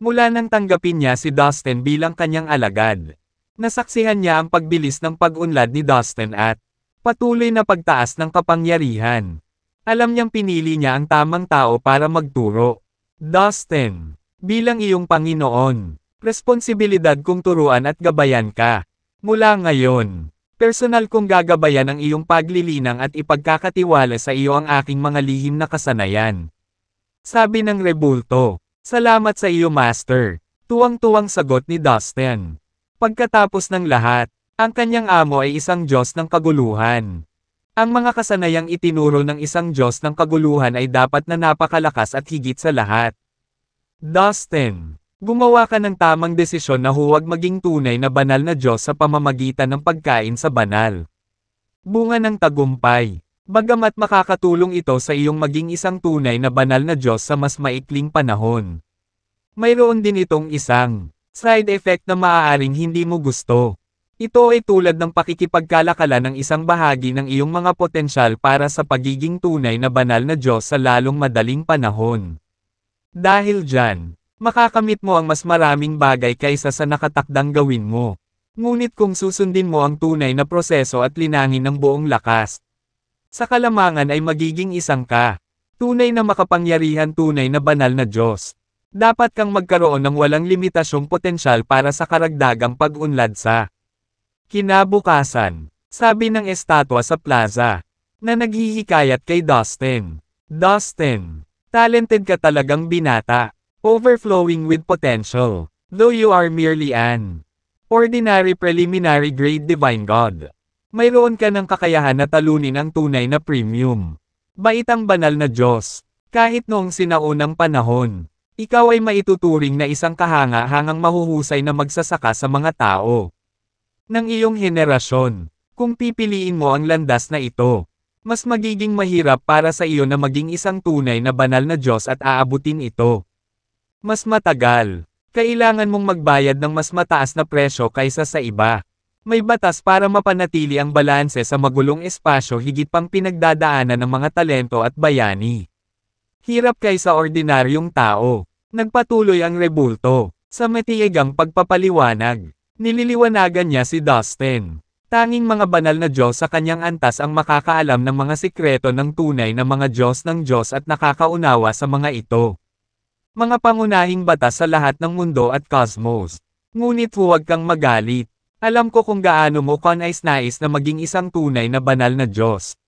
Mula nang tanggapin niya si Dustin bilang kanyang alagad, nasaksihan niya ang pagbilis ng pag-unlad ni Dustin at patuloy na pagtaas ng kapangyarihan. Alam niyang pinili niya ang tamang tao para magturo. Dustin, bilang iyong Panginoon, responsibilidad kong turuan at gabayan ka. Mula ngayon, personal kong gagabayan ang iyong paglilinang at ipagkakatiwala sa iyo ang aking mga lihim na kasanayan. Sabi ng rebulto, salamat sa iyo master. Tuwang-tuwang sagot ni Dustin. Pagkatapos ng lahat, ang kanyang amo ay isang Diyos ng kaguluhan. Ang mga kasanayang itinuro ng isang Diyos ng kaguluhan ay dapat na napakalakas at higit sa lahat. Dustin, gumawa ka ng tamang desisyon na huwag maging tunay na banal na Diyos sa pamamagitan ng pagkain sa banal. Bunga ng tagumpay. Bagamat makakatulong ito sa iyong maging isang tunay na banal na Diyos sa mas maikling panahon. Mayroon din itong isang side effect na maaaring hindi mo gusto. Ito ay tulad ng pakikipagkalakala ng isang bahagi ng iyong mga potensyal para sa pagiging tunay na banal na Diyos sa lalong madaling panahon. Dahil dyan, makakamit mo ang mas maraming bagay kaysa sa nakatakdang gawin mo. Ngunit kung susundin mo ang tunay na proseso at linangin ng buong lakas, sa kalamangan ay magiging isang ka. Tunay na makapangyarihan, tunay na banal na Diyos. Dapat kang magkaroon ng walang limitasyong potensyal para sa karagdagang pag-unlad sa kinabukasan. Sabi ng estatwa sa plaza, na naghihikayat kay Dustin. Dustin, talented ka talagang binata. Overflowing with potential. Though you are merely an ordinary preliminary grade divine God. Mayroon ka ng kakayahan na talunin ang tunay na premium. Bait ang banal na Diyos. Kahit noong sinaunang panahon, ikaw ay maituturing na isang kahanga-hangang mahuhusay na magsasaka sa mga tao ng iyong henerasyon. Kung pipiliin mo ang landas na ito, mas magiging mahirap para sa iyo na maging isang tunay na banal na Diyos at aabutin ito. Mas matagal. Kailangan mong magbayad ng mas mataas na presyo kaysa sa iba. May batas para mapanatili ang balanse sa magulong espasyo higit pang pinagdadaanan ng mga talento at bayani. Hirap kaysa ordinaryong tao. Nagpatuloy ang rebulto. Sa matiyagang pagpapaliwanag, nililiwanagan niya si Dustin. Tanging mga banal na Diyos sa kanyang antas ang makakaalam ng mga sikreto ng tunay na mga Diyos ng Diyos at nakakaunawa sa mga ito. Mga pangunahing batas sa lahat ng mundo at cosmos. Ngunit huwag kang magalit. Alam ko kung gaano mo kanais-nais na maging isang tunay na banal na Diyos.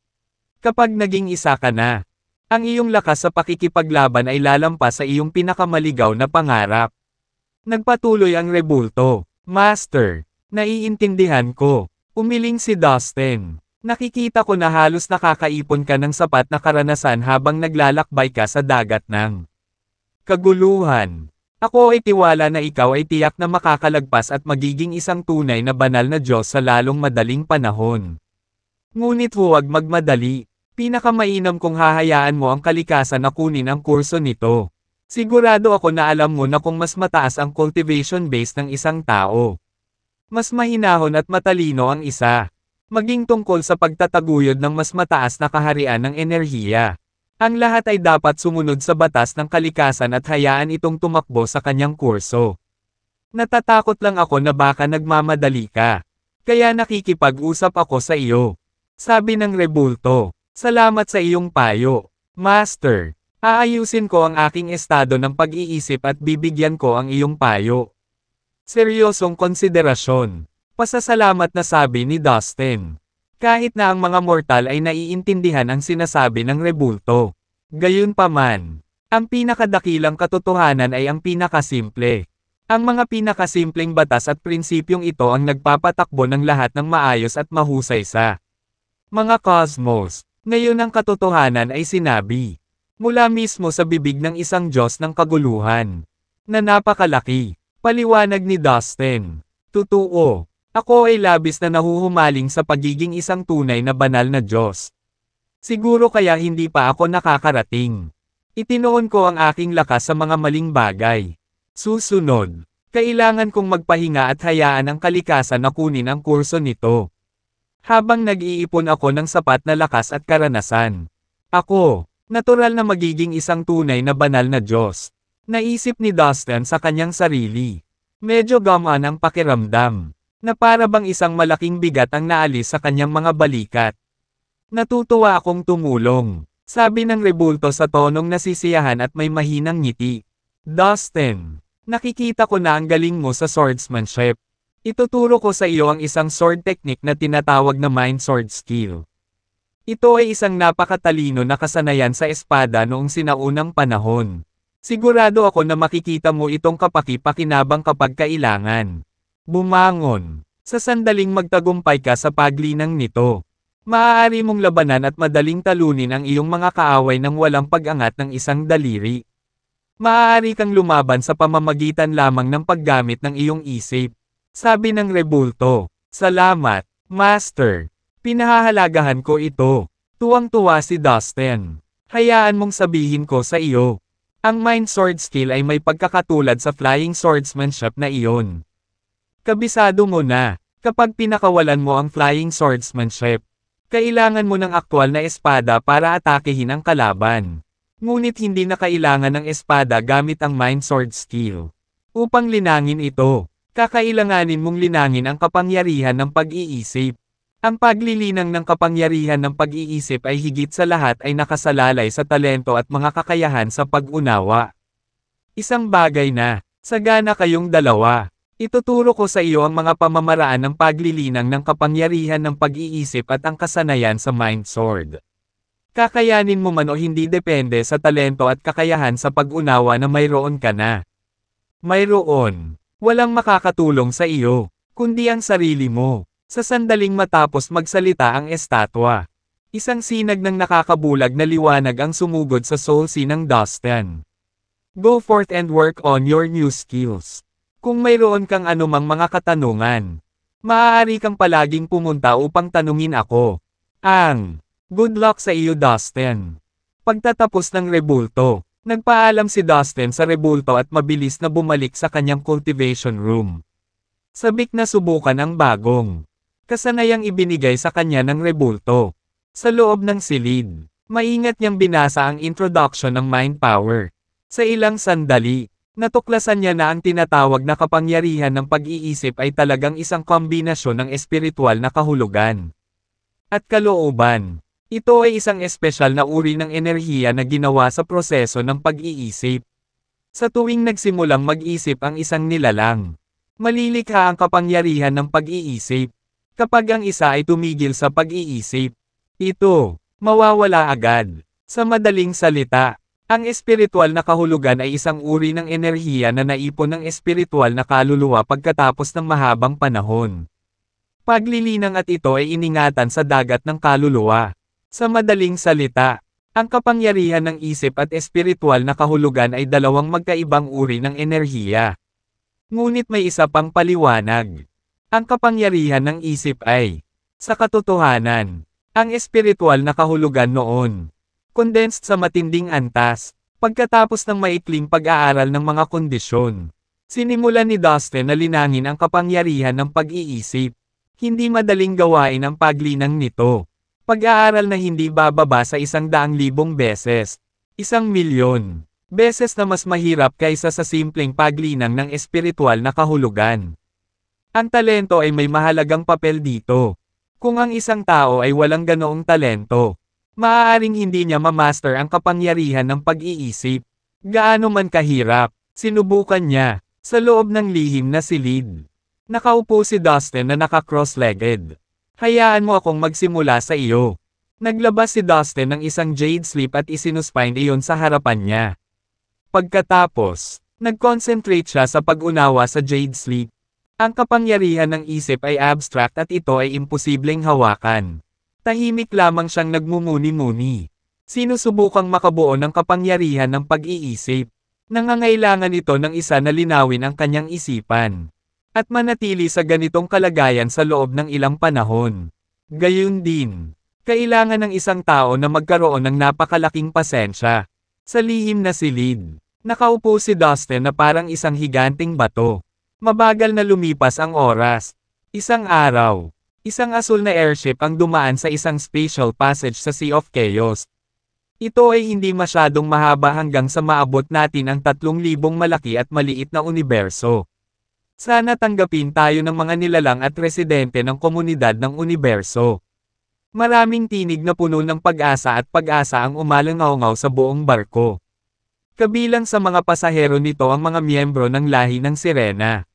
Kapag naging isa ka na, ang iyong lakas sa pakikipaglaban ay lalampas sa iyong pinakamaligaw na pangarap. Nagpatuloy ang rebulto. Master, naiintindihan ko. Umiling si Dustin. Nakikita ko na halos nakakaipon ka ng sapat na karanasan habang naglalakbay ka sa dagat ng kaguluhan. Ako ay tiwala na ikaw ay tiyak na makakalagpas at magiging isang tunay na banal na Diyos sa lalong madaling panahon. Ngunit huwag magmadali. Pinakamainam kung hahayaan mo ang kalikasan na kunin ang kurso nito. Sigurado ako na alam mo na kung mas mataas ang cultivation base ng isang tao, mas mahinahon at matalino ang isa. Maging tungkol sa pagtataguyod ng mas mataas na kaharian ng enerhiya. Ang lahat ay dapat sumunod sa batas ng kalikasan at hayaan itong tumakbo sa kanyang kurso. Natatakot lang ako na baka nagmamadali ka. Kaya nakikipag-usap ako sa iyo. Sabi ng rebulto. Salamat sa iyong payo, Master. Aayusin ko ang aking estado ng pag-iisip at bibigyan ko ang iyong payo. Seryosong konsiderasyon. Pasasalamat na sabi ni Dustin. Kahit na ang mga mortal ay naiintindihan ang sinasabi ng rebulto. Gayunpaman, ang pinakadakilang katotohanan ay ang pinakasimple. Ang mga pinakasimpleng batas at prinsipyong ito ang nagpapatakbo ng lahat ng maayos at mahusay sa mga cosmos. Ngayon ang katotohanan ay sinabi mula mismo sa bibig ng isang Diyos ng kaguluhan na napakalaki. Paliwanag ni Dustin. Totoo. Ako ay labis na nahuhumaling sa pagiging isang tunay na banal na Diyos. Siguro kaya hindi pa ako nakakarating. Itinoon ko ang aking lakas sa mga maling bagay. Susunod, kailangan kong magpahinga at hayaan ang kalikasan na kunin ang kurso nito. Habang nag-iipon ako ng sapat na lakas at karanasan, ako, natural na magiging isang tunay na banal na Diyos. Naisip ni Dustin sa kanyang sarili. Medyo gamaan ang pakiramdam, na para bang isang malaking bigat ang naalis sa kanyang mga balikat. Natutuwa akong tumulong, sabi ng rebulto sa tonong nasisiyahan at may mahinang ngiti. Dustin, nakikita ko na ang galing mo sa swordsmanship. Ituturo ko sa iyo ang isang sword technique na tinatawag na mind sword skill. Ito ay isang napakatalino na kasanayan sa espada noong sinaunang panahon. Sigurado ako na makikita mo itong kapaki-pakinabang kapag kailangan. Bumangon. Sa sandaling magtagumpay ka sa paglinang nito, maaari mong labanan at madaling talunin ang iyong mga kaaway nang walang pag-angat ng isang daliri. Maaari kang lumaban sa pamamagitan lamang ng paggamit ng iyong isip. Sabi ng rebulto. Salamat, Master. Pinahahalagahan ko ito. Tuwang-tuwa si Dustin. Hayaan mong sabihin ko sa iyo. Ang mind sword skill ay may pagkakatulad sa flying swordsmanship na iyon. Kabisado mo na, kapag pinakawalan mo ang flying swordsmanship, kailangan mo ng aktwal na espada para atakehin ang kalaban. Ngunit hindi na kailangan ng espada gamit ang mind sword skill. Upang linangin ito, kakailanganin mong linangin ang kapangyarihan ng pag-iisip. Ang paglilinang ng kapangyarihan ng pag-iisip ay higit sa lahat ay nakasalalay sa talento at mga kakayahan sa pag-unawa. Isang bagay na, sagana kayong dalawa. Ituturo ko sa iyo ang mga pamamaraan ng paglilinang ng kapangyarihan ng pag-iisip at ang kasanayan sa mind sword. Kakayanin mo man o hindi depende sa talento at kakayahan sa pag-unawa na mayroon ka na. Mayroon. Walang makakatulong sa iyo, kundi ang sarili mo. Sa sandaling matapos magsalita ang estatwa, isang sinag ng nakakabulag na liwanag ang sumugod sa soul sea ng Dustin. Go forth and work on your new skills. Kung mayroon kang anumang mga katanungan, maaari kang palaging pumunta upang tanungin ako. Good luck sa iyo, Dustin. Pagtatapos ng rebulto, nagpaalam si Dustin sa rebulto at mabilis na bumalik sa kanyang cultivation room. Sabik na subukan ang bagong kasanayang ibinigay sa kanya ng rebulto. Sa loob ng silid, maingat niyang binasa ang introduction ng mind power. Sa ilang sandali, natuklasan niya na ang tinatawag na kapangyarihan ng pag-iisip ay talagang isang kombinasyon ng espiritual na kahulugan at kalooban. Ito ay isang espesyal na uri ng enerhiya na ginawa sa proseso ng pag-iisip. Sa tuwing nagsimulang mag-isip ang isang nilalang, malilikha ang kapangyarihan ng pag-iisip. Kapag ang isa ay tumigil sa pag-iisip, ito, mawawala agad. Sa madaling salita, ang espiritual na kahulugan ay isang uri ng enerhiya na naipon ng espiritual na kaluluwa pagkatapos ng mahabang panahon. Paglilinang at ito ay iningatan sa dagat ng kaluluwa. Sa madaling salita, ang kapangyarihan ng isip at espiritual na kahulugan ay dalawang magkaibang uri ng enerhiya. Ngunit may isa pang paliwanag. Ang kapangyarihan ng isip ay, sa katotohanan, Ang espiritual na kahulugan noon. Condensed sa matinding antas. Pagkatapos ng maikling pag-aaral ng mga kondisyon, sinimulan ni Dustin na linangin ang kapangyarihan ng pag-iisip. Hindi madaling gawain ang paglinang nito. Pag-aaral na hindi bababa sa 100,000 beses. 1,000,000 beses na mas mahirap kaysa sa simpleng paglinang ng espiritual na kahulugan. Ang talento ay may mahalagang papel dito. Kung ang isang tao ay walang ganoong talento, maaaring hindi niya ma-master ang kapangyarihan ng pag-iisip. Gaano man kahirap, sinubukan niya. Sa loob ng lihim na silid, nakaupo si Dustin na naka-cross-legged. Hayaan mo akong magsimula sa iyo. Naglabas si Dustin ng isang jade slip at isinuspine iyon sa harapan niya. Pagkatapos, nag-concentrate siya sa pag-unawa sa jade slip. Ang kapangyarihan ng isip ay abstract at ito ay imposibleng hawakan. Tahimik lamang siyang nagmumuni-muni. Sinusubukang makabuo ng kapangyarihan ng pag-iisip. Nangangailangan ito ng isa na linawin ang kanyang isipan. At manatili sa ganitong kalagayan sa loob ng ilang panahon. Gayun din, kailangan ng isang tao na magkaroon ng napakalaking pasensya. Sa lihim na silid, nakaupo si Dustin na parang isang higanting bato. Mabagal na lumipas ang oras. Isang araw, isang asul na airship ang dumaan sa isang spatial passage sa Sea of Chaos. Ito ay hindi masyadong mahaba hanggang sa maabot natin ang 3,000 malaki at maliit na universo. Sana tanggapin tayo ng mga nilalang at residente ng komunidad ng universo. Maraming tinig na puno ng pag-asa at pag-asa ang umalangaw-ngaw sa buong barko. Kabilang sa mga pasahero nito ang mga miyembro ng lahi ng Sirena.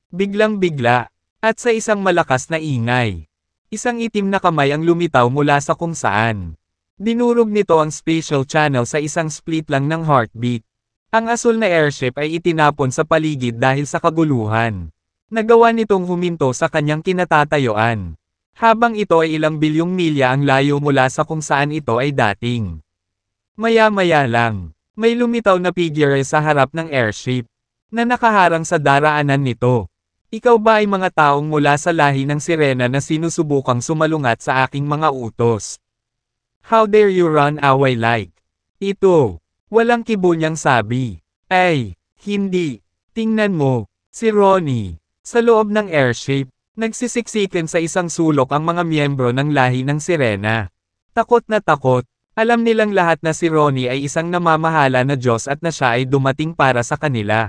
Biglang-bigla, at sa isang malakas na ingay, isang itim na kamay ang lumitaw mula sa kung saan. Dinurog nito ang spatial channel sa isang split lang ng heartbeat. Ang asul na airship ay itinapon sa paligid dahil sa kaguluhan. Nagawa nitong huminto sa kanyang kinatatayuan. Habang ito ay ilang bilyong milya ang layo mula sa kung saan ito ay dating. Maya-maya lang, may lumitaw na figure sa harap ng airship, na nakaharang sa daraanan nito. Ikaw ba ay mga taong mula sa lahi ng Sirena na sinusubukang sumalungat sa aking mga utos? How dare you run away like? Ito, walang kibo niyang sabi. Ay, hindi. Tingnan mo, si Ronnie. Sa loob ng airship, nagsisiksikan sa isang sulok ang mga miyembro ng lahi ng Sirena. Takot na takot, alam nilang lahat na si Ronnie ay isang namamahala na Diyos at na siya ay dumating para sa kanila.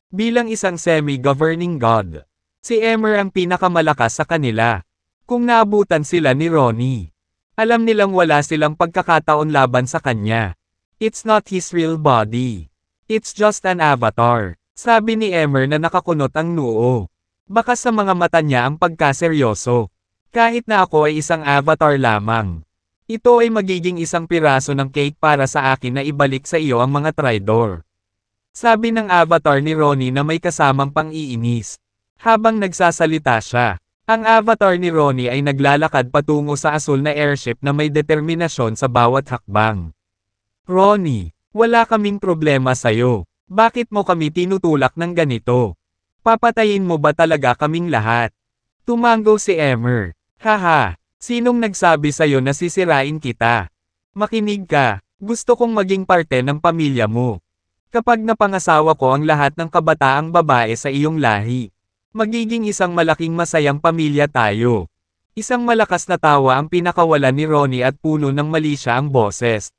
Bilang isang semi-governing god, si Emer ang pinakamalakas sa kanila. Kung naabutan sila ni Ronnie, alam nilang wala silang pagkakataon laban sa kanya. It's not his real body. It's just an avatar, sabi ni Emer na nakakunot ang noo. Baka sa mga mata niya ang pagkaseryoso. Kahit na ako ay isang avatar lamang. Ito ay magiging isang piraso ng cake para sa akin na ibalik sa iyo ang mga traidor. Sabi ng avatar ni Ronnie na may kasamang pang-iinis. Habang nagsasalita siya, ang avatar ni Ronnie ay naglalakad patungo sa asul na airship na may determinasyon sa bawat hakbang. Ronnie, wala kaming problema sa'yo. Bakit mo kami tinutulak ng ganito? Papatayin mo ba talaga kaming lahat? Tumango si Emer. Haha, sinong nagsabi sa'yo na sisirain kita? Makinig ka, gusto kong maging parte ng pamilya mo. Kapag napangasawa ko ang lahat ng kabataang babae sa iyong lahi, magiging isang malaking masayang pamilya tayo. Isang malakas na tawa ang pinakawalan ni Ronnie at puno ng mali siya ang boses.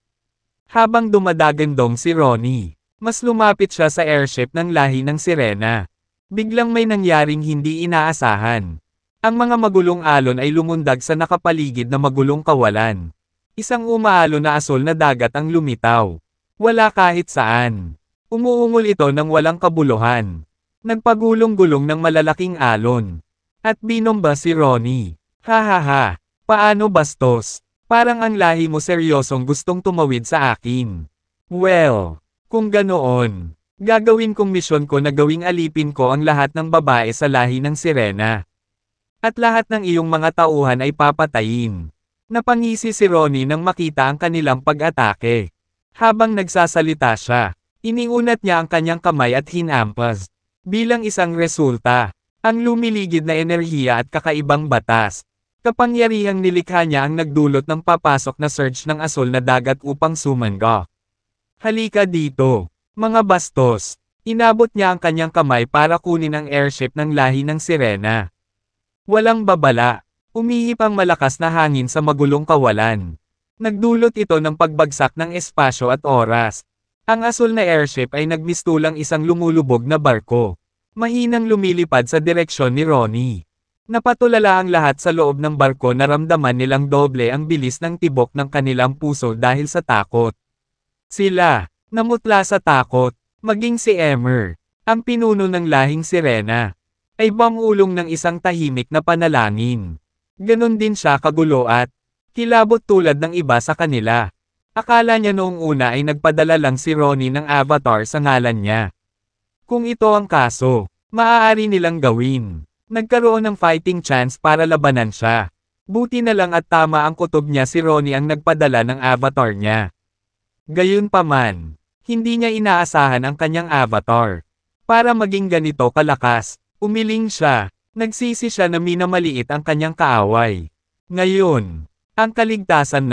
Habang dumadagandong si Ronnie, mas lumapit siya sa airship ng lahi ng Sirena. Biglang may nangyaring hindi inaasahan. Ang mga magulong alon ay lumundag sa nakapaligid na magulong kawalan. Isang umaalon na asul na dagat ang lumitaw. Wala kahit saan. Umuungol ito ng walang kabuluhan. Nagpagulong-gulong ng malalaking alon. At binomba si Ronnie. Hahaha, paano bastos? Parang ang lahi mo seryosong gustong tumawid sa akin. Well, kung ganoon, gagawin kong misyon ko na gawing alipin ko ang lahat ng babae sa lahi ng Sirena. At lahat ng iyong mga tauhan ay papatayin. Napangisi si Ronnie nang makita ang kanilang pag-atake. Habang nagsasalita siya, iniunat niya ang kanyang kamay at hinampas. Bilang isang resulta, ang lumiligid na enerhiya at kakaibang batas. Kapangyarihang nilikha niya ang nagdulot ng papasok na surge ng asul na dagat upang sumangga. Halika dito, mga bastos. Inabot niya ang kanyang kamay para kunin ang airship ng lahi ng sirena. Walang babala. Umihip ang malakas na hangin sa magulong kawalan. Nagdulot ito ng pagbagsak ng espasyo at oras. Ang asul na airship ay nagmistulang isang lumulubog na barko. Mahinang lumilipad sa direksyon ni Ronnie. Napatulala ang lahat sa loob ng barko, naramdaman nilang doble ang bilis ng tibok ng kanilang puso dahil sa takot. Sila, namutla sa takot, maging si Emmer, ang pinuno ng lahing sirena, ay bumulong ng isang tahimik na panalangin. Ganon din siya kagulo at kilabot tulad ng iba sa kanila. Akala niya noong una ay nagpadala lang si Ronnie ng avatar sa ngalan niya. Kung ito ang kaso, maaari nilang gawin. Nagkaroon ng fighting chance para labanan siya. Buti na lang at tama ang kutob niya, si Ronnie ang nagpadala ng avatar niya. Gayunpaman, hindi niya inaasahan ang kanyang avatar. Para maging ganito kalakas, umiling siya. Nagsisi siya na minamaliit ang kanyang kaaway. Ngayon, ang kaligtasan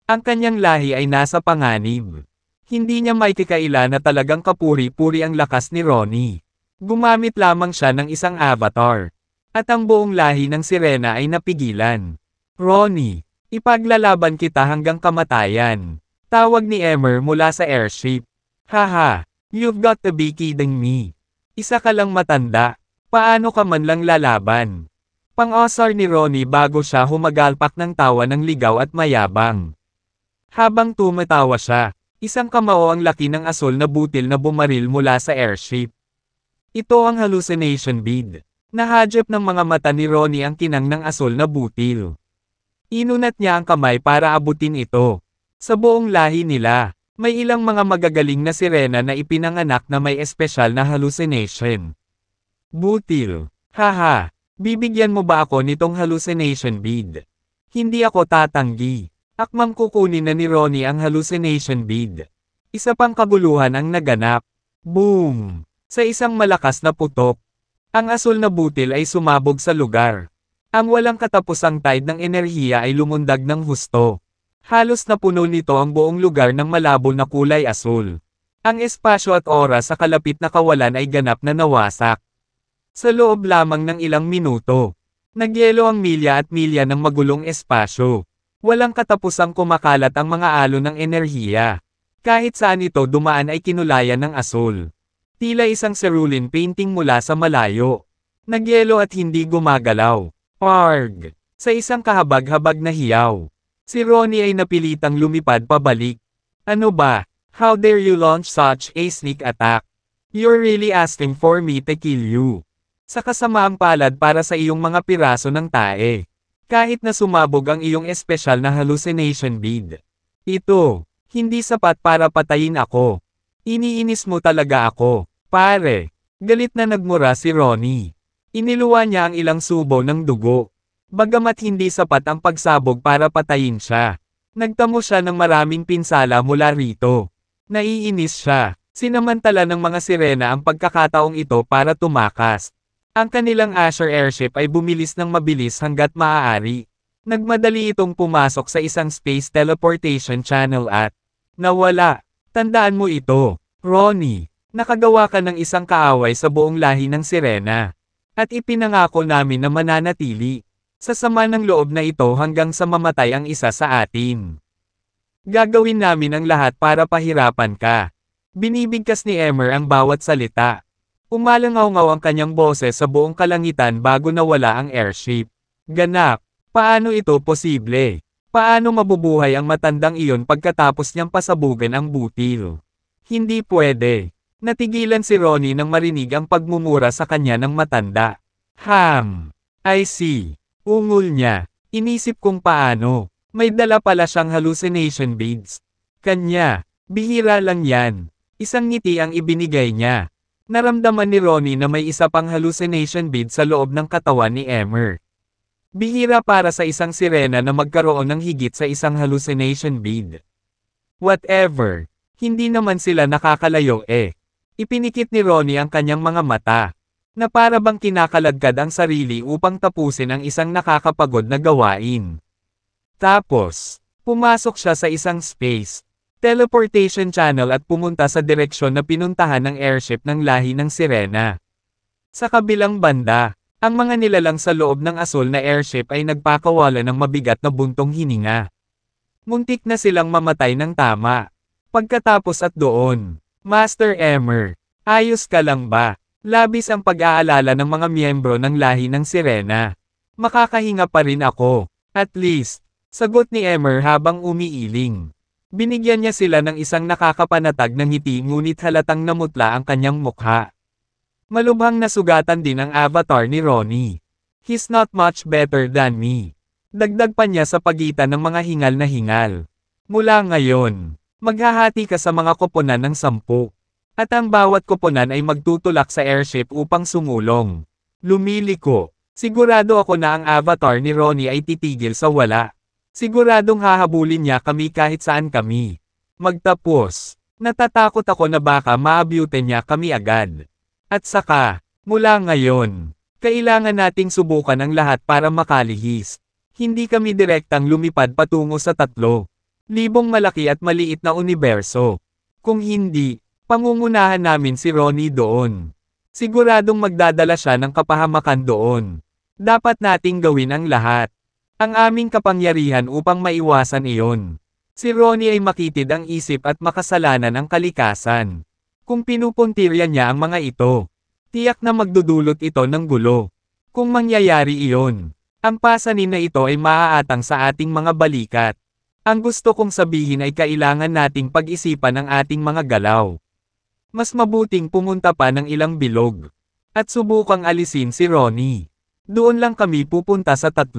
ang kanyang lahi ay nasa panganib. Hindi niya maitikaila na talagang kapuri-puri ang lakas ni Ronnie. Gumamit lamang siya ng isang avatar. At ang buong lahi ng sirena ay napigilan. Ronnie, ipaglalaban kita hanggang kamatayan. Tawag ni Emmer mula sa airship. Haha, you've got to be kidding me. Isa ka lang matanda. Paano ka man lang lalaban? Pang-osar ni Ronnie bago siya humagalpak ng tawa ng ligaw at mayabang. Habang tumatawa siya, isang kamao ang laki ng asul na butil na bumaril mula sa airship. Ito ang hallucination bead. Nahadyap ng mga mata ni Ronnie ang kinang ng asul na butil. Inunat niya ang kamay para abutin ito. Sa buong lahi nila, may ilang mga magagaling na sirena na ipinanganak na may espesyal na hallucination. Butil. Haha, bibigyan mo ba ako nitong hallucination bead? Hindi ako tatanggi. Akmang kukunin na ni Ronnie ang hallucination bead. Isa pang kaguluhan ang naganap. Boom! Sa isang malakas na putok, ang asul na butil ay sumabog sa lugar. Ang walang katapusang tide ng enerhiya ay lumundag ng husto. Halos napuno nito ang buong lugar ng malabo na kulay asul. Ang espasyo at oras sa kalapit na kawalan ay ganap na nawasak. Sa loob lamang ng ilang minuto, nagyelo ang milya at milya ng magulong espasyo. Walang katapusang kumakalat ang mga alon ng enerhiya. Kahit saan ito dumaan ay kinulayan ng asul. Tila isang cerulean painting mula sa malayo. Nagyelo at hindi gumagalaw. Parg! Sa isang kahabag-habag na hiyaw, si Ronnie ay napilitang lumipad pabalik. Ano ba? How dare you launch such a sneak attack? You're really asking for me to kill you. Sa kasamaang palad para sa iyong mga piraso ng tae. Kahit na sumabog ang iyong espesyal na hallucination bead. Ito, hindi sapat para patayin ako. Iniinis mo talaga ako, pare. Galit na nagmura si Ronnie. Iniluwa niya ang ilang subo ng dugo. Bagamat hindi sapat ang pagsabog para patayin siya. Nagtamo siya ng maraming pinsala mula rito. Naiinis siya. Sinamantala ng mga sirena ang pagkakataong ito para tumakas. Ang kanilang Asher airship ay bumilis ng mabilis hanggat maaari. Nagmadali itong pumasok sa isang space teleportation channel at nawala. Tandaan mo ito, Ronnie. Nakagawa ka ng isang kaaway sa buong lahi ng sirena. At ipinangako namin na mananatili sa sama ng loob na ito hanggang sa mamatay ang isa sa atin. Gagawin namin ang lahat para pahirapan ka. Binibigkas ni Emmer ang bawat salita. Umalangaw-ngaw ang kanyang boses sa buong kalangitan bago nawala ang airship. Ganap, paano ito posible? Paano mabubuhay ang matandang iyon pagkatapos niyang pasabugan ang butil? Hindi pwede. Natigilan si Ronnie nang marinig ang pagmumura sa kanya ng matanda. I see. Ungol niya. Inisip kung paano. May dala pala siyang hallucination beads. Kanya, bihira lang yan. Isang ngiti ang ibinigay niya. Naramdaman ni Ronnie na may isa pang hallucination bead sa loob ng katawan ni Emmer. Bihira para sa isang sirena na magkaroon ng higit sa isang hallucination bead. Whatever. Hindi naman sila nakakalayo eh. Ipinikit ni Ronnie ang kanyang mga mata. Na para bang kinakaladkad ang sarili upang tapusin ang isang nakakapagod na gawain. Tapos, pumasok siya sa isang space teleportation channel at pumunta sa direksyon na pinuntahan ng airship ng lahi ng sirena. Sa kabilang banda, ang mga nilalang sa loob ng asul na airship ay nagpakawala ng mabigat na buntong hininga. Muntik na silang mamatay ng tama. Pagkatapos at doon, Master Emmer, ayos ka lang ba? Labis ang pag-aalala ng mga miyembro ng lahi ng sirena. Makakahinga pa rin ako, at least, sagot ni Emmer habang umiiling. Binigyan niya sila ng isang nakakapanatag na ngiti ngunit halatang namutla ang kanyang mukha. Malubhang nasugatan din ang avatar ni Ronnie. He's not much better than me. Dagdag pa niya sa pagitan ng mga hingal na hingal. Mula ngayon, maghahati ka sa mga koponan ng 10. At ang bawat koponan ay magtutulak sa airship upang sumulong. Lumiliko. Sigurado ako na ang avatar ni Ronnie ay titigil sa wala. Siguradong hahabulin niya kami kahit saan kami. Magtapos, natatakot ako na baka maabutin niya kami agad. At saka, mula ngayon, kailangan nating subukan ang lahat para makalihis. Hindi kami direktang lumipad patungo sa 3 libong malaki at maliit na universo. Kung hindi, pangungunahan namin si Ronnie doon. Siguradong magdadala siya ng kapahamakan doon. Dapat nating gawin ang lahat. Ang aming kapangyarihan upang maiwasan iyon. Si Ronnie ay makitid ang isip at makasalanan ang kalikasan. Kung pinupuntirya niya ang mga ito, tiyak na magdudulot ito ng gulo. Kung mangyayari iyon, ang pasanin na ito ay maaatang sa ating mga balikat. Ang gusto kong sabihin ay kailangan nating pag-isipan ang ating mga galaw. Mas mabuting pumunta pa ng ilang bilog. At subukang alisin si Ronnie. Doon lang kami pupunta sa 3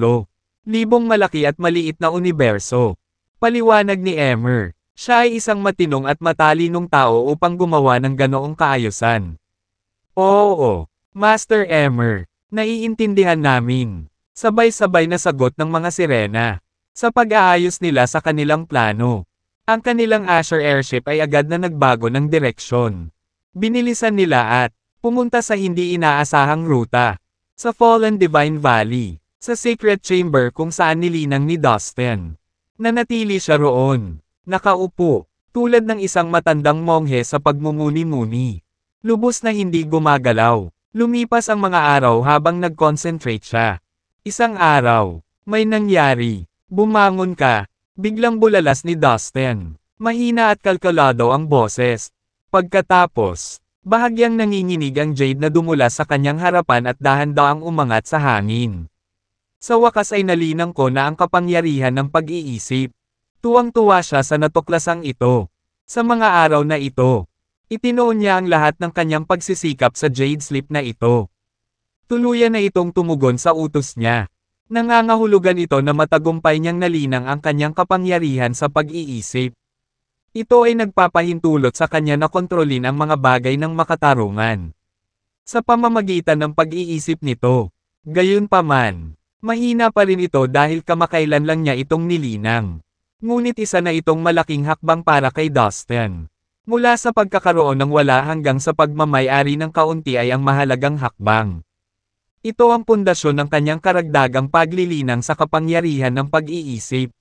libong malaki at maliit na universo. Paliwanag ni Emmer, siya ay isang matinong at matalinong tao upang gumawa ng ganoong kaayusan. Oo, Master Emmer, naiintindihan namin. Sabay-sabay na sagot ng mga sirena. Sa pag-aayos nila sa kanilang plano, ang kanilang Asher airship ay agad na nagbago ng direksyon. Binilisan nila at pumunta sa hindi inaasahang ruta. Sa Fallen Divine Valley. Sa secret chamber kung saan nilinang ni Dustin. Nanatili siya roon. Nakaupo, tulad ng isang matandang monghe sa pagmumuni-muni. Lubos na hindi gumagalaw. Lumipas ang mga araw habang nag-concentrate siya. Isang araw, may nangyari. Bumangon ka. Biglang bulalas ni Dustin. Mahina at kalkulado ang boses. Pagkatapos, bahagyang nanginginig ang jade na dumula sa kanyang harapan at dahan-daang umangat sa hangin. Sa wakas ay nalinang ko na ang kapangyarihan ng pag-iisip. Tuwang-tuwa siya sa natuklasang ito. Sa mga araw na ito, itinoon niya ang lahat ng kanyang pagsisikap sa Jade Sleep na ito. Tuluyan na itong tumugon sa utos niya. Nangangahulugan ito na matagumpay niyang nalinang ang kanyang kapangyarihan sa pag-iisip. Ito ay nagpapahintulot sa kanya na kontrolin ang mga bagay ng makatarungan. Sa pamamagitan ng pag-iisip nito, gayunpaman, mahina pa rin ito dahil kamakailan lang niya itong nilinang. Ngunit isa na itong malaking hakbang para kay Dustin. Mula sa pagkakaroon ng wala hanggang sa pagmamay-ari ng kaunti ay ang mahalagang hakbang. Ito ang pundasyon ng kanyang karagdagang paglilinang sa kapangyarihan ng pag-iisip.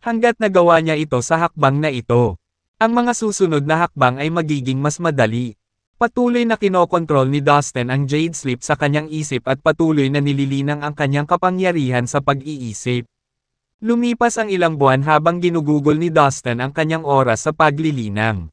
Hanggat nagawa niya ito sa hakbang na ito, ang mga susunod na hakbang ay magiging mas madali. Patuloy na kinokontrol ni Dustin ang Jade Sleep sa kanyang isip at patuloy na nililinang ang kanyang kapangyarihan sa pag-iisip. Lumipas ang ilang buwan habang ginugugol ni Dustin ang kanyang oras sa paglilinang.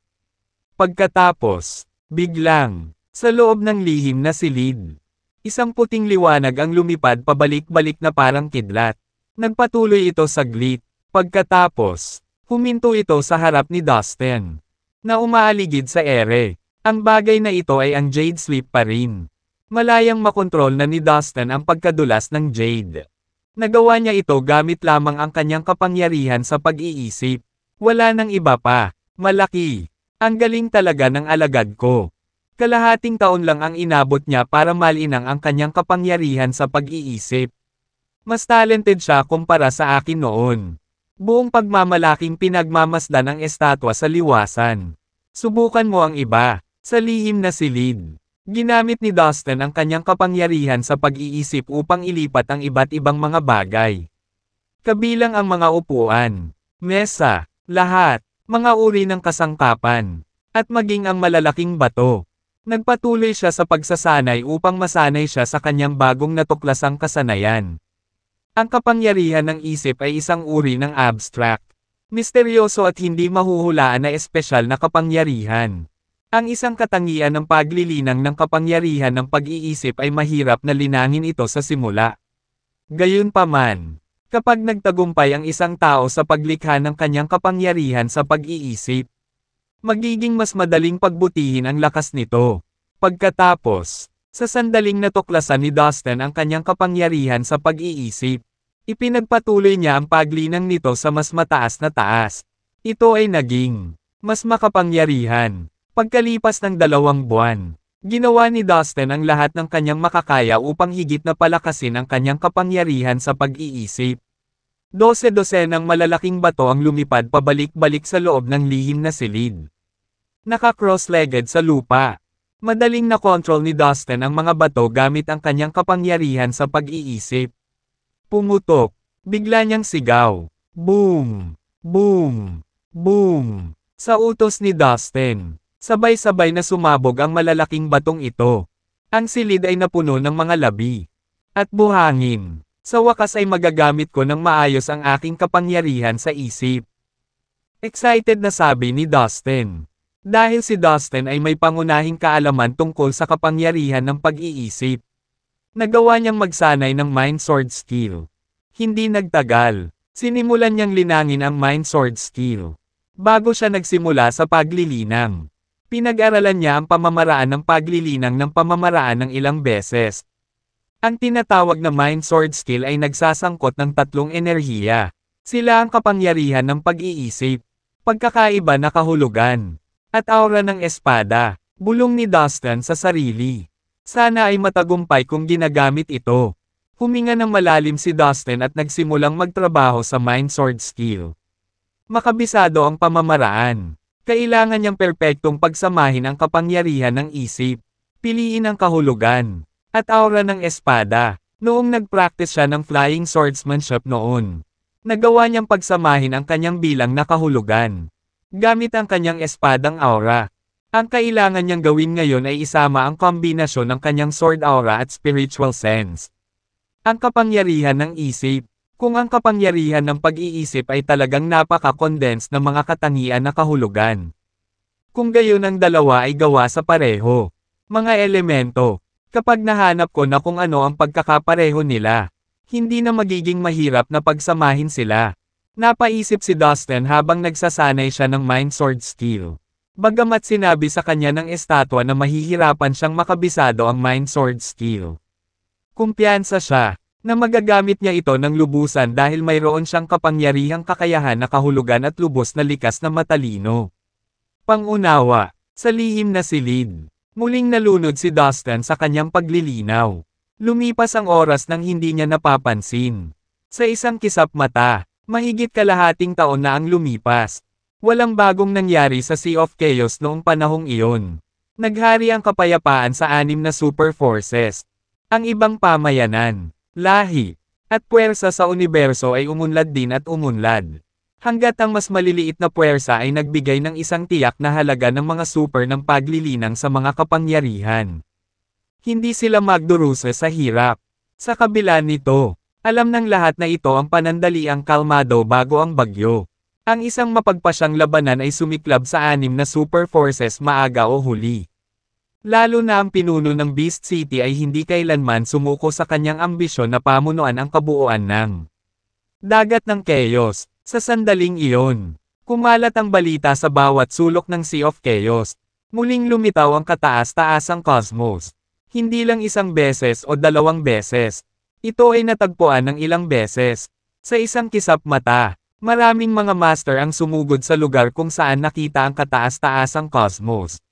Pagkatapos, biglang, sa loob ng lihim na silid, isang puting liwanag ang lumipad pabalik-balik na parang kidlat. Nagpatuloy ito saglit. Pagkatapos, huminto ito sa harap ni Dustin, na umaaligid sa ere. Ang bagay na ito ay ang Jade Sleep pa rin. Malayang makontrol na ni Dustin ang pagkadulas ng Jade. Nagawa niya ito gamit lamang ang kanyang kapangyarihan sa pag-iisip. Wala nang iba pa. Malaki. Ang galing talaga ng alagad ko. Kalahating taon lang ang inabot niya para malinang ang kanyang kapangyarihan sa pag-iisip. Mas talented siya kumpara sa akin noon. Buong pagmamalaking pinagmamasdan ang estatwa sa liwasan. Subukan mo ang iba. Sa lihim na silid, Ginamit ni Dustin ang kanyang kapangyarihan sa pag-iisip upang ilipat ang iba't ibang mga bagay. Kabilang ang mga upuan, mesa, lahat, mga uri ng kasangkapan, at maging ang malalaking bato. Nagpatuloy siya sa pagsasanay upang masanay siya sa kanyang bagong natuklasang kasanayan. Ang kapangyarihan ng isip ay isang uri ng abstract, misteryoso at hindi mahuhulaan na espesyal na kapangyarihan. Ang isang katangian ng paglilinang ng kapangyarihan ng pag-iisip ay mahirap na linangin ito sa simula. Gayunpaman, kapag nagtagumpay ang isang tao sa paglikha ng kanyang kapangyarihan sa pag-iisip, magiging mas madaling pagbutihin ang lakas nito. Pagkatapos, sa sandaling natuklasan ni Dustin ang kanyang kapangyarihan sa pag-iisip, ipinagpatuloy niya ang paglinang nito sa mas mataas na taas. Ito ay naging mas makapangyarihan. Pagkalipas ng 2 buwan, ginawa ni Dustin ang lahat ng kanyang makakaya upang higit na palakasin ang kanyang kapangyarihan sa pag-iisip. 12 ng malalaking bato ang lumipad pabalik-balik sa loob ng lihim na silid. Naka-cross-legged sa lupa. Madaling na-control ni Dustin ang mga bato gamit ang kanyang kapangyarihan sa pag-iisip. Pumutok. Bigla niyang sigaw. Boom! Boom! Boom! Sa utos ni Dustin, sabay-sabay na sumabog ang malalaking batong ito. Ang silid ay napuno ng mga labi at buhangin. Sa wakas ay magagamit ko ng maayos ang aking kapangyarihan sa isip. Excited na sabi ni Dustin. Dahil si Dustin ay may pangunahing kaalaman tungkol sa kapangyarihan ng pag-iisip. Nagawa niyang magsanay ng Mind Sword skill. Hindi nagtagal, sinimulan niyang linangin ang Mind Sword skill. Bago siya nagsimula sa paglilinang, pinag-aralan niya ang pamamaraan ng paglilinang ng pamamaraan ng ilang beses. Ang tinatawag na Mind Sword skill ay nagsasangkot ng 3 enerhiya. Sila ang kapangyarihan ng pag-iisip, pagkakaiba na kahulugan, at aura ng espada. Bulong ni Dustin sa sarili. Sana ay matagumpay kung ginagamit ito. Huminga ng malalim si Dustin at nagsimulang magtrabaho sa Mind Sword skill. Makabisado ang pamamaraan. Kailangan niyang perpektong pagsamahin ang kapangyarihan ng isip, piliin ang kahulugan, at aura ng espada. Noong nag-practice siya ng flying swordsmanship noon, nagawa niyang pagsamahin ang kanyang bilang na kahulugan, gamit ang kanyang espadang aura. Ang kailangan niyang gawin ngayon ay isama ang kombinasyon ng kanyang sword aura at spiritual sense. Ang kapangyarihan ng isip. Kung ang kapangyarihan ng pag-iisip ay talagang napaka-condensed ng mga katangian na kahulugan. Kung gayon ang dalawa ay gawa sa pareho. Mga elemento. Kapag nahanap ko na kung ano ang pagkakapareho nila, hindi na magiging mahirap na pagsamahin sila. Napaisip si Dustin habang nagsasanay siya ng Mind Sword skill. Bagamat sinabi sa kanya ng estatwa na mahihirapan siyang makabisado ang Mind Sword skill. Kumpiyansa siya na magagamit niya ito ng lubusan dahil mayroon siyang kapangyarihang kakayahan na kahulugan at lubos na likas na matalino. Pangunawa, sa lihim na silid. Muling nalunod si Dustin sa kanyang paglilinaw. Lumipas ang oras nang hindi niya napapansin. Sa isang kisap mata, mahigit kalahating taon na ang lumipas. Walang bagong nangyari sa Sea of Chaos noong panahong iyon. Naghari ang kapayapaan sa 6 na super forces. Ang ibang pamayanan, lahi, at puwersa sa universo ay umunlad din at umunlad. Hanggat ang mas maliliit na puwersa ay nagbigay ng isang tiyak na halaga ng mga super ng paglilinang sa mga kapangyarihan. Hindi sila magdurusa sa hirap. Sa kabila nito, alam ng lahat na ito ang panandaliang kalmado bago ang bagyo. Ang isang mapagpasyang labanan ay sumiklab sa 6 na super forces maaga o huli. Lalo na ang pinuno ng Beast City ay hindi kailanman sumuko sa kanyang ambisyon na pamunuan ang kabuuan ng Dagat ng Chaos. Sa sandaling iyon, kumalat ang balita sa bawat sulok ng Sea of Chaos. Muling lumitaw ang kataas-taasang cosmos. Hindi lang isang beses o 2 beses. Ito ay natagpuan ng ilang beses. Sa isang kisap mata, maraming mga master ang sumugod sa lugar kung saan nakita ang kataas-taasang cosmos.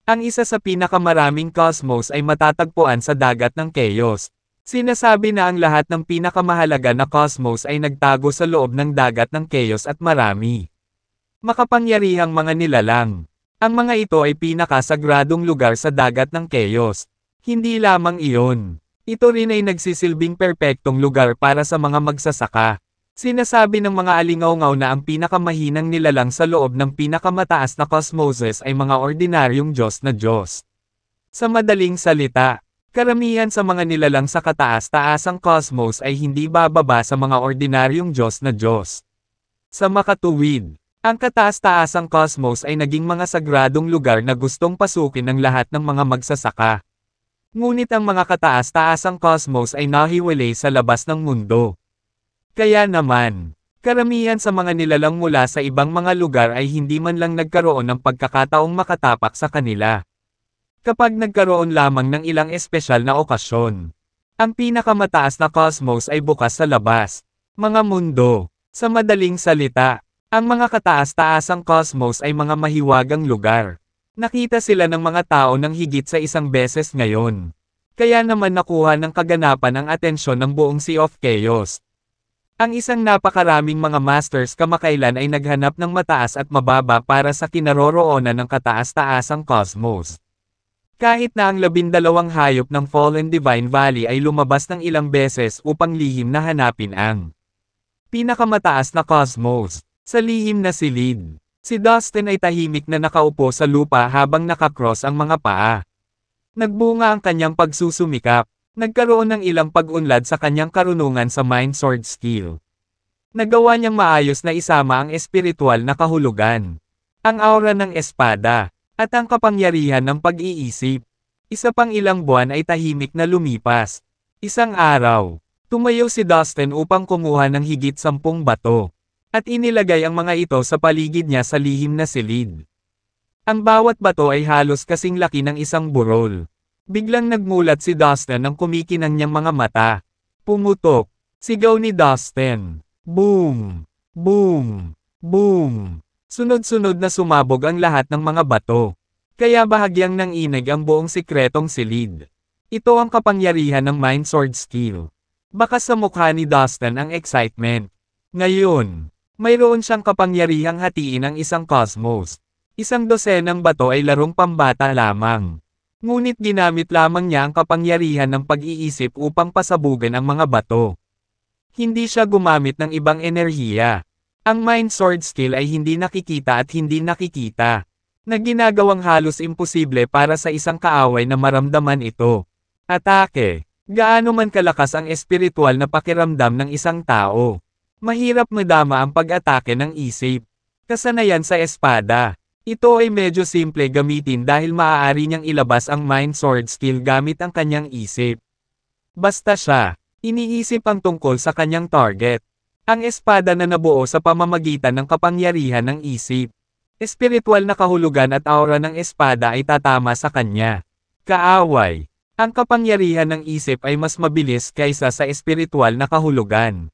Ang isa sa pinakamaraming cosmos ay matatagpuan sa Dagat ng Chaos. Sinasabi na ang lahat ng pinakamahalaga na cosmos ay nagtago sa loob ng Dagat ng Chaos at marami. Makapangyarihang mga nilalang. Ang mga ito ay pinakasagradong lugar sa dagat ng Chaos. Hindi lamang iyon. Ito rin ay nagsisilbing perpektong lugar para sa mga magsasaka. Sinasabi ng mga alingawngaw na ang pinakamahinang nilalang sa loob ng pinakamataas na cosmoses ay mga ordinaryong Diyos na Diyos. Sa madaling salita, karamihan sa mga nilalang sa kataas-taasang cosmos ay hindi bababa sa mga ordinaryong Diyos na Diyos. Sa makatuwid, ang kataas-taasang cosmos ay naging mga sagradong lugar na gustong pasukin ng lahat ng mga magsasaka. Ngunit ang mga kataas-taasang cosmos ay nahiwalay sa labas ng mundo. Kaya naman, karamihan sa mga nilalang mula sa ibang mga lugar ay hindi man lang nagkaroon ng pagkakataong makatapak sa kanila. Kapag nagkaroon lamang ng ilang espesyal na okasyon, ang pinakamataas na cosmos ay bukas sa labas. Mga mundo, sa madaling salita, ang mga kataas-taasang cosmos ay mga mahiwagang lugar. Nakita sila ng mga tao ng higit sa isang beses ngayon. Kaya naman nakuha ng kaganapan ang atensyon ng buong Sea of Chaos. Ang isang napakaraming mga masters kamakailan ay naghanap ng mataas at mababa para sa kinaroroonan ng kataas-taasang cosmos. Kahit na ang 12 hayop ng Fallen Divine Valley ay lumabas ng ilang beses upang lihim na hanapin ang pinakamataas na cosmos, sa lihim na silid. Si Dustin ay tahimik na nakaupo sa lupa habang nakakross ang mga paa. Nagbunga ang kanyang pagsusumikap. Nagkaroon ng ilang pag-unlad sa kanyang karunungan sa Mind Sword skill. Nagawa niyang maayos na isama ang espiritual na kahulugan, ang aura ng espada, at ang kapangyarihan ng pag-iisip. Isa pang ilang buwan ay tahimik na lumipas. Isang araw, tumayo si Dustin upang kumuha ng higit 10 bato. At inilagay ang mga ito sa paligid niya sa lihim na silid. Ang bawat bato ay halos kasing laki ng isang burol. Biglang nagmulat si Dustin ng kumikinang niyang mga mata. Pumutok. Sigaw ni Dustin. Boom! Boom! Boom! Sunod-sunod na sumabog ang lahat ng mga bato. Kaya bahagyang nanginig ang buong sikretong silid. Ito ang kapangyarihan ng Mind Sword skill. Baka sa mukha ni Dustin ang excitement. Ngayon, mayroon siyang kapangyarihang hatiin ang isang cosmos. Isang dosenang bato ay larong pambata lamang. Ngunit ginamit lamang niya ang kapangyarihan ng pag-iisip upang pasabugan ang mga bato. Hindi siya gumamit ng ibang enerhiya. Ang Mind Sword skill ay hindi nakikita at hindi nakikita, na ginagawang halos imposible para sa isang kaaway na maramdaman ito. Atake. Gaano man kalakas ang espiritual na pakiramdam ng isang tao, mahirap madama ang pag-atake ng isip. Kasanayan sa espada. Ito ay medyo simple gamitin dahil maaari niyang ilabas ang Mind Sword skill gamit ang kanyang isip. Basta siya, iniisip ang tungkol sa kanyang target. Ang espada na nabuo sa pamamagitan ng kapangyarihan ng isip. Espiritual na kahulugan at aura ng espada ay tatama sa kanya. Kaaway. Ang kapangyarihan ng isip ay mas mabilis kaysa sa espiritual na kahulugan.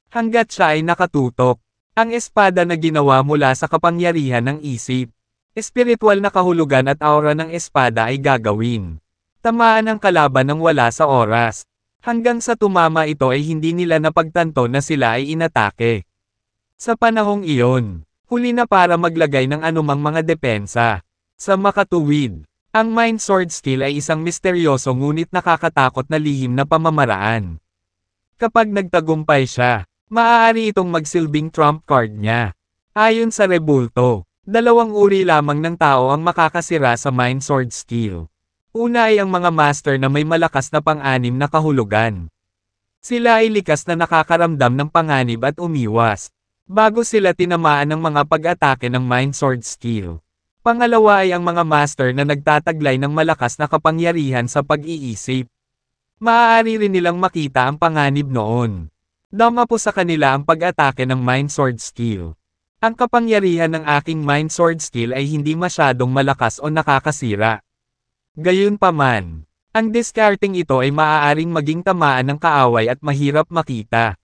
Hanggat siya ay nakatutok, ang espada na ginawa mula sa kapangyarihan ng isip, espiritual na kahulugan at aura ng espada ay gagawin. Tamaan ang kalaban ng wala sa oras. Hanggang sa tumama ito ay hindi nila napagtanto na sila ay inatake. Sa panahong iyon, huli na para maglagay ng anumang mga depensa. Sa makatuwid, ang Mind Sword skill ay isang misteryoso ngunit nakakatakot na lihim na pamamaraan. Kapag nagtagumpay siya, maaari itong magsilbing trump card niya. Ayon sa Rebulto, 2 uri lamang ng tao ang makakasira sa Mind Sword skill. Una ay ang mga master na may malakas na pang-anim na kahulugan. Sila ay likas na nakakaramdam ng panganib at umiwas, bago sila tinamaan ng mga pag-atake ng Mind Sword skill. Pangalawa ay ang mga master na nagtataglay ng malakas na kapangyarihan sa pag-iisip. Maaari rin nilang makita ang panganib noon. Dama po sa kanila ang pag-atake ng Mind Sword skill. Ang kapangyarihan ng aking Mind Sword skill ay hindi masyadong malakas o nakakasira. Gayunpaman, ang discarding ito ay maaaring maging tamaan ng kaaway at mahirap makita.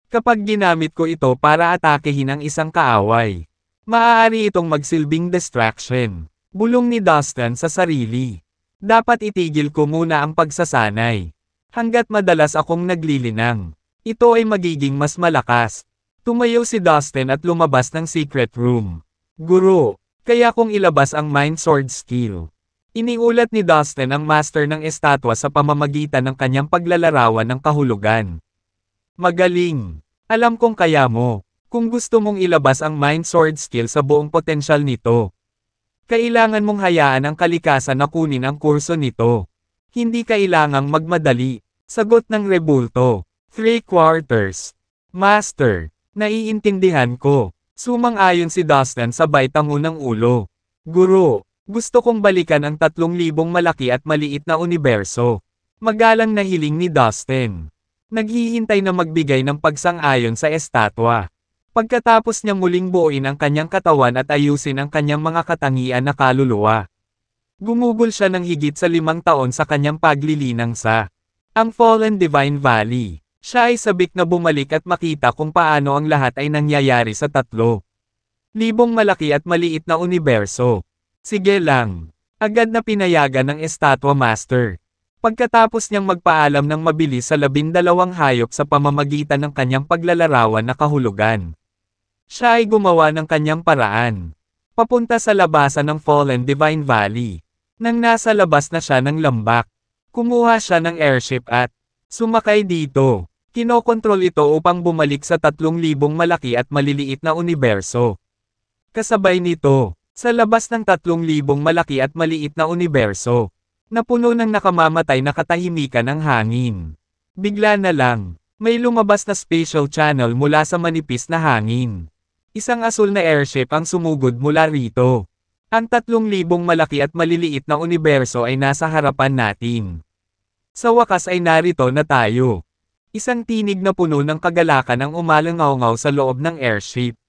Kapag ginamit ko ito para atakehin ang isang kaaway, maaari itong magsilbing distraction. Bulong ni Dustin sa sarili. Dapat itigil ko muna ang pagsasanay. Hanggat madalas akong naglilinang, ito ay magiging mas malakas. Tumayo si Dustin at lumabas ng secret room. Guro, Kaya kung ilabas ang Mind Sword skill. Iniulat ni Dustin ang master ng estatwa sa pamamagitan ng kanyang paglalarawan ng kahulugan. Magaling! Alam kong kaya mo. Kung gusto mong ilabas ang Mind Sword skill sa buong potensyal nito, kailangan mong hayaan ang kalikasan na kunin ang kurso nito. Hindi kailangang magmadali. Sagot ng rebulto. 3/4. Master, naiintindihan ko. Sumang-ayon si Dustin sabay tango ng ulo. Guro, gusto kong balikan ang 3,000 malaki at maliit na universo. Magalang na hiling ni Dustin. Naghihintay na magbigay ng pagsang-ayon sa estatwa. Pagkatapos niya muling buuin ang kanyang katawan at ayusin ang kanyang mga katangian na kaluluwa. Gumugol siya ng higit sa 5 taon sa kanyang paglilinang sa ang Fallen Divine Valley. Siya ay sabik na bumalik at makita kung paano ang lahat ay nangyayari sa 3,000 malaki at maliit na universo. Sige lang. Agad na pinayagan ng estatwa master. Pagkatapos niyang magpaalam ng mabilis sa 12 hayop sa pamamagitan ng kanyang paglalarawan na kahulugan. Siya ay gumawa ng kanyang paraan. Papunta sa labasan ng Fallen Divine Valley. Nang nasa labas na siya ng lambak, kumuha siya ng airship at sumakay dito. Kinokontrol ito upang bumalik sa 3,000 malaki at maliliit na universo. Kasabay nito, sa labas ng 3,000 malaki at maliit na universo, napuno ng nakamamatay na katahimikan ng hangin. Bigla na lang, may lumabas na spatial channel mula sa manipis na hangin. Isang asul na airship ang sumugod mula rito. Ang 3,000 malaki at maliliit na universo ay nasa harapan natin. Sa wakas ay narito na tayo. Isang tinig na puno ng kagalakan ang umalangaw-ngaw sa loob ng airship.